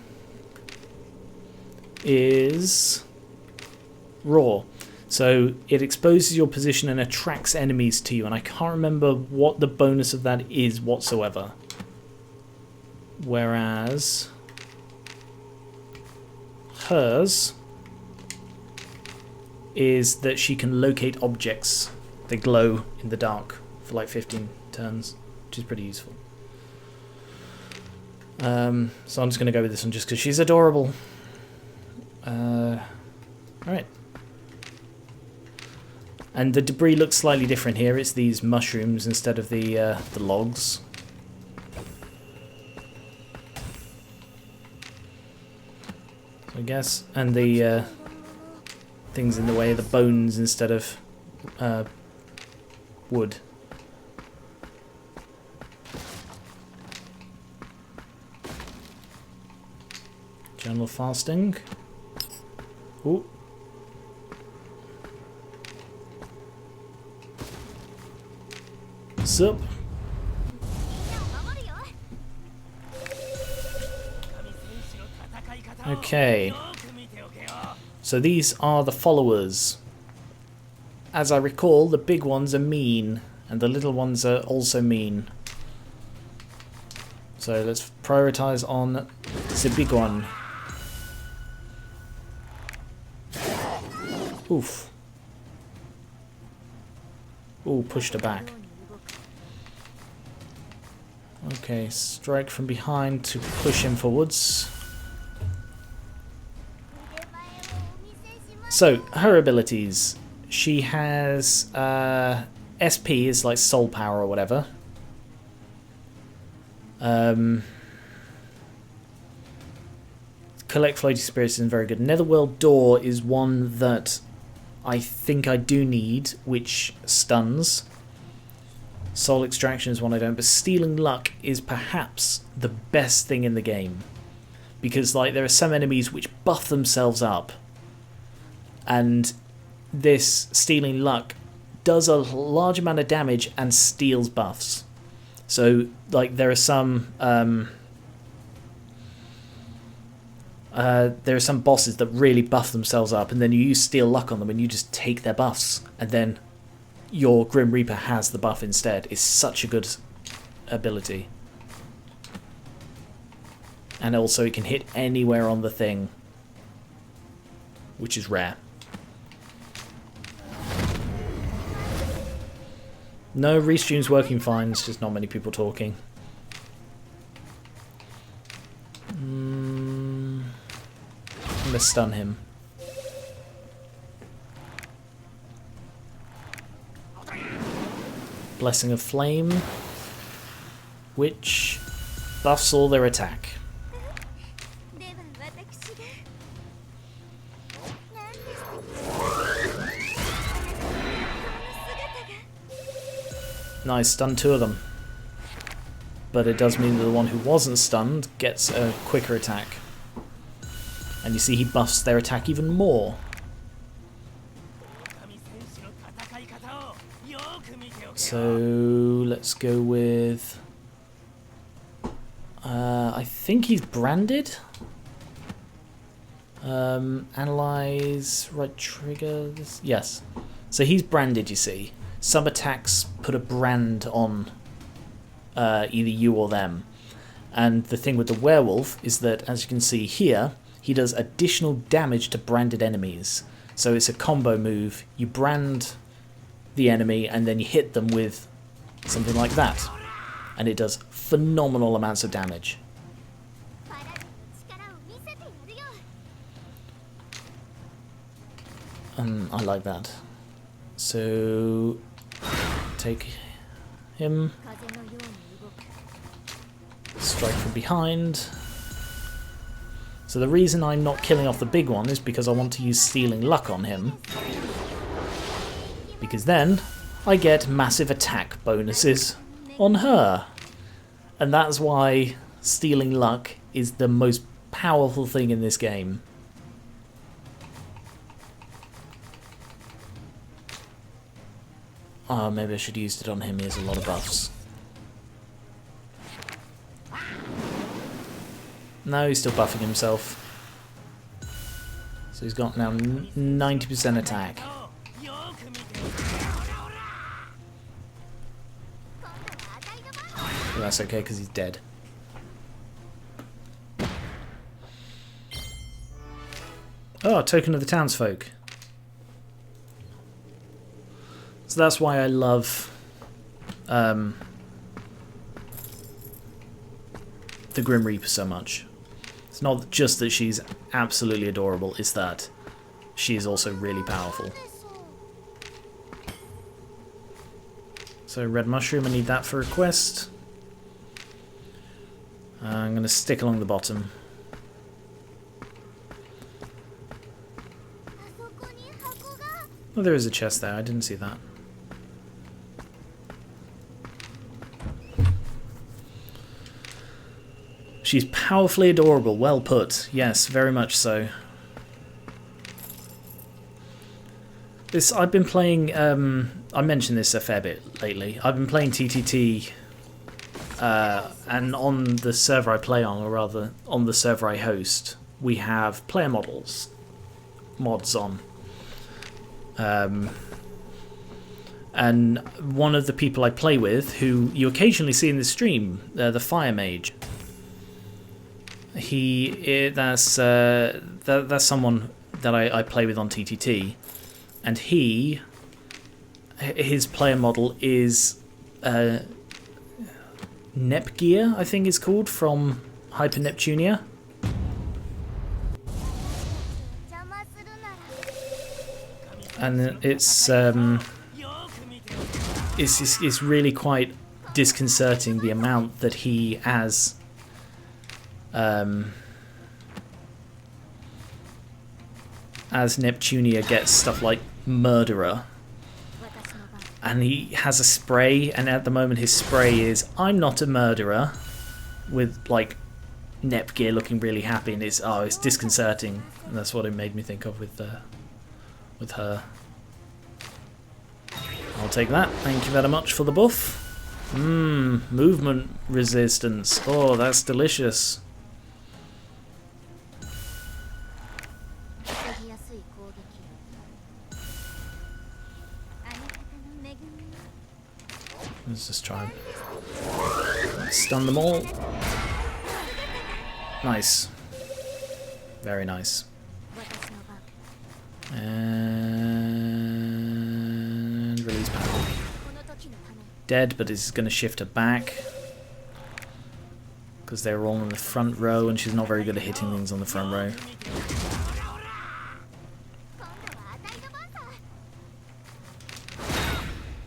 S1: is... Raw. So it exposes your position and attracts enemies to you, and I can't remember what the bonus of that is whatsoever. Whereas hers is that she can locate objects. They glow in the dark for like 15 turns, which is pretty useful. So I'm just going to go with this one just because she's adorable. Alright. And the debris looks slightly different here. It's these mushrooms instead of the logs. I guess. And the things in the way, the bones instead of wood. Journal fasting. Ooh. Sup? Okay. So these are the followers. As I recall, the big ones are mean, and the little ones are also mean. So let's prioritize on the big one. Oof. Ooh, pushed her back. Okay, strike from behind to push him forwards. So, her abilities. She has SP is like soul power or whatever. Collect floating spirits isn't very good. Netherworld Door is one that I think I do need, which stuns. Soul Extraction is one I don't, but Stealing Luck is perhaps the best thing in the game. Because like there are some enemies which buff themselves up, and this Stealing Luck does a large amount of damage and steals buffs. So like there are some bosses that really buff themselves up, and then you use Steal Luck on them and you just take their buffs, and then your Grim Reaper has the buff instead. It's such a good ability. And also it can hit anywhere on the thing, which is rare. No, restream's working fine, it's just not many people talking. I'm gonna stun him. Blessing of Flame, which buffs all their attack. Nice, stun two of them. But it does mean that the one who wasn't stunned gets a quicker attack. And you see he buffs their attack even more. So let's go with... I think he's branded. Analyze, right trigger, this? Yes. So he's branded, you see. Some attacks put a brand on either you or them. And the thing with the werewolf is that, as you can see here, he does additional damage to branded enemies. So it's a combo move. You brand the enemy and then you hit them with something like that. And it does phenomenal amounts of damage. I like that. So take him, strike from behind. So the reason I'm not killing off the big one is because I want to use Stealing Luck on him, because then I get massive attack bonuses on her, and that's why Stealing Luck is the most powerful thing in this game. Oh, maybe I should have used it on him. He has a lot of buffs. No, he's still buffing himself. So he's got now 90% attack. that's okay because he's dead. Oh, token of the townsfolk. So that's why I love the Grim Reaper so much. It's not just that she's absolutely adorable, it's that she is also really powerful. So red mushroom, I need that for a quest. I'm going to stick along the bottom. Oh, there is a chest there, I didn't see that. She's powerfully adorable, well put. Yes, very much so. I've been playing, I mentioned this a fair bit lately. I've been playing TTT, and on the server I play on, or rather on the server I host, we have player mods on. And one of the people I play with, who you occasionally see in the stream, the Fire Mage, that's someone that I play with on TTT, and his player model is Nepgear, I think it's called, from Hyper Neptunia. And it's really quite disconcerting the amount that he as Neptunia gets stuff like Murderer, and he has a spray, and at the moment his spray is "I'm not a murderer," with like Nepgear looking really happy, and it's disconcerting, and that's what it made me think of with her. I'll take that. Thank you very much for the buff. Movement resistance. Oh, that's delicious. Let's just try and stun them all. Nice. Very nice. And release power. Dead, but is going to shift her back. Because they're all in the front row and she's not very good at hitting things on the front row.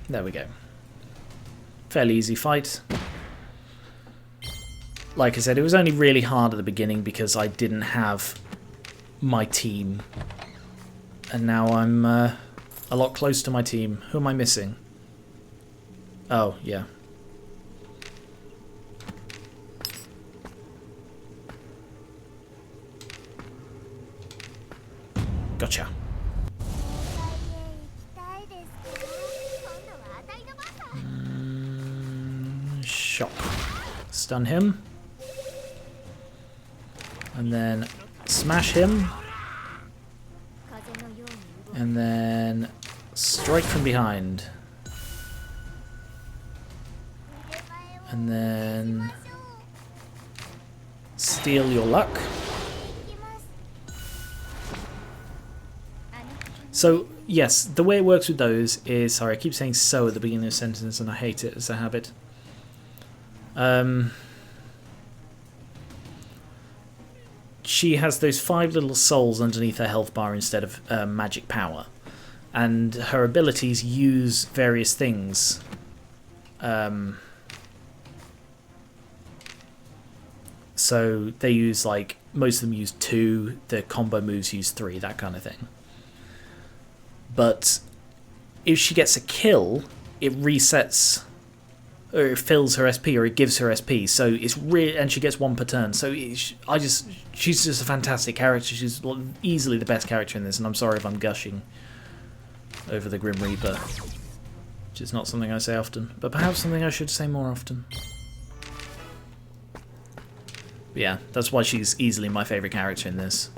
S1: There we go. Fairly easy fight. Like I said, it was only really hard at the beginning because I didn't have my team. And now I'm a lot closer to my team. Who am I missing? Oh, yeah. Gotcha. Shock. Stun him. And then smash him. And then strike from behind. And then steal your luck. So, yes, the way it works with those is... Sorry, I keep saying so at the beginning of a sentence and I hate it as a habit. She has those 5 little souls underneath her health bar instead of magic power. And her abilities use various things. So they use, like, most of them use 2, the combo moves use 3, that kind of thing. But if she gets a kill, it resets, or it fills her SP, or it gives her SP. So it's and she gets 1 per turn. So she's just a fantastic character. She's easily the best character in this, and I'm sorry if I'm gushing over the Grim Reaper, which is not something I say often, but perhaps something I should say more often. But yeah, that's why she's easily my favourite character in this.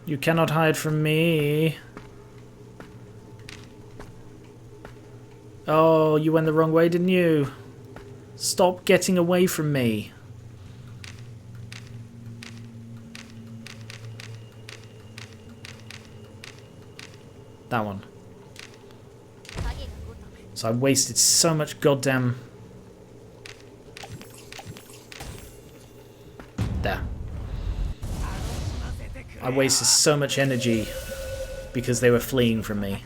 S1: You cannot hide from me. Oh, you went the wrong way, didn't you? Stop getting away from me. That one. So I wasted so much goddamn... There. I wasted so much energy because they were fleeing from me.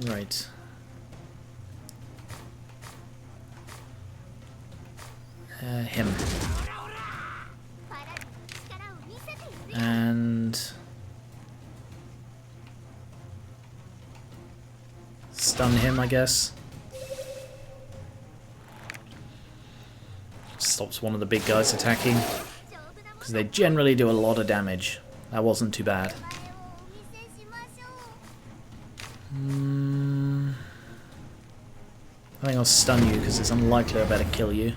S1: Right. Him. And... stun him, I guess. Stops one of the big guys attacking. Because they generally do a lot of damage. That wasn't too bad. I think I'll stun you because it's unlikely I better kill you.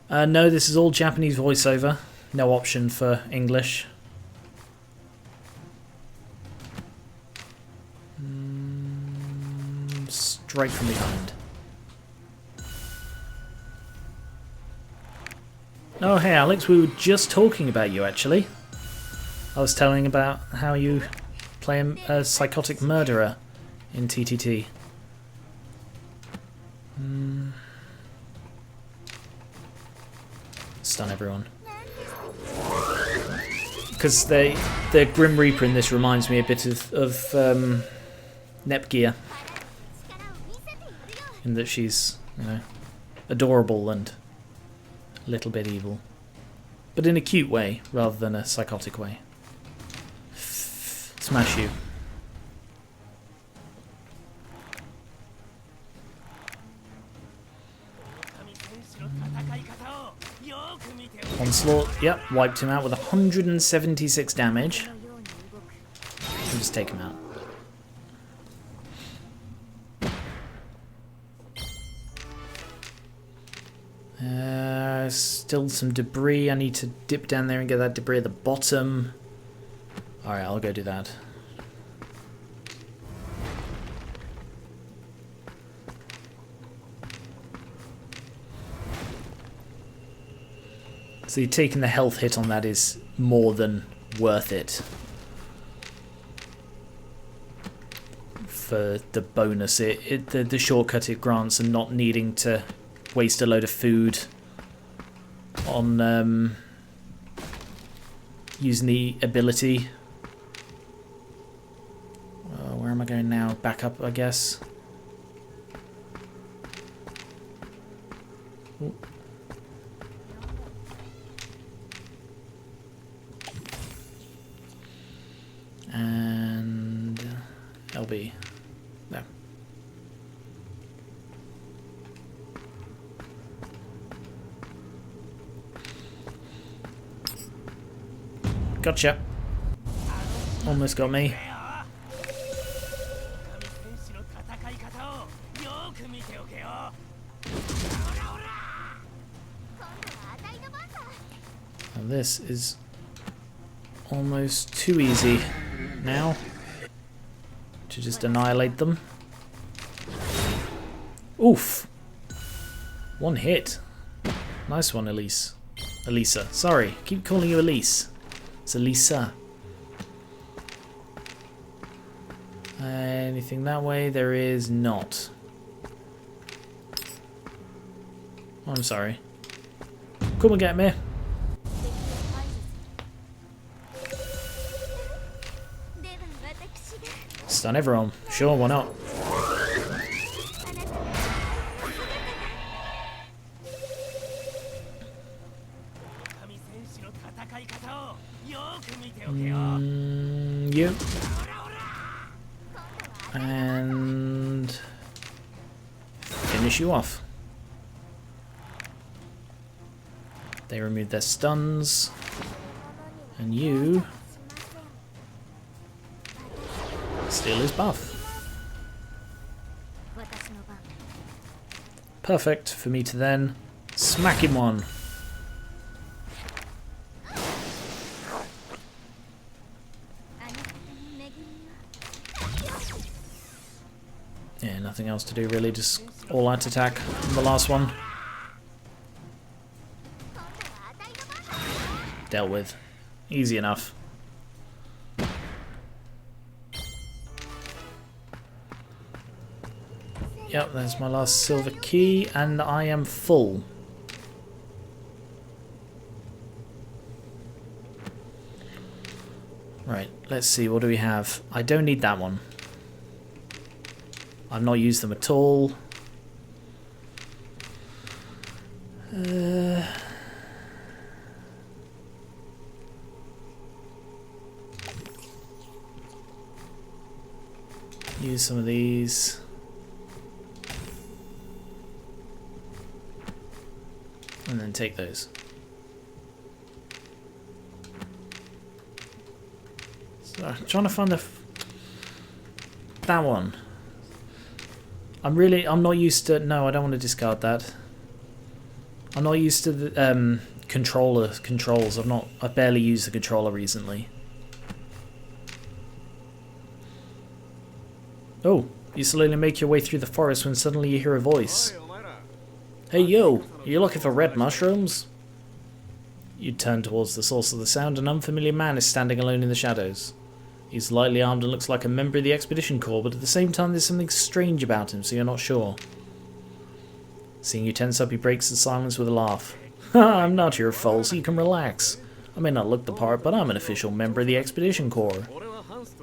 S1: No, this is all Japanese voiceover. No option for English. Straight from behind. Oh, hey Alex, we were just talking about you actually. I was telling about how you play a psychotic murderer in TTT. Stun everyone. Because the Grim Reaper in this reminds me a bit of Nepgear. In that she's, you know, adorable and a little bit evil. But in a cute way, rather than a psychotic way. Smash you. Onslaught, yep, wiped him out with 176 damage. I'll just take him out. Still some debris. I need to dip down there and get that debris at the bottom. Alright, I'll go do that. So taking the health hit on that is more than worth it. For the bonus, the shortcut it grants and not needing to waste a load of food on using the ability. Where am I going now? Back up, I guess. Ooh. And LB. No. Gotcha. Almost got me. And this is almost too easy now to just annihilate them. Oof. One hit. Nice one, Elise. Elisa. Sorry, keep calling you Elise. It's Elisa. Anything that way? There is not. Oh, I'm sorry. Come and get me. Stun everyone. Sure, why not? You. And finish you off. They removed their stuns. And you steal his buff. Perfect for me to then smack him one. Nothing else to do really, just all out attack on the last one. Dealt with. Easy enough. Yep, there's my last silver key, and I am full. Right, let's see, what do we have? I don't need that one. I've not used them at all. Use some of these. And then take those. So I'm trying to find that one. I'm not used to. No, I don't want to discard that. I'm not used to the controls. I've barely used the controller recently. Oh, you slowly make your way through the forest when suddenly you hear a voice. Hey yo, are you looking for red mushrooms? You turn towards the source of the sound. An unfamiliar man is standing alone in the shadows. He's lightly armed and looks like a member of the Expedition Corps, but at the same time there's something strange about him, so you're not sure. Seeing you tense up, he breaks the silence with a laugh. Ha, I'm not your foe, so you can relax. I may not look the part, but I'm an official member of the Expedition Corps.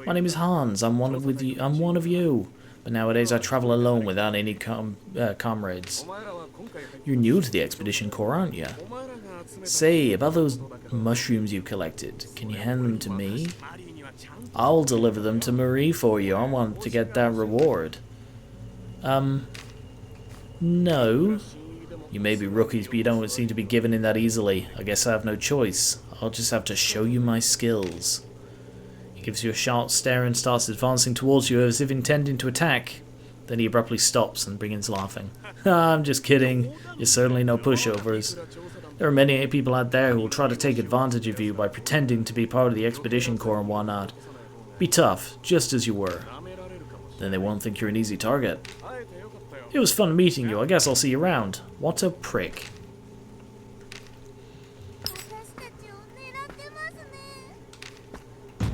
S1: My name is Hans, I'm one of you. But nowadays I travel alone without any comrades. You're new to the Expedition Corps, aren't you? Say, about those mushrooms you collected, can you hand them to me? I'll deliver them to Marie for you. I want to get that reward. No. You may be rookies, but you don't seem to be given in that easily. I guess I have no choice. I'll just have to show you my skills. He gives you a sharp stare and starts advancing towards you as if intending to attack. Then he abruptly stops and begins laughing. I'm just kidding. You're certainly no pushovers. There are many people out there who will try to take advantage of you by pretending to be part of the Expedition Corps and whatnot. Be tough, just as you were. Then they won't think you're an easy target. It was fun meeting you. I guess I'll see you around. What a prick.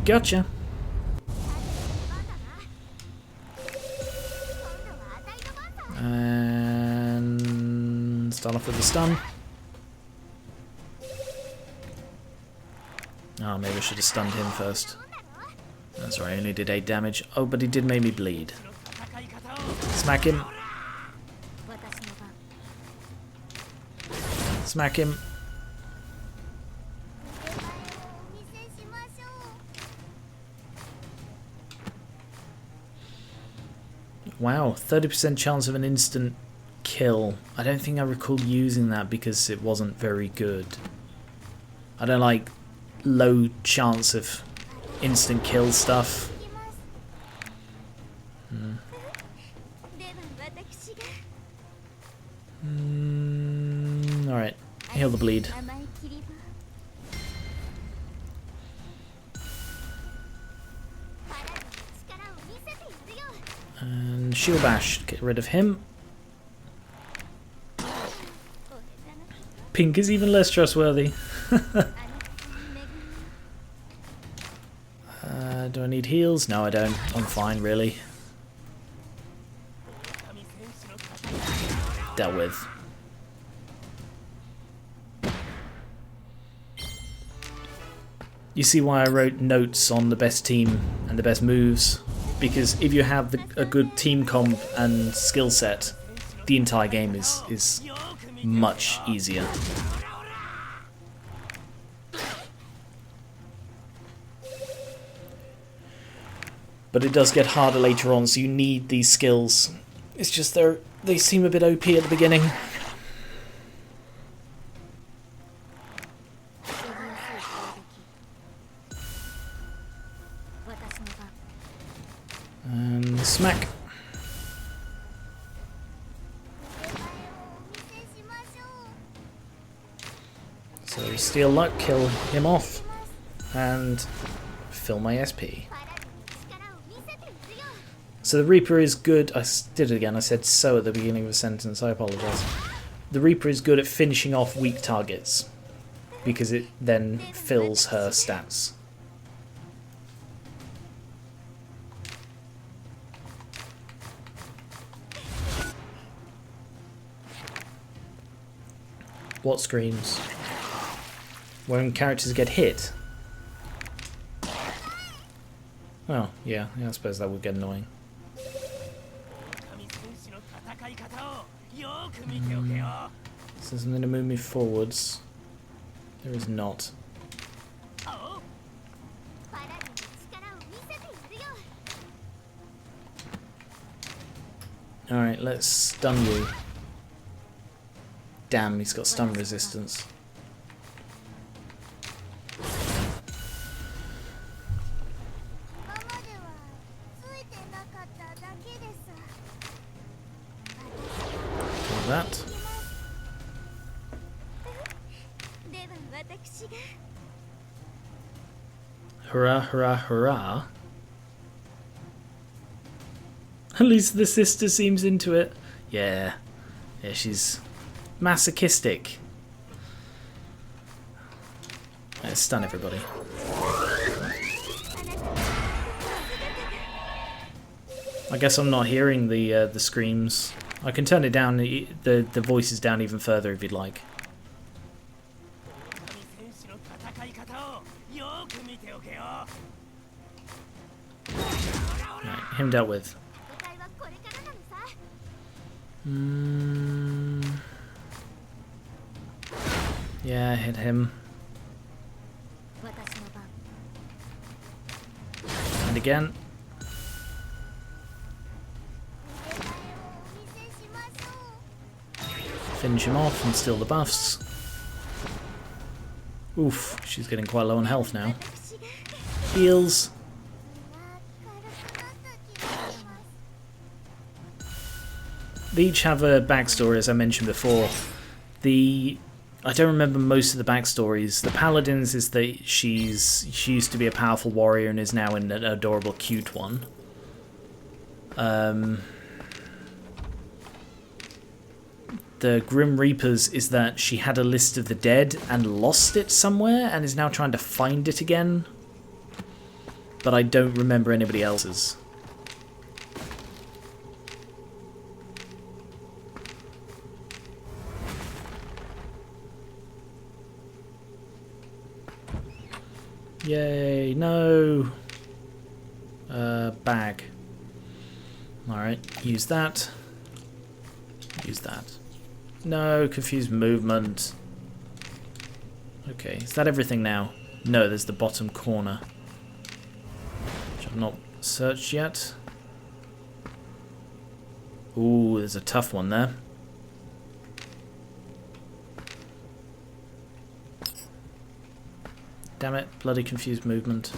S1: Gotcha. And start off with the stun. Oh, maybe I should have stunned him first. That's right, I only did 8 damage. Oh, but he did make me bleed. Smack him. Smack him. Wow, 30% chance of an instant kill. I don't think I recall using that because it wasn't very good. I don't like low chance of instant kill stuff. Alright, heal the bleed. And shield bash, get rid of him. Pink is even less trustworthy. Do I need heals? No, I don't. I'm fine, really. Dealt with. You see why I wrote notes on the best team and the best moves? Because if you have a good team comp and skill set, the entire game is much easier. But it does get harder later on, so you need these skills. It's just they seem a bit OP at the beginning. And smack. So steal luck, kill him off, and fill my SP. So the Reaper is good. I did it again. I said so at the beginning of a sentence. I apologise. The Reaper is good at finishing off weak targets because it then fills her stats. What screams? When characters get hit? Oh, yeah, I suppose that would get annoying. Is there something to move me forwards? There is not. Alright, let's stun you. Damn, he's got stun resistance. That. Hurrah, hurrah, hurrah. At least the sister seems into it. Yeah. Yeah, she's masochistic. Let's stun everybody. I guess I'm not hearing the screams. I can turn it down, the voices down even further if you'd like. Right, him dealt with. Yeah, hit him. And again. Finish him off and steal the buffs. Oof, she's getting quite low on health now. Heals. They each have a backstory, as I mentioned before. I don't remember most of the backstories. The Paladin's is that she used to be a powerful warrior and is now an adorable, cute one. The Grim Reaper's is that she had a list of the dead and lost it somewhere and is now trying to find it again. But I don't remember anybody else's. Yay, no! Bag. Alright, use that. Use that. No, confused movement. Okay, is that everything now? No, there's the bottom corner, which I've not searched yet. Ooh, there's a tough one there. Damn it, bloody confused movement.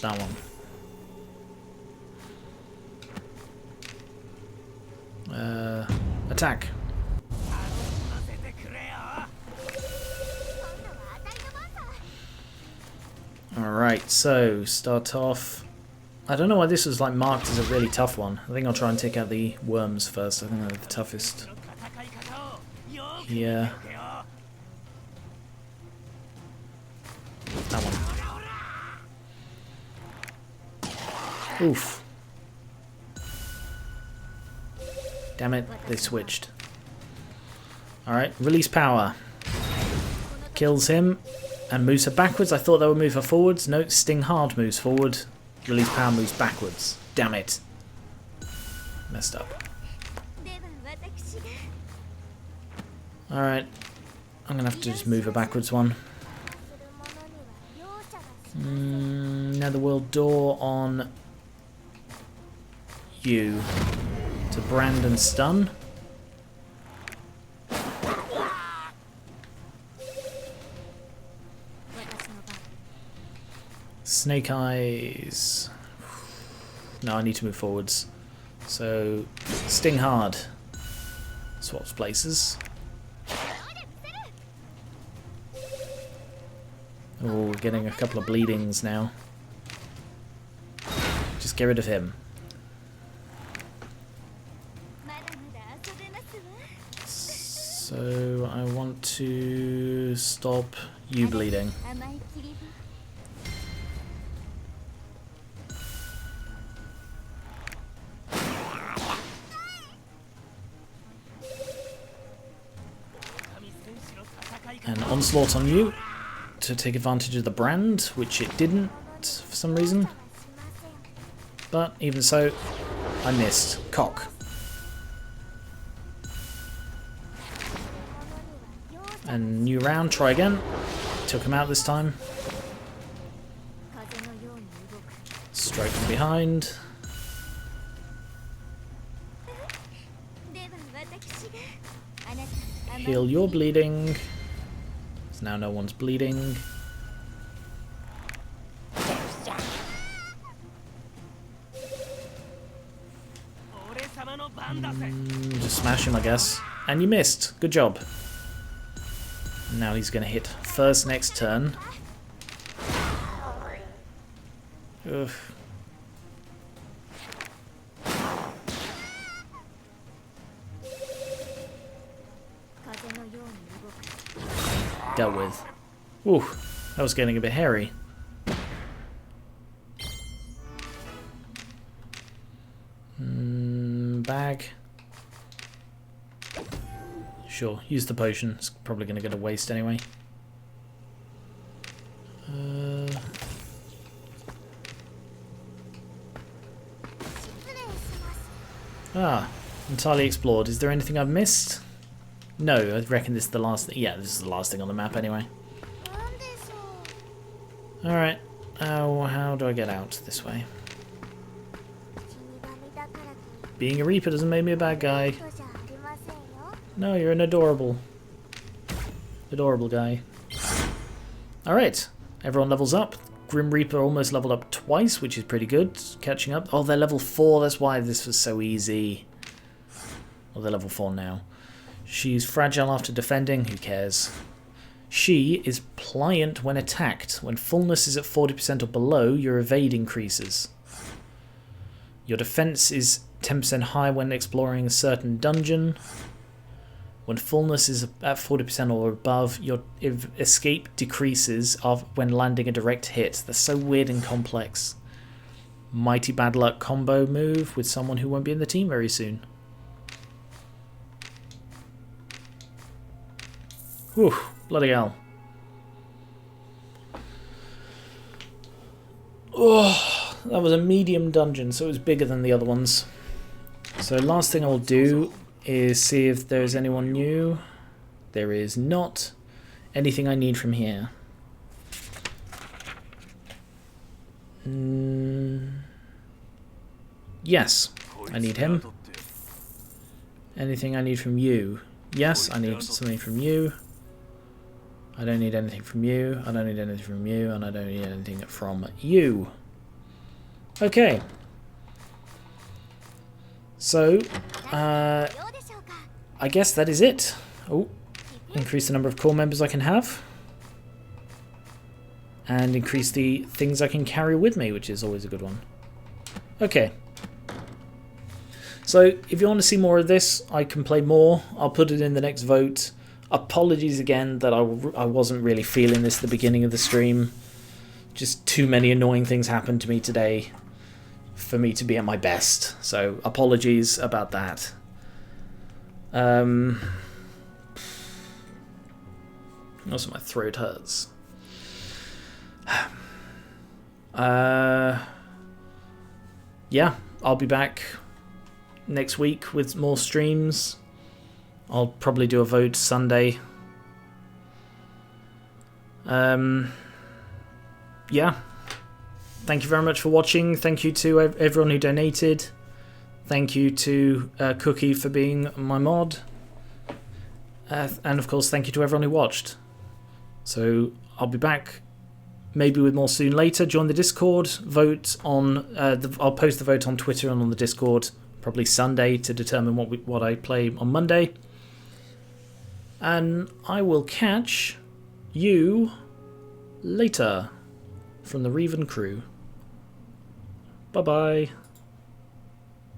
S1: That one. Attack. Alright, so start off. I don't know why this was like marked as a really tough one. I think I'll try and take out the worms first. I think they're the toughest. Yeah. That one. Oof. Damn it, they switched. Alright, release power. Kills him and moves her backwards. I thought that would move her forwards. No, Sting Hard moves forward. Release power moves backwards. Damn it. Messed up. Alright. I'm going to have to just move her backwards one. Netherworld door on you. To brand and stun. Snake Eyes. No, I need to move forwards. So, Sting Hard. Swaps places. Oh, we're getting a couple of bleedings now. Just get rid of him. So I want to stop you bleeding. And onslaught on you to take advantage of the brand, which it didn't for some reason. But even so, I missed. Cock. And new round, try again. Took him out this time. Strike from behind. Heal your bleeding. So now no one's bleeding. Just smash him, I guess. And you missed. Good job. Now he's going to hit first next turn. Ugh. Dealt with. Ooh, that was getting a bit hairy. Bag. Sure, use the potion. It's probably going to go to waste anyway. Entirely explored. Is there anything I've missed? No, I reckon this is the last thing. Yeah, this is the last thing on the map anyway. Alright. How do I get out? This way. Being a Reaper doesn't make me a bad guy. No, you're an adorable guy. Alright, everyone levels up. Grim Reaper almost leveled up twice, which is pretty good. Catching up. Oh, they're level 4, that's why this was so easy. Oh, they're level 4 now. She's fragile after defending, who cares? She is pliant when attacked. When fullness is at 40% or below, your evade increases. Your defense is 10% higher when exploring a certain dungeon. When fullness is at 40% or above, your escape decreases when landing a direct hit. That's so weird and complex. Mighty bad luck combo move with someone who won't be in the team very soon. Whew, bloody hell. Oh, that was a medium dungeon, so it was bigger than the other ones. So last thing I'll do is see if there's anyone new. There is not anything I need from here. Yes, I need him. Anything I need from you? Yes, I need something from you. I don't need anything from you. I don't need anything from you. And I don't need anything from you. Okay. So, I guess that is it. Oh, increase the number of core members I can have. And increase the things I can carry with me, which is always a good one. Okay. So, if you want to see more of this, I can play more. I'll put it in the next vote. Apologies again that I wasn't really feeling this at the beginning of the stream. Just too many annoying things happened to me today for me to be at my best. So, apologies about that. Also, my throat hurts. Yeah, I'll be back next week with more streams. I'll probably do a vote Sunday. Yeah. Thank you very much for watching. Thank you to everyone who donated. Thank you to Cookie for being my mod. And of course, thank you to everyone who watched. So I'll be back maybe with more soon later. Join the Discord. Vote on... I'll post the vote on Twitter and on the Discord probably Sunday to determine what I play on Monday. And I will catch you later from the Revan crew. Bye bye.